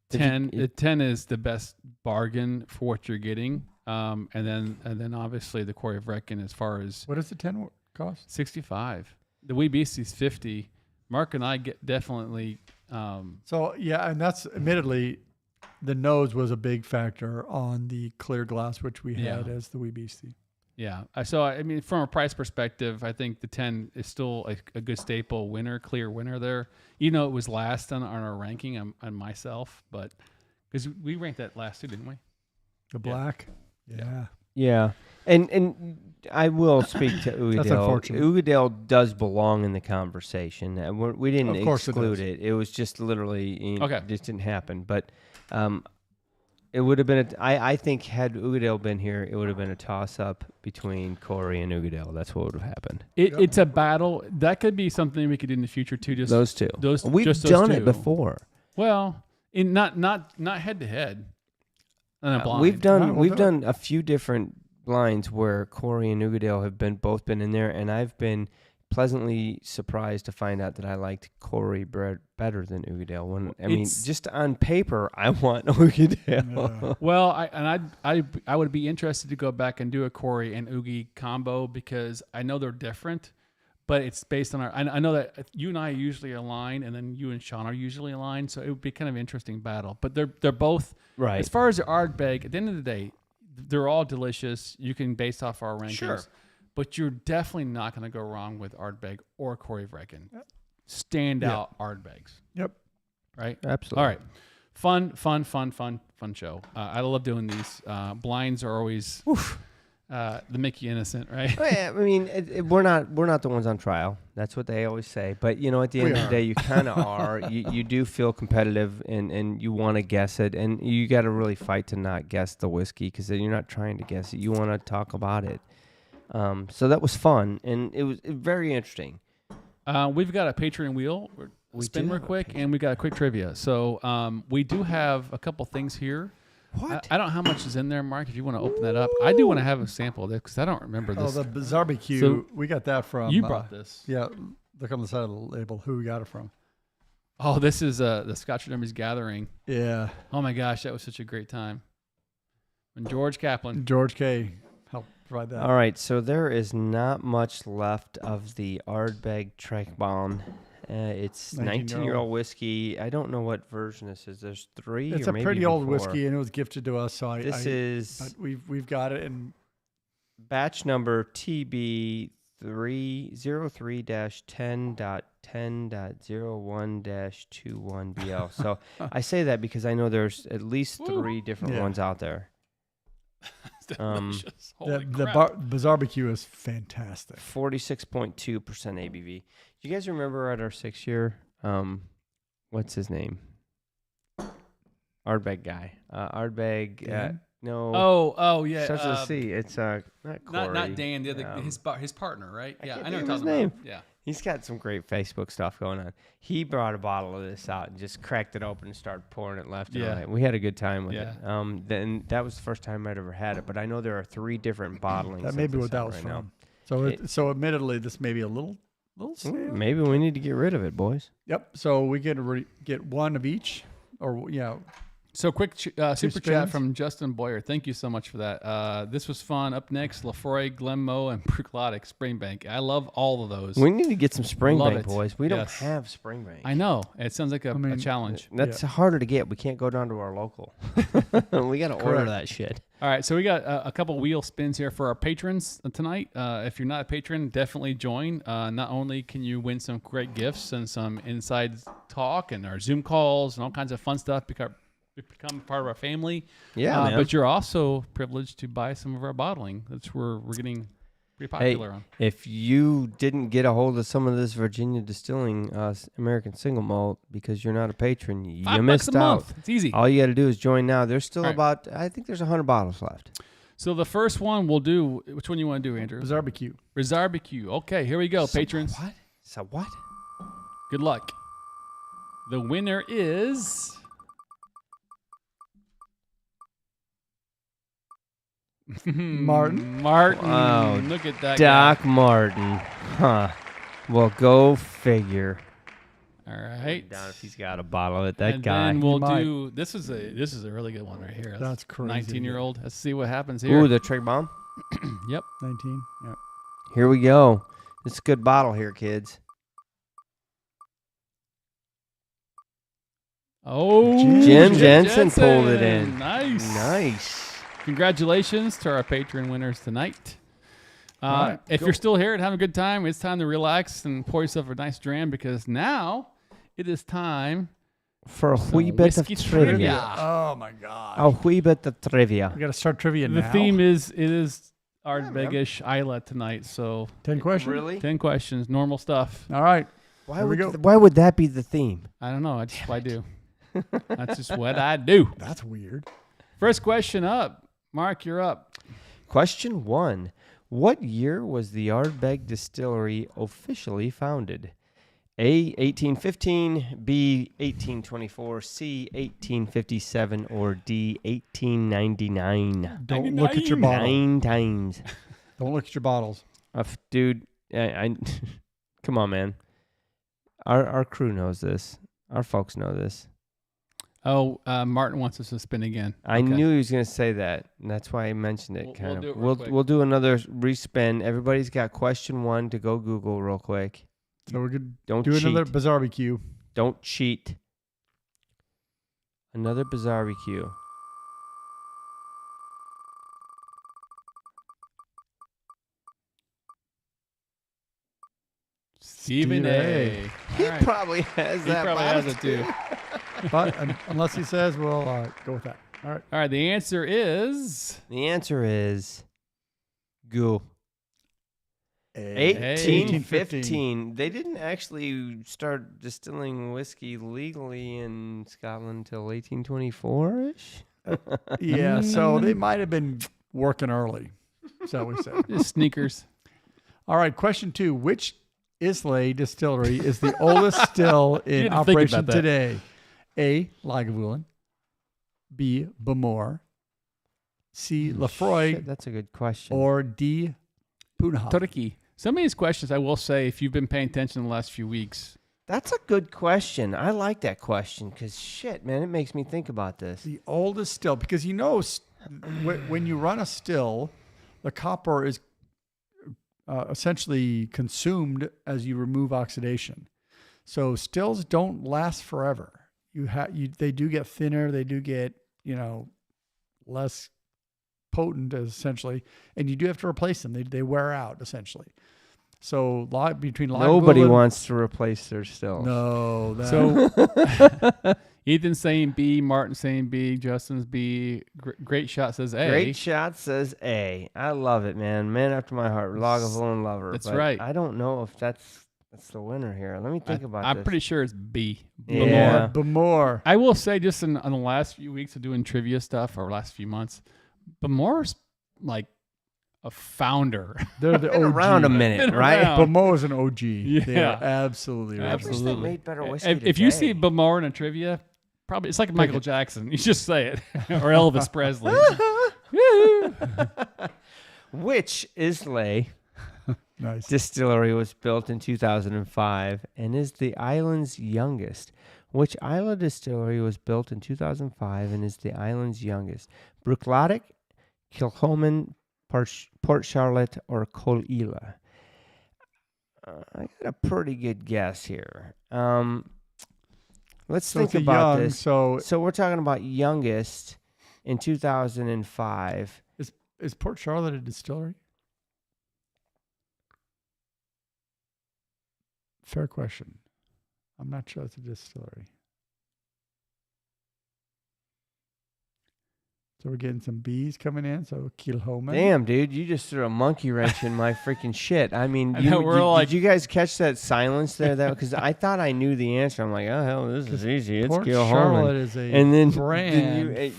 [SPEAKER 3] If you-
[SPEAKER 1] 10. The 10 is the best bargain for what you're getting. And then obviously the Corey Vrecken as far as
[SPEAKER 2] What does the 10 cost?
[SPEAKER 1] 65. The Wee Beastie's 50. Mark and I get definitely.
[SPEAKER 2] So yeah, and that's admittedly, the nose was a big factor on the clear glass, which we had
[SPEAKER 1] Yeah.
[SPEAKER 2] as the Wee Beastie.
[SPEAKER 1] Yeah. So, I mean, from a price perspective, I think the 10 is still a good staple winner, clear winner there. It was last on our ranking on myself, but because we ranked that last too, didn't we?
[SPEAKER 2] The
[SPEAKER 1] Yeah.
[SPEAKER 2] black, yeah.
[SPEAKER 3] Yeah, and I will speak to
[SPEAKER 2] That's
[SPEAKER 3] Ugadale.
[SPEAKER 2] unfortunate.
[SPEAKER 3] Ugadale does belong in the conversation. We didn't
[SPEAKER 2] Of course it
[SPEAKER 3] exclude
[SPEAKER 2] does.
[SPEAKER 3] it. It was just literally
[SPEAKER 1] Okay.
[SPEAKER 3] It just didn't happen. But it would have been. I think had Ugadale been here, it would have been a toss up between Corey and Ugadale. That's what would have happened.
[SPEAKER 1] It's a battle. That could be something we could do in the future too. Just
[SPEAKER 3] Those two. We've
[SPEAKER 1] just those
[SPEAKER 3] done
[SPEAKER 1] two.
[SPEAKER 3] it before.
[SPEAKER 1] Well, in not head to head. On a blind.
[SPEAKER 3] We've done
[SPEAKER 2] All right, we'll
[SPEAKER 3] we've
[SPEAKER 2] do
[SPEAKER 3] done a few different blinds where Corey and Ugadale have both been in there, and I've been pleasantly surprised to find out that I liked Corey better than Ugadale. When I mean, just on paper, I want Ugadale.
[SPEAKER 1] Well, I would be interested to go back and do a Corey and Oogie combo because I know they're different, but it's based on our. I know that you and I usually align, and then you and Sean are usually aligned, so it would be kind of an interesting battle. But they're both
[SPEAKER 3] Right.
[SPEAKER 1] As far as the Ardbeg, at the end of the day, they're all delicious. You can base off our rankings.
[SPEAKER 3] Sure.
[SPEAKER 1] But you're definitely not going to go wrong with Ardbeg or Corey Vrecken. Standout Ardbegs.
[SPEAKER 2] Yep.
[SPEAKER 1] Right?
[SPEAKER 3] Absolutely.
[SPEAKER 1] All right. Fun show. I love doing these. Blinds are always the Mickey innocent, right?
[SPEAKER 3] Well, yeah, I mean, we're not the ones on trial. That's what they always say. But you know, at the end of the day, you kind of are. You do feel competitive, and you want to guess it, and you got to really fight to not guess the whiskey because then you're not trying to guess it. You want to talk about it. So that was fun, and it was very interesting.
[SPEAKER 1] We've got a Patreon wheel. Spin real quick, and we got a quick trivia. So we do have a couple things here.
[SPEAKER 3] What?
[SPEAKER 1] I don't know how much is in there, Mark. If you want to open that up, I do want to have a sample of this because I don't remember
[SPEAKER 2] Oh,
[SPEAKER 1] this.
[SPEAKER 2] the barbecue.
[SPEAKER 1] So
[SPEAKER 2] we got that from.
[SPEAKER 1] you brought this.
[SPEAKER 2] Yeah, look on the side of the label. Who we got it from?
[SPEAKER 1] Oh, this is the Scotch Dummies Gathering.
[SPEAKER 2] Yeah,
[SPEAKER 1] Oh my gosh, that was such a great time. And George Kaplan.
[SPEAKER 2] George K. helped provide that.
[SPEAKER 3] All right, so there is not much left of the Ardbeg Trekbaum. It's 19-year-old whiskey. I don't know what version this is. There's 3
[SPEAKER 2] It's
[SPEAKER 3] or
[SPEAKER 2] a
[SPEAKER 3] maybe
[SPEAKER 2] pretty old
[SPEAKER 3] 4.
[SPEAKER 2] whiskey, and it was gifted to us. So
[SPEAKER 3] This
[SPEAKER 2] but we've got it, and
[SPEAKER 3] batch number TB 303-10.10.01-21BL. So I say that because I know there's at least 3 different ones out there.
[SPEAKER 1] Delicious. Holy
[SPEAKER 2] the
[SPEAKER 1] crap.
[SPEAKER 2] barbecue is fantastic.
[SPEAKER 3] 46.2% ABV. You guys remember at our 6-year, what's his name? Ardbeg guy. Ardbeg.
[SPEAKER 2] Dan?
[SPEAKER 3] No.
[SPEAKER 1] Oh yeah.
[SPEAKER 3] Starts with a C. It's not Corey.
[SPEAKER 1] Not Dan. The other, his partner, right? Yeah,
[SPEAKER 3] can't
[SPEAKER 1] I know
[SPEAKER 3] think
[SPEAKER 1] what
[SPEAKER 3] of
[SPEAKER 1] you're
[SPEAKER 3] his
[SPEAKER 1] talking
[SPEAKER 3] name.
[SPEAKER 1] about. Yeah.
[SPEAKER 3] He's got some great Facebook stuff going on. He brought a bottle of this out and just cracked it open and started pouring it left and
[SPEAKER 1] Yeah.
[SPEAKER 3] right. We had a good time with
[SPEAKER 1] Yeah.
[SPEAKER 3] it. Then that was the first time I'd ever had it, but I know there are 3 different bottlings.
[SPEAKER 2] That may
[SPEAKER 3] of
[SPEAKER 2] be
[SPEAKER 3] this
[SPEAKER 2] what that
[SPEAKER 3] out
[SPEAKER 2] was
[SPEAKER 3] right
[SPEAKER 2] from.
[SPEAKER 3] now.
[SPEAKER 2] So admittedly, this may be a little stale.
[SPEAKER 3] Maybe we need to get rid of it, boys.
[SPEAKER 2] Yep. So we get one of each, or
[SPEAKER 1] So quick super chat
[SPEAKER 2] spins.
[SPEAKER 1] from Justin Boyer. Thank you so much for that. This was fun. Up next, Lafroy, Glenmoe, and Bruichladdich Springbank. I love all of those.
[SPEAKER 3] We need to get some
[SPEAKER 1] Love
[SPEAKER 3] Springbank,
[SPEAKER 1] it.
[SPEAKER 3] boys. We don't
[SPEAKER 1] Yes.
[SPEAKER 3] have Springbank.
[SPEAKER 1] I know. It sounds like a challenge.
[SPEAKER 3] That's harder to get. We can't go down to our local. We got to order that shit.
[SPEAKER 1] All right, so we got a couple wheel spins here for our patrons tonight. If you're not a patron, definitely join. Not only can you win some great gifts and some inside talk and our Zoom calls and all kinds of fun stuff, become part of our family.
[SPEAKER 3] Yeah, man.
[SPEAKER 1] But you're also privileged to buy some of our bottling. That's where we're getting pretty popular on.
[SPEAKER 3] If you didn't get a hold of some of this Virginia Distilling American Single Malt because you're not a patron, you
[SPEAKER 1] $5
[SPEAKER 3] missed
[SPEAKER 1] a
[SPEAKER 3] out.
[SPEAKER 1] month. It's easy.
[SPEAKER 3] All you got to do is join now. There's still
[SPEAKER 1] All right.
[SPEAKER 3] I think there's 100 bottles left.
[SPEAKER 1] So the first one we'll do. Which one you want to do, Andrew?
[SPEAKER 2] barbecue.
[SPEAKER 1] Barbecue. Okay, here we go, patrons.
[SPEAKER 3] What? So what?
[SPEAKER 1] Good luck. The winner is
[SPEAKER 2] Martin.
[SPEAKER 1] Wow, look at that
[SPEAKER 3] Doc Martin. Huh. Well, go figure.
[SPEAKER 1] guy. All right.
[SPEAKER 3] Down if he's got a bottle of it. That
[SPEAKER 1] and
[SPEAKER 3] guy.
[SPEAKER 1] then we'll
[SPEAKER 2] might.
[SPEAKER 1] do. This is a really good one right here.
[SPEAKER 2] That's crazy.
[SPEAKER 1] 19-year-old. Let's see what happens here.
[SPEAKER 3] Ooh, the Trick Bomb.
[SPEAKER 1] Yep.
[SPEAKER 2] 19. Yep.
[SPEAKER 3] Here we go. It's a good bottle here, kids.
[SPEAKER 1] Oh,
[SPEAKER 3] Jim Jensen pulled it in.
[SPEAKER 1] Nice.
[SPEAKER 3] Nice.
[SPEAKER 1] Congratulations to our patron winners tonight.
[SPEAKER 2] right,
[SPEAKER 1] if
[SPEAKER 2] cool.
[SPEAKER 1] you're still here and having a good time, it's time to relax and pour yourself a nice dram because now it is time
[SPEAKER 3] for a
[SPEAKER 1] Some
[SPEAKER 3] wee bit of
[SPEAKER 1] whiskey
[SPEAKER 3] trivia.
[SPEAKER 1] trivia.
[SPEAKER 2] Oh my God.
[SPEAKER 3] A wee bit of trivia.
[SPEAKER 2] We got to start trivia
[SPEAKER 1] The
[SPEAKER 2] now.
[SPEAKER 1] theme is Ardbegish Isla tonight. So
[SPEAKER 2] 10 questions.
[SPEAKER 3] Really?
[SPEAKER 1] 10 questions, normal stuff.
[SPEAKER 2] All right.
[SPEAKER 3] Why
[SPEAKER 2] Here we
[SPEAKER 3] would
[SPEAKER 2] go.
[SPEAKER 3] why would that be the theme?
[SPEAKER 1] I don't know. That's just what I do. That's just what I do.
[SPEAKER 2] That's weird.
[SPEAKER 1] First question up. Mark, you're up.
[SPEAKER 3] Question 1. What year was the Ardbeg distillery officially founded? A, 1815, B, 1824, C, 1857, or D, 1899?
[SPEAKER 2] Don't look at your bottle.
[SPEAKER 3] 9 times.
[SPEAKER 2] Don't look at your bottles.
[SPEAKER 3] Dude, I come on, man. Our crew knows this. Our folks know this.
[SPEAKER 1] Oh, Martin wants us to spin again.
[SPEAKER 3] I
[SPEAKER 1] Okay.
[SPEAKER 3] knew he was going to say that, and that's why I mentioned it.
[SPEAKER 1] We'll
[SPEAKER 3] Kind
[SPEAKER 1] do
[SPEAKER 3] of.
[SPEAKER 1] it real quick.
[SPEAKER 3] We'll do another respin. Everybody's got question 1 to go Google real quick.
[SPEAKER 2] So we're going
[SPEAKER 3] Don't
[SPEAKER 2] to do
[SPEAKER 3] cheat.
[SPEAKER 2] another barbecue.
[SPEAKER 3] Don't cheat. Another barbecue.
[SPEAKER 1] Stephen A.
[SPEAKER 3] He
[SPEAKER 1] All right.
[SPEAKER 3] probably has
[SPEAKER 1] He
[SPEAKER 3] that.
[SPEAKER 1] probably has it too.
[SPEAKER 2] But unless he says, we'll go with that. All right.
[SPEAKER 1] All right. The answer is
[SPEAKER 3] The answer is go.
[SPEAKER 2] Hey.
[SPEAKER 3] 1815. They didn't actually start distilling whiskey legally in Scotland until 1824-ish.
[SPEAKER 2] Yeah, so they might have been working early. So we say.
[SPEAKER 1] just sneakers.
[SPEAKER 2] All right, question 2. Which Islay distillery is the oldest still
[SPEAKER 1] You
[SPEAKER 2] in
[SPEAKER 1] had to think
[SPEAKER 2] operation
[SPEAKER 1] about that.
[SPEAKER 2] today? A. Lagavulin. B. Bamor. C. Lefroy.
[SPEAKER 3] Shit, that's a good question.
[SPEAKER 2] Or D. Punahou.
[SPEAKER 1] Turkey. Some of these questions, I will say, if you've been paying attention in the last few weeks,
[SPEAKER 3] That's a good question. I like that question because shit, man, it makes me think about this.
[SPEAKER 2] The oldest still, because when you run a still, the copper is essentially consumed as you remove oxidation. So stills don't last forever. They do get thinner. They do get less potent essentially, and you do have to replace them. They wear out essentially. So between
[SPEAKER 3] Nobody
[SPEAKER 2] Lagavulin-
[SPEAKER 3] wants to replace their stills.
[SPEAKER 2] No.
[SPEAKER 1] so Ethan's saying B, Martin's saying B, Justin's B. Great Shot says A.
[SPEAKER 3] Great Shot says A. I love it, man. Man after my heart. Lagavulin lover.
[SPEAKER 1] That's
[SPEAKER 3] but
[SPEAKER 1] right.
[SPEAKER 3] I don't know if that's the winner here. Let me think about
[SPEAKER 1] I'm
[SPEAKER 3] this.
[SPEAKER 1] pretty sure it's B.
[SPEAKER 3] Yeah.
[SPEAKER 2] Bamor.
[SPEAKER 1] I will say, just on the last few weeks of doing trivia stuff, or last few months, Bamor's like a founder.
[SPEAKER 2] They're the
[SPEAKER 3] Been
[SPEAKER 2] OG.
[SPEAKER 3] around a minute, right?
[SPEAKER 1] around.
[SPEAKER 2] Bamor is an OG. They
[SPEAKER 1] Yeah.
[SPEAKER 2] are absolutely right.
[SPEAKER 3] I wish they
[SPEAKER 1] Absolutely.
[SPEAKER 3] made better whiskey
[SPEAKER 1] If you see
[SPEAKER 3] today.
[SPEAKER 1] Bamor in a trivia, probably it's like Michael Jackson. You just say it, or Elvis Presley.
[SPEAKER 3] Which Islay
[SPEAKER 2] Nice.
[SPEAKER 3] distillery was built in 2005 and is the island's youngest? Which Isla distillery was built in 2005 and is the island's youngest? Bruichladdich, Kilchoman, Port Charlotte, or Colilla? I got a pretty good guess here. Let's
[SPEAKER 2] So
[SPEAKER 3] think
[SPEAKER 2] it's a
[SPEAKER 3] about
[SPEAKER 2] young,
[SPEAKER 3] this.
[SPEAKER 2] So
[SPEAKER 3] So we're talking about youngest in 2005.
[SPEAKER 2] is Port Charlotte a distillery? Fair question. I'm not sure it's a distillery. So we're getting some B's coming in. So Kilchoman.
[SPEAKER 3] Damn, dude, you just threw a monkey wrench in my freaking shit. I mean,
[SPEAKER 1] I know, we're like-
[SPEAKER 3] did you guys catch that silence there? Because I thought I knew the answer. I'm like, oh hell, this is easy. It's
[SPEAKER 2] Port
[SPEAKER 3] Kilchoman.
[SPEAKER 2] Charlotte is a
[SPEAKER 3] And then
[SPEAKER 2] brand
[SPEAKER 3] you're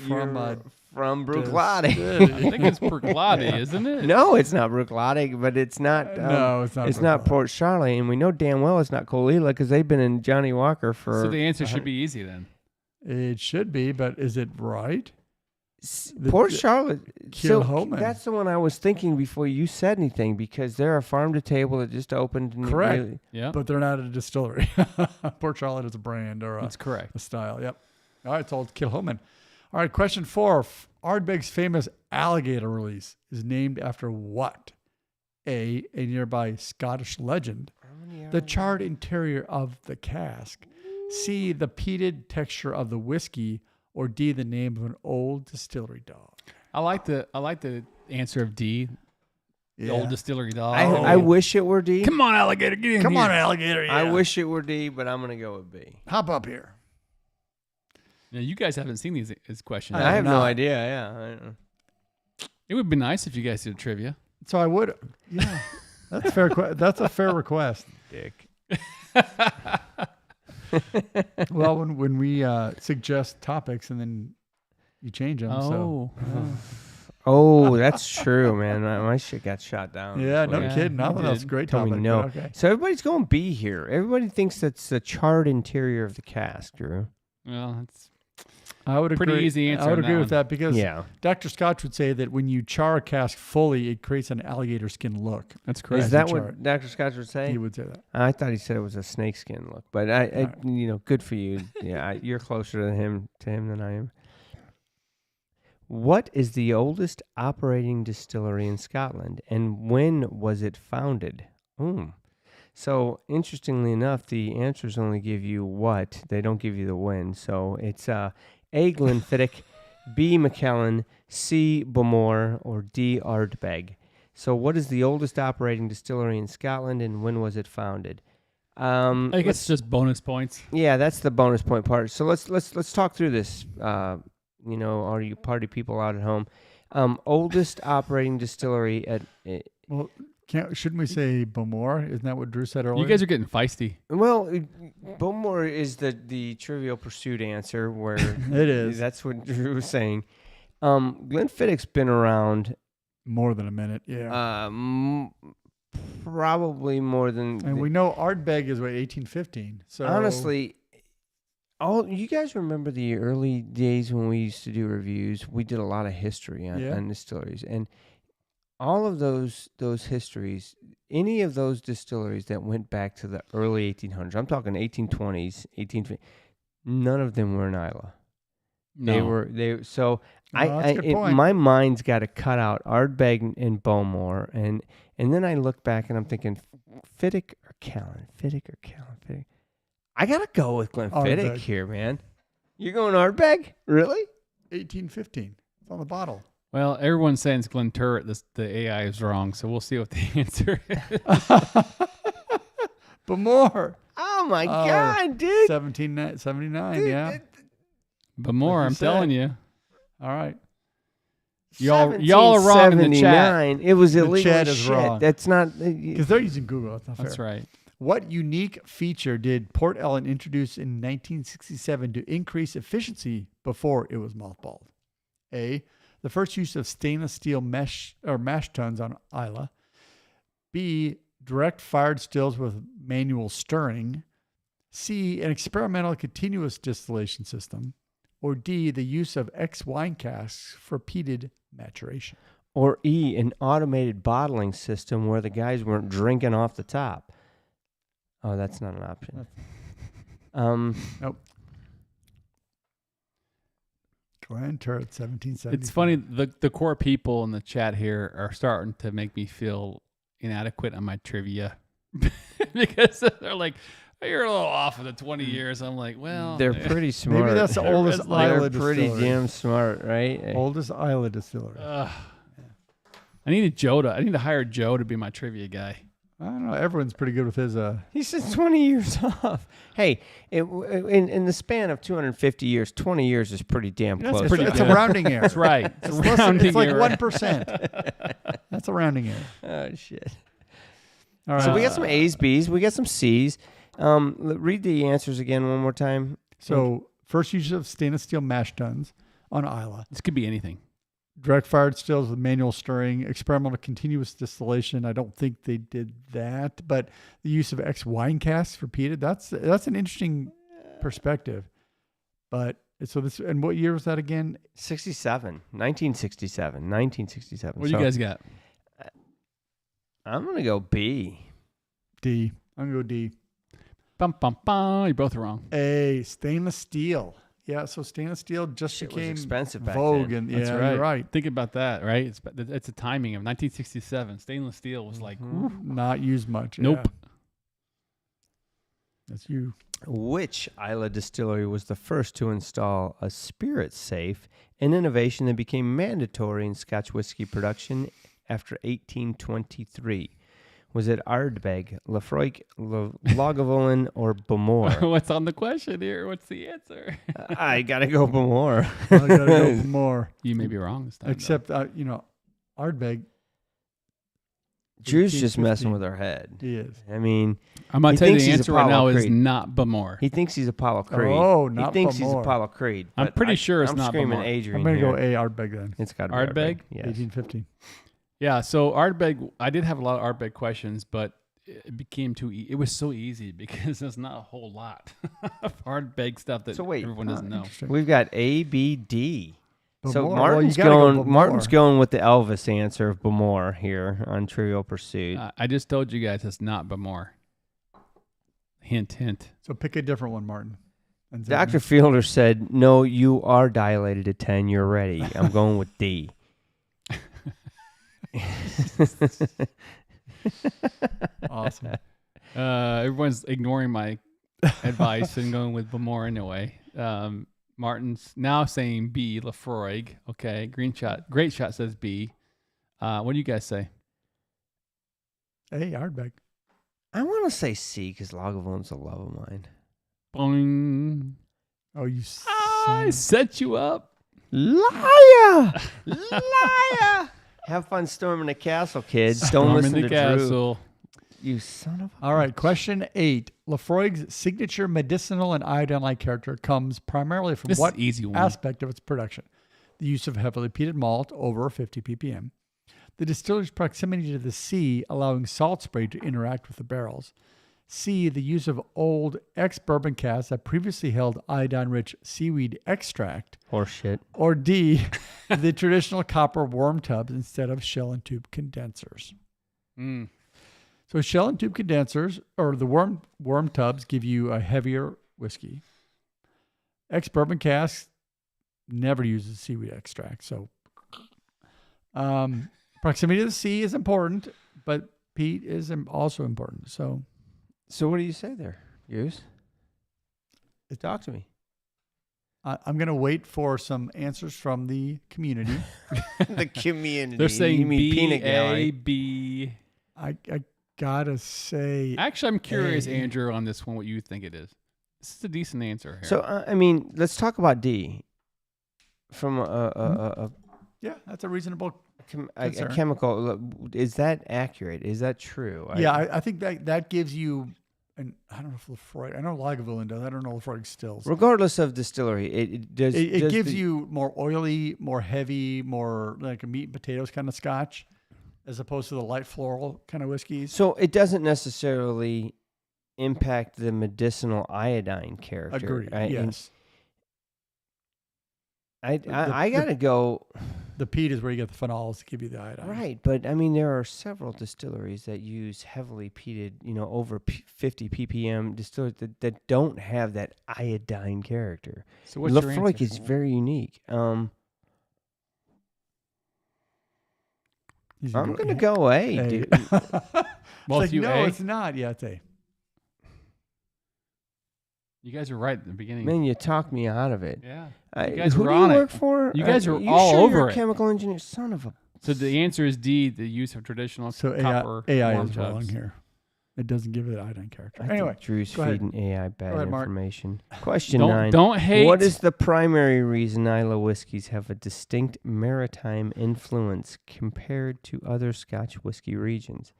[SPEAKER 3] from
[SPEAKER 2] distillery.
[SPEAKER 3] Bruichladdich.
[SPEAKER 1] I think it's Bruichladdich, isn't it?
[SPEAKER 3] No, it's not Bruichladdich, but it's not.
[SPEAKER 2] No, it's not.
[SPEAKER 3] It's not Port Charlotte, and we know damn well it's not Colilla because they've been in Johnny Walker for.
[SPEAKER 1] So the answer should be easy then.
[SPEAKER 2] It should be, but is it right?
[SPEAKER 3] Port Charlotte. So
[SPEAKER 2] Kilchoman.
[SPEAKER 3] that's the one I was thinking before you said anything because they're a farm to table that just opened. And
[SPEAKER 2] Correct.
[SPEAKER 3] really-
[SPEAKER 1] Yeah,
[SPEAKER 2] But they're not a distillery. Port Charlotte is a brand or
[SPEAKER 1] that's correct.
[SPEAKER 2] a style. Yep. All right, so it's Kilchoman. All right, question 4. Ardbeg's famous alligator release is named after what? A nearby Scottish legend, the charred interior of the cask, C, the peated texture of the whiskey, or D, the name of an old distillery dog.
[SPEAKER 1] I like the answer of D, the old distillery dog.
[SPEAKER 3] I wish it were D.
[SPEAKER 1] Come on, alligator, get in
[SPEAKER 2] Come
[SPEAKER 1] here.
[SPEAKER 2] on, alligator.
[SPEAKER 3] I
[SPEAKER 2] yeah.
[SPEAKER 3] wish it were D, but I'm gonna go with B.
[SPEAKER 2] Hop up here.
[SPEAKER 1] Yeah, you guys haven't seen these questions.
[SPEAKER 3] I have no
[SPEAKER 2] not.
[SPEAKER 3] idea. Yeah.
[SPEAKER 1] It would be nice if you guys did trivia.
[SPEAKER 2] So I would. Yeah, that's fair. That's a fair request.
[SPEAKER 3] Dick.
[SPEAKER 2] Well, when we suggest topics and then you change them. So.
[SPEAKER 3] Oh, that's true, man. My shit got shot down.
[SPEAKER 2] Yeah, no
[SPEAKER 1] Yeah,
[SPEAKER 2] kidding. I
[SPEAKER 1] you
[SPEAKER 2] thought that was a
[SPEAKER 1] did.
[SPEAKER 2] great
[SPEAKER 3] Tell me
[SPEAKER 2] topic.
[SPEAKER 3] no.
[SPEAKER 2] but Okay.
[SPEAKER 3] So everybody's going B here. Everybody thinks that's the charred interior of the cask, Drew.
[SPEAKER 1] Well, it's
[SPEAKER 2] I would
[SPEAKER 1] Pretty
[SPEAKER 2] agree.
[SPEAKER 1] easy answer
[SPEAKER 2] I would
[SPEAKER 1] on
[SPEAKER 2] agree
[SPEAKER 1] that
[SPEAKER 2] with that because
[SPEAKER 3] Yeah.
[SPEAKER 2] Dr. Scotch would say that when you char a cask fully, it creates an alligator skin look.
[SPEAKER 1] that's correct.
[SPEAKER 3] Is that
[SPEAKER 2] Chart.
[SPEAKER 3] what Dr. Scotch would say?
[SPEAKER 2] He would say that.
[SPEAKER 3] I thought he said it was a snakeskin look, but I
[SPEAKER 2] Right.
[SPEAKER 3] good for you. Yeah, you're closer to him than I am. What is the oldest operating distillery in Scotland, and when was it founded? So interestingly enough, the answers only give you what; they don't give you the when. So it's A. Glenfiddich, B. Macallan, C. Bowmore, or D. Ardbeg. So what is the oldest operating distillery in Scotland, and when was it founded?
[SPEAKER 1] I guess it's just bonus points.
[SPEAKER 3] Yeah, that's the bonus point part. So let's talk through this. All you party people out at home. Oldest operating distillery at.
[SPEAKER 2] Well, shouldn't we say Bowmore? Isn't that what Drew said earlier?
[SPEAKER 1] You guys are getting feisty.
[SPEAKER 3] Well, Bowmore is the Trivial Pursuit answer where
[SPEAKER 2] It is.
[SPEAKER 3] That's what Drew was saying. Glenfiddich's been around
[SPEAKER 2] More than a minute. Yeah.
[SPEAKER 3] probably more than.
[SPEAKER 2] and we know Ardbeg is 1815. So
[SPEAKER 3] Honestly, you guys remember the early days when we used to do reviews? We did a lot of history on distilleries, and all of those histories, any of those distilleries that went back to the early 1800s, I'm talking 1820s, 1850s, none of them were in Islay.
[SPEAKER 1] No.
[SPEAKER 2] that's a good point.
[SPEAKER 3] My mind's got to cut out Ardbeg and Bowmore, and then I look back and I'm thinking Fiddick or Callan, Fiddick. I gotta go with Glenfiddich
[SPEAKER 2] Ardbeg.
[SPEAKER 3] here, man. You're going Ardbeg? Really?
[SPEAKER 2] 1815. It's on the bottle.
[SPEAKER 1] Well, everyone's saying it's Glen Turret. The AI is wrong, so we'll see what the answer is.
[SPEAKER 2] Bowmore.
[SPEAKER 3] Oh my God, dude!
[SPEAKER 2] 1779.
[SPEAKER 3] Dude,
[SPEAKER 2] Yeah.
[SPEAKER 1] But more,
[SPEAKER 2] Like you
[SPEAKER 1] I'm
[SPEAKER 2] said.
[SPEAKER 1] telling you.
[SPEAKER 2] All right.
[SPEAKER 1] Y'all are wrong in the chat.
[SPEAKER 3] 1779. It was illegal
[SPEAKER 2] chat
[SPEAKER 3] as
[SPEAKER 2] is
[SPEAKER 3] shit.
[SPEAKER 2] wrong.
[SPEAKER 3] That's not.
[SPEAKER 2] Because they're using Google. That's not fair.
[SPEAKER 1] That's right.
[SPEAKER 2] What unique feature did Port Ellen introduce in 1967 to increase efficiency before it was mothballed? A. The first use of stainless steel mash tuns on Islay. B. Direct fired stills with manual stirring. C. An experimental continuous distillation system. Or D. The use of X wine casks for peated maturation.
[SPEAKER 3] Or E, an automated bottling system where the guys weren't drinking off the top. Oh, that's not an option.
[SPEAKER 2] Nope. Glen Turret, 1770.
[SPEAKER 1] It's funny. The core people in the chat here are starting to make me feel inadequate on my trivia because they're like, "You're a little off of the 20 years." I'm like, well,
[SPEAKER 3] They're pretty smart.
[SPEAKER 2] Maybe that's the oldest
[SPEAKER 3] They're
[SPEAKER 2] Islay
[SPEAKER 3] pretty
[SPEAKER 2] distillery.
[SPEAKER 3] damn smart, right?
[SPEAKER 2] Oldest Islay distillery.
[SPEAKER 1] I need to hire Joe to be my trivia guy.
[SPEAKER 2] I don't know. Everyone's pretty good with his.
[SPEAKER 3] He says 20 years off. Hey, in the span of 250 years, 20 years is pretty damn
[SPEAKER 2] That's
[SPEAKER 3] close.
[SPEAKER 1] pretty
[SPEAKER 2] it's
[SPEAKER 1] good.
[SPEAKER 2] a rounding error.
[SPEAKER 1] That's right. It's,
[SPEAKER 2] It's, less,
[SPEAKER 1] rounding
[SPEAKER 2] it's like
[SPEAKER 1] error.
[SPEAKER 2] 1%. That's a rounding error.
[SPEAKER 3] Oh, shit.
[SPEAKER 2] All right.
[SPEAKER 3] So we got some A's, B's, we got some C's. Read the answers again one more time.
[SPEAKER 2] So first use of stainless steel mash tuns on Islay.
[SPEAKER 1] This could be anything.
[SPEAKER 2] Direct fired stills with manual stirring. Experimental continuous distillation. I don't think they did that, but the use of X wine casks for peated. That's an interesting perspective. But so this, and what year was that again?
[SPEAKER 3] 1967.
[SPEAKER 1] What do you guys got?
[SPEAKER 3] I'm going to go B.
[SPEAKER 2] D. I'm gonna go D.
[SPEAKER 1] Bum, bum, bum. You're both wrong.
[SPEAKER 2] A. Stainless steel. Yeah, so stainless steel just
[SPEAKER 3] Shit was
[SPEAKER 2] became
[SPEAKER 3] expensive back
[SPEAKER 2] vogue,
[SPEAKER 3] then.
[SPEAKER 2] and
[SPEAKER 1] That's
[SPEAKER 2] yeah,
[SPEAKER 1] right.
[SPEAKER 2] you're right.
[SPEAKER 1] Think about that, right? It's a timing of 1967. Stainless steel was like,
[SPEAKER 2] Not used much.
[SPEAKER 1] nope.
[SPEAKER 2] Yeah. That's you.
[SPEAKER 3] Which Islay distillery was the first to install a spirit safe, an innovation that became mandatory in Scotch whiskey production after 1823? Was it Ardbeg, Lafroig, Lagavulin, or Bamor?
[SPEAKER 1] What's on the question here? What's the answer?
[SPEAKER 3] I gotta go Bamor.
[SPEAKER 2] I gotta go for more.
[SPEAKER 1] You may be wrong this time.
[SPEAKER 2] Except, Ardbeg.
[SPEAKER 3] Drew's
[SPEAKER 2] 18,
[SPEAKER 3] just messing
[SPEAKER 2] 15.
[SPEAKER 3] with our head.
[SPEAKER 2] He is.
[SPEAKER 3] I mean,
[SPEAKER 1] I'm going
[SPEAKER 3] he
[SPEAKER 1] to tell you
[SPEAKER 3] thinks
[SPEAKER 1] the
[SPEAKER 3] he's
[SPEAKER 1] answer right
[SPEAKER 3] Apollo
[SPEAKER 1] now is
[SPEAKER 3] Creed.
[SPEAKER 1] not Bamor.
[SPEAKER 3] he thinks he's Apollo Creed.
[SPEAKER 2] Oh, not
[SPEAKER 3] He thinks he's
[SPEAKER 2] Bamor.
[SPEAKER 3] Apollo Creed.
[SPEAKER 1] I'm
[SPEAKER 3] but
[SPEAKER 1] pretty sure it's
[SPEAKER 3] I'm
[SPEAKER 1] not
[SPEAKER 3] screaming
[SPEAKER 1] Bamor.
[SPEAKER 3] Adrian
[SPEAKER 2] I'm going to
[SPEAKER 3] here.
[SPEAKER 2] go A, Ardbeg then.
[SPEAKER 3] It's got to be
[SPEAKER 1] Ardbeg?
[SPEAKER 3] Yes.
[SPEAKER 2] 1815.
[SPEAKER 1] Yeah, so Ardbeg, I did have a lot of Ardbeg questions, but it became too it was so easy because there's not a whole lot of Ardbeg stuff that
[SPEAKER 3] So wait,
[SPEAKER 1] everyone doesn't know.
[SPEAKER 2] Interesting.
[SPEAKER 3] We've got A, B, D. So
[SPEAKER 2] Bamor.
[SPEAKER 3] Martin's
[SPEAKER 2] you gotta go
[SPEAKER 3] going.
[SPEAKER 2] Bamor.
[SPEAKER 3] Martin's going with the Elvis answer of Bamor here on Trivial Pursuit.
[SPEAKER 1] I just told you guys it's not Bamor. Hint, hint.
[SPEAKER 2] So pick a different one, Martin. And say-
[SPEAKER 3] Dr. Fielder said, "No, you are dilated to 10. You're ready." I'm going with D.
[SPEAKER 2] Awesome.
[SPEAKER 1] Everyone's ignoring my advice and going with Bamor anyway. Martin's now saying B, Lafroig. Okay, Great Shot says B. What do you guys say?
[SPEAKER 2] A, Ardbeg.
[SPEAKER 3] I want to say C because Lagavulin's a love of mine.
[SPEAKER 1] Boing.
[SPEAKER 2] Oh, you
[SPEAKER 1] I
[SPEAKER 2] son.
[SPEAKER 1] set you up.
[SPEAKER 3] Liar! Liar! Have fun storming the castle, kids. Don't
[SPEAKER 1] Storming
[SPEAKER 3] listen
[SPEAKER 1] the
[SPEAKER 3] to Drew.
[SPEAKER 1] castle.
[SPEAKER 3] You son of a...
[SPEAKER 2] All right, question 8. Lafroig's signature medicinal and iodine-like character comes primarily from
[SPEAKER 1] This
[SPEAKER 2] what
[SPEAKER 1] is an easy one.
[SPEAKER 2] aspect of its production? The use of heavily peated malt over 50 ppm. The distiller's proximity to the sea, allowing salt spray to interact with the barrels. C, the use of old ex-bourbon casks that previously held iodine-rich seaweed extract.
[SPEAKER 3] Horseshit.
[SPEAKER 2] Or D, the traditional copper worm tubs instead of shell and tube condensers.
[SPEAKER 1] Mm.
[SPEAKER 2] So shell and tube condensers, or the worm tubs, give you a heavier whiskey. Ex-bourbon casks never uses seaweed extract. So proximity to the sea is important, but peat is also important. So
[SPEAKER 3] So what do you say there, Goose? Talk to me.
[SPEAKER 2] I'm going to wait for some answers from the community.
[SPEAKER 3] The community.
[SPEAKER 1] They're saying
[SPEAKER 3] You mean
[SPEAKER 1] B,
[SPEAKER 3] peanut
[SPEAKER 1] A,
[SPEAKER 3] gallery.
[SPEAKER 1] B.
[SPEAKER 2] I gotta say,
[SPEAKER 1] Actually, I'm curious,
[SPEAKER 2] A.
[SPEAKER 1] Andrew, on this one, what you think it is. This is a decent answer here.
[SPEAKER 3] So I mean, let's talk about D. From
[SPEAKER 2] yeah, that's a reasonable.
[SPEAKER 3] a
[SPEAKER 2] Concern.
[SPEAKER 3] chemical. Is that accurate? Is that true?
[SPEAKER 2] Yeah, I think that gives you, and I don't know if Lafroig, I know Lagavulin does. I don't know Lafroig stills.
[SPEAKER 3] Regardless of distillery, it does.
[SPEAKER 2] It
[SPEAKER 3] does
[SPEAKER 2] gives
[SPEAKER 3] the-
[SPEAKER 2] you more oily, more heavy, more like a meat and potatoes kind of scotch, as opposed to the light floral kind of whiskeys.
[SPEAKER 3] So it doesn't necessarily impact the medicinal iodine character.
[SPEAKER 2] Agreed.
[SPEAKER 3] And
[SPEAKER 2] Yes.
[SPEAKER 3] I gotta go.
[SPEAKER 2] The peat is where you get the phenols to give you the iodine.
[SPEAKER 3] Right, but I mean, there are several distilleries that use heavily peated, over 50 ppm distillers that don't have that iodine character.
[SPEAKER 1] So what's your
[SPEAKER 3] Lafroig
[SPEAKER 1] answer?
[SPEAKER 3] is very unique.
[SPEAKER 2] He's
[SPEAKER 3] I'm gonna go A.
[SPEAKER 2] A.
[SPEAKER 3] Dude.
[SPEAKER 1] Well,
[SPEAKER 2] It's
[SPEAKER 1] if you
[SPEAKER 2] no,
[SPEAKER 1] A,
[SPEAKER 2] it's not. Yeah, it's A.
[SPEAKER 1] you guys are right at the beginning.
[SPEAKER 3] Man, you talked me out of it.
[SPEAKER 1] Yeah.
[SPEAKER 3] I,
[SPEAKER 1] You guys
[SPEAKER 3] who
[SPEAKER 1] were
[SPEAKER 3] do
[SPEAKER 1] on
[SPEAKER 3] you
[SPEAKER 1] it.
[SPEAKER 3] work for?
[SPEAKER 1] You guys are
[SPEAKER 3] you
[SPEAKER 1] all
[SPEAKER 3] sure
[SPEAKER 1] over
[SPEAKER 3] you're a
[SPEAKER 1] it.
[SPEAKER 3] chemical engineer, son of a.
[SPEAKER 1] So the answer is D, the use of traditional
[SPEAKER 2] So
[SPEAKER 1] copper
[SPEAKER 2] AI
[SPEAKER 1] warm
[SPEAKER 2] is wrong
[SPEAKER 1] tubs.
[SPEAKER 2] here. It doesn't give it the iodine character.
[SPEAKER 3] I
[SPEAKER 2] Anyway,
[SPEAKER 3] think Drew's
[SPEAKER 2] go ahead.
[SPEAKER 3] feeding AI bad
[SPEAKER 2] ahead, Mark.
[SPEAKER 3] information. Question 9.
[SPEAKER 1] Don't hate.
[SPEAKER 3] What is the primary reason Islay whiskeys have a distinct maritime influence compared to other Scotch whiskey regions?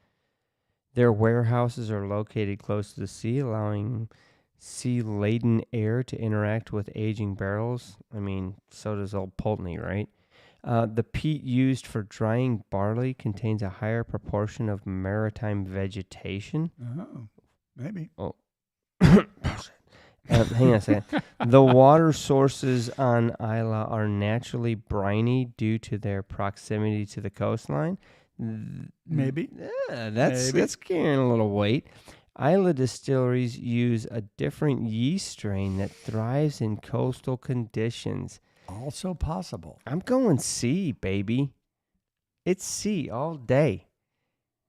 [SPEAKER 3] Their warehouses are located close to the sea, allowing sea-laden air to interact with aging barrels. I mean, so does old Pulteney, right? The peat used for drying barley contains a higher proportion of maritime vegetation.
[SPEAKER 2] Oh, maybe.
[SPEAKER 3] Hang on a second. The water sources on Isla are naturally briny due to their proximity to the coastline.
[SPEAKER 2] Maybe.
[SPEAKER 3] That's carrying a little weight. Isla distilleries use a different yeast strain that thrives in coastal conditions.
[SPEAKER 2] Also possible.
[SPEAKER 3] I'm going C, baby. It's C all day.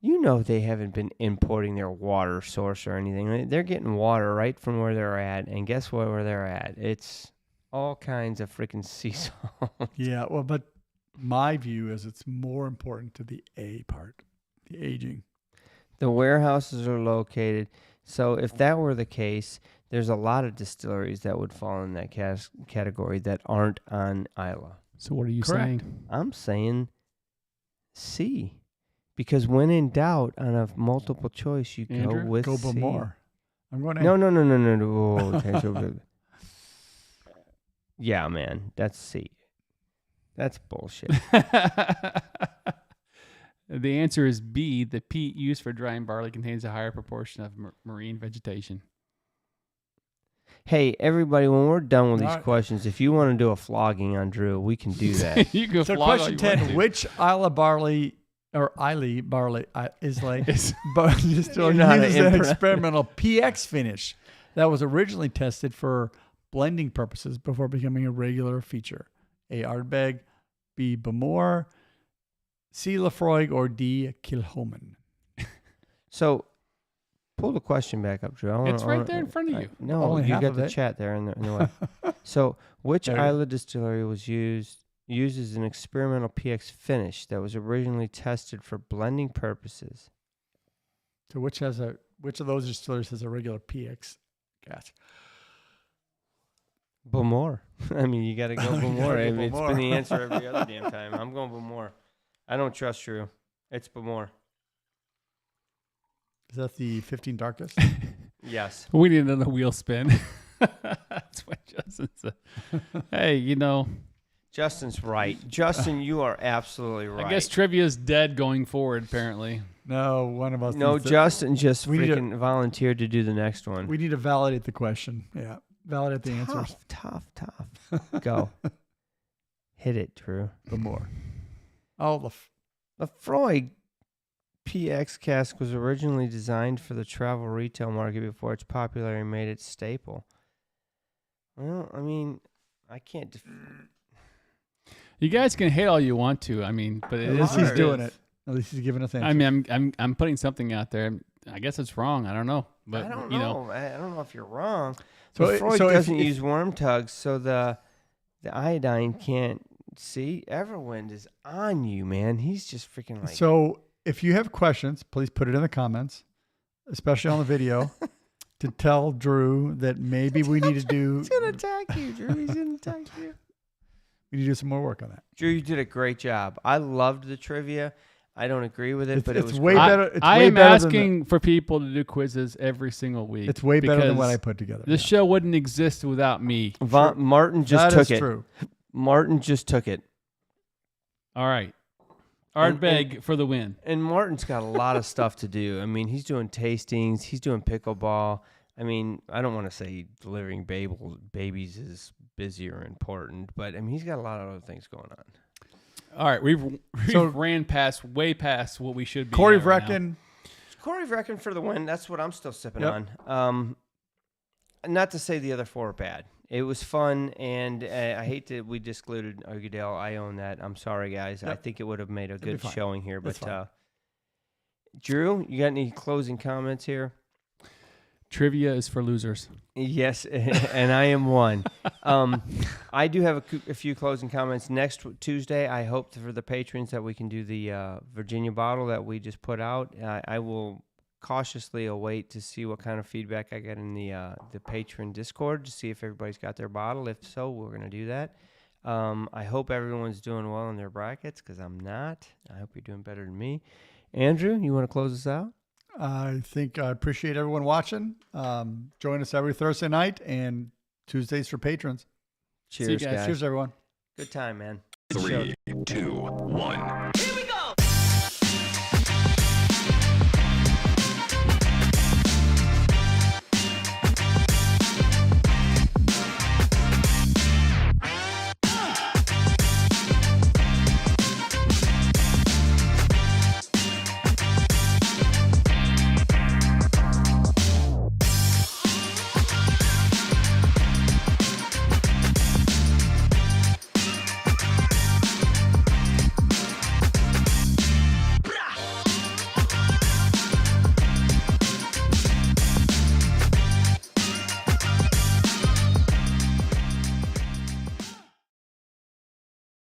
[SPEAKER 3] You know they haven't been importing their water source or anything. Right? They're getting water right from where they're at. And guess what? Where they're at? It's all kinds of freaking sea salt.
[SPEAKER 2] Yeah, well, but my view is it's more important to the A part, the aging.
[SPEAKER 3] The warehouses are located. So if that were the case, there's a lot of distilleries that would fall in that category that aren't on Isla.
[SPEAKER 1] So what are you
[SPEAKER 2] Correct.
[SPEAKER 1] saying?
[SPEAKER 3] I'm saying C. Because when in doubt on a multiple choice, you
[SPEAKER 1] Andrew?
[SPEAKER 3] go with
[SPEAKER 2] Go
[SPEAKER 3] C.
[SPEAKER 2] Bamor. I'm going A.
[SPEAKER 3] No. Oh, okay, so yeah, man, that's C. That's bullshit.
[SPEAKER 1] The answer is B. The peat used for drying barley contains a higher proportion of marine vegetation.
[SPEAKER 3] Hey, everybody, when we're done with these
[SPEAKER 2] Alright.
[SPEAKER 3] questions, if you want to do a flogging on Drew, we can do that.
[SPEAKER 1] You can
[SPEAKER 2] So
[SPEAKER 1] flog all
[SPEAKER 2] question
[SPEAKER 1] you
[SPEAKER 2] 10,
[SPEAKER 1] want to.
[SPEAKER 2] which Isla barley or Islay barley is like
[SPEAKER 1] It's-
[SPEAKER 2] still
[SPEAKER 3] know how to
[SPEAKER 2] uses an
[SPEAKER 3] improv.
[SPEAKER 2] experimental PX finish that was originally tested for blending purposes before becoming a regular feature? A. Ardbeg, B. Bamor, C. Lafroig, or D. Kilhoman?
[SPEAKER 3] So, pull the question back up, Drew.
[SPEAKER 1] It's right there in front of you.
[SPEAKER 3] No,
[SPEAKER 2] Only
[SPEAKER 3] you
[SPEAKER 2] half
[SPEAKER 3] got
[SPEAKER 2] of
[SPEAKER 3] the
[SPEAKER 2] it.
[SPEAKER 3] chat there in the way. So, which
[SPEAKER 2] There.
[SPEAKER 3] Isla distillery was uses an experimental PX finish that was originally tested for blending purposes?
[SPEAKER 2] So which of those distilleries has a regular PX gas?
[SPEAKER 3] Bamor. I mean, you got to go
[SPEAKER 2] You gotta
[SPEAKER 3] Bamor.
[SPEAKER 2] go
[SPEAKER 3] I mean, it's been the
[SPEAKER 2] Bamor.
[SPEAKER 3] answer every other damn time. I'm going Bamor. I don't trust Drew. It's Bamor.
[SPEAKER 2] Is that the 15 darkest?
[SPEAKER 3] Yes.
[SPEAKER 1] We need another wheel spin. That's what Justin said. Hey, you know,
[SPEAKER 3] Justin's right. Justin, you are absolutely right.
[SPEAKER 1] I guess trivia's dead going forward, apparently.
[SPEAKER 2] No, one of us.
[SPEAKER 3] No,
[SPEAKER 2] needs to-
[SPEAKER 3] Justin just
[SPEAKER 2] we need to-
[SPEAKER 3] freaking volunteered to do the next one.
[SPEAKER 2] We need to validate the question. Yeah, validate the answers.
[SPEAKER 3] Tough. Go. Hit it, Drew.
[SPEAKER 2] Bamor. Oh,
[SPEAKER 3] Lafroig PX cask was originally designed for the travel retail market before its popularity made it staple. Well, I mean, I can't.
[SPEAKER 1] You guys can hate all you want to. I mean, but it
[SPEAKER 2] at
[SPEAKER 1] is
[SPEAKER 2] least
[SPEAKER 1] what
[SPEAKER 2] he's
[SPEAKER 1] it
[SPEAKER 2] doing
[SPEAKER 1] is.
[SPEAKER 2] it. At least he's giving us answers.
[SPEAKER 1] I mean, I'm putting something out there. I guess it's wrong. I don't know, but
[SPEAKER 3] I don't
[SPEAKER 1] you
[SPEAKER 3] know.
[SPEAKER 1] know,
[SPEAKER 3] I don't know if you're wrong.
[SPEAKER 2] So
[SPEAKER 3] Lafroig
[SPEAKER 2] so if-
[SPEAKER 3] doesn't
[SPEAKER 2] if-
[SPEAKER 3] use worm tugs, so the iodine can't see. Everwind is on you, man. He's just freaking like.
[SPEAKER 2] So if you have questions, please put it in the comments, especially on the video, to tell Drew that maybe we need to do
[SPEAKER 3] He's gonna attack you, Drew. He's gonna attack you.
[SPEAKER 2] we need to do some more work on that.
[SPEAKER 3] Drew, you did a great job. I loved the trivia. I don't agree with it, but it
[SPEAKER 2] it's
[SPEAKER 3] was
[SPEAKER 2] way
[SPEAKER 3] great.
[SPEAKER 2] better. It's
[SPEAKER 1] I
[SPEAKER 2] way
[SPEAKER 1] am
[SPEAKER 2] better
[SPEAKER 1] asking for people to do quizzes every single week.
[SPEAKER 2] It's way better than what
[SPEAKER 1] because
[SPEAKER 2] I put together.
[SPEAKER 1] This show wouldn't exist without me.
[SPEAKER 3] Martin just
[SPEAKER 2] That
[SPEAKER 3] took
[SPEAKER 2] is
[SPEAKER 3] it.
[SPEAKER 2] true.
[SPEAKER 3] Martin just took it.
[SPEAKER 1] All right,
[SPEAKER 3] And-
[SPEAKER 1] Ardbeg for the win.
[SPEAKER 3] And Martin's got a lot of stuff to do. I mean, he's doing tastings. He's doing pickleball. I mean, I don't want to say delivering babies is busy or important, but I mean, he's got a lot of other things going on.
[SPEAKER 1] All right, we've
[SPEAKER 2] So-
[SPEAKER 1] ran way past what we should be.
[SPEAKER 2] Corey
[SPEAKER 1] at right now.
[SPEAKER 2] Vrecken.
[SPEAKER 3] Corey Vrecken for the win. That's what I'm still sipping
[SPEAKER 2] Yep.
[SPEAKER 3] on. Not to say the other four are bad. It was fun, and I hate that we excluded Ogadale. I own that. I'm sorry, guys. I
[SPEAKER 2] Yep.
[SPEAKER 3] think it would have made a
[SPEAKER 2] be
[SPEAKER 3] good
[SPEAKER 2] fine.
[SPEAKER 3] showing here.
[SPEAKER 2] That's
[SPEAKER 3] But
[SPEAKER 2] fine.
[SPEAKER 3] Drew, you got any closing comments here?
[SPEAKER 1] Trivia is for losers.
[SPEAKER 3] Yes, and I am one. I do have a few closing comments. Next Tuesday, I hope for the patrons that we can do the Virginia bottle that we just put out. I will cautiously await to see what kind of feedback I get in the patron Discord to see if everybody's got their bottle. If so, we're going to do that. I hope everyone's doing well in their brackets because I'm not. I hope you're doing better than me. Andrew, you want to close us out?
[SPEAKER 2] I think I appreciate everyone watching. Join us every Thursday night and Tuesdays for patrons.
[SPEAKER 3] Cheers,
[SPEAKER 1] guys.
[SPEAKER 2] Cheers, everyone.
[SPEAKER 3] Good time, man.
[SPEAKER 4] 3, 2, 1.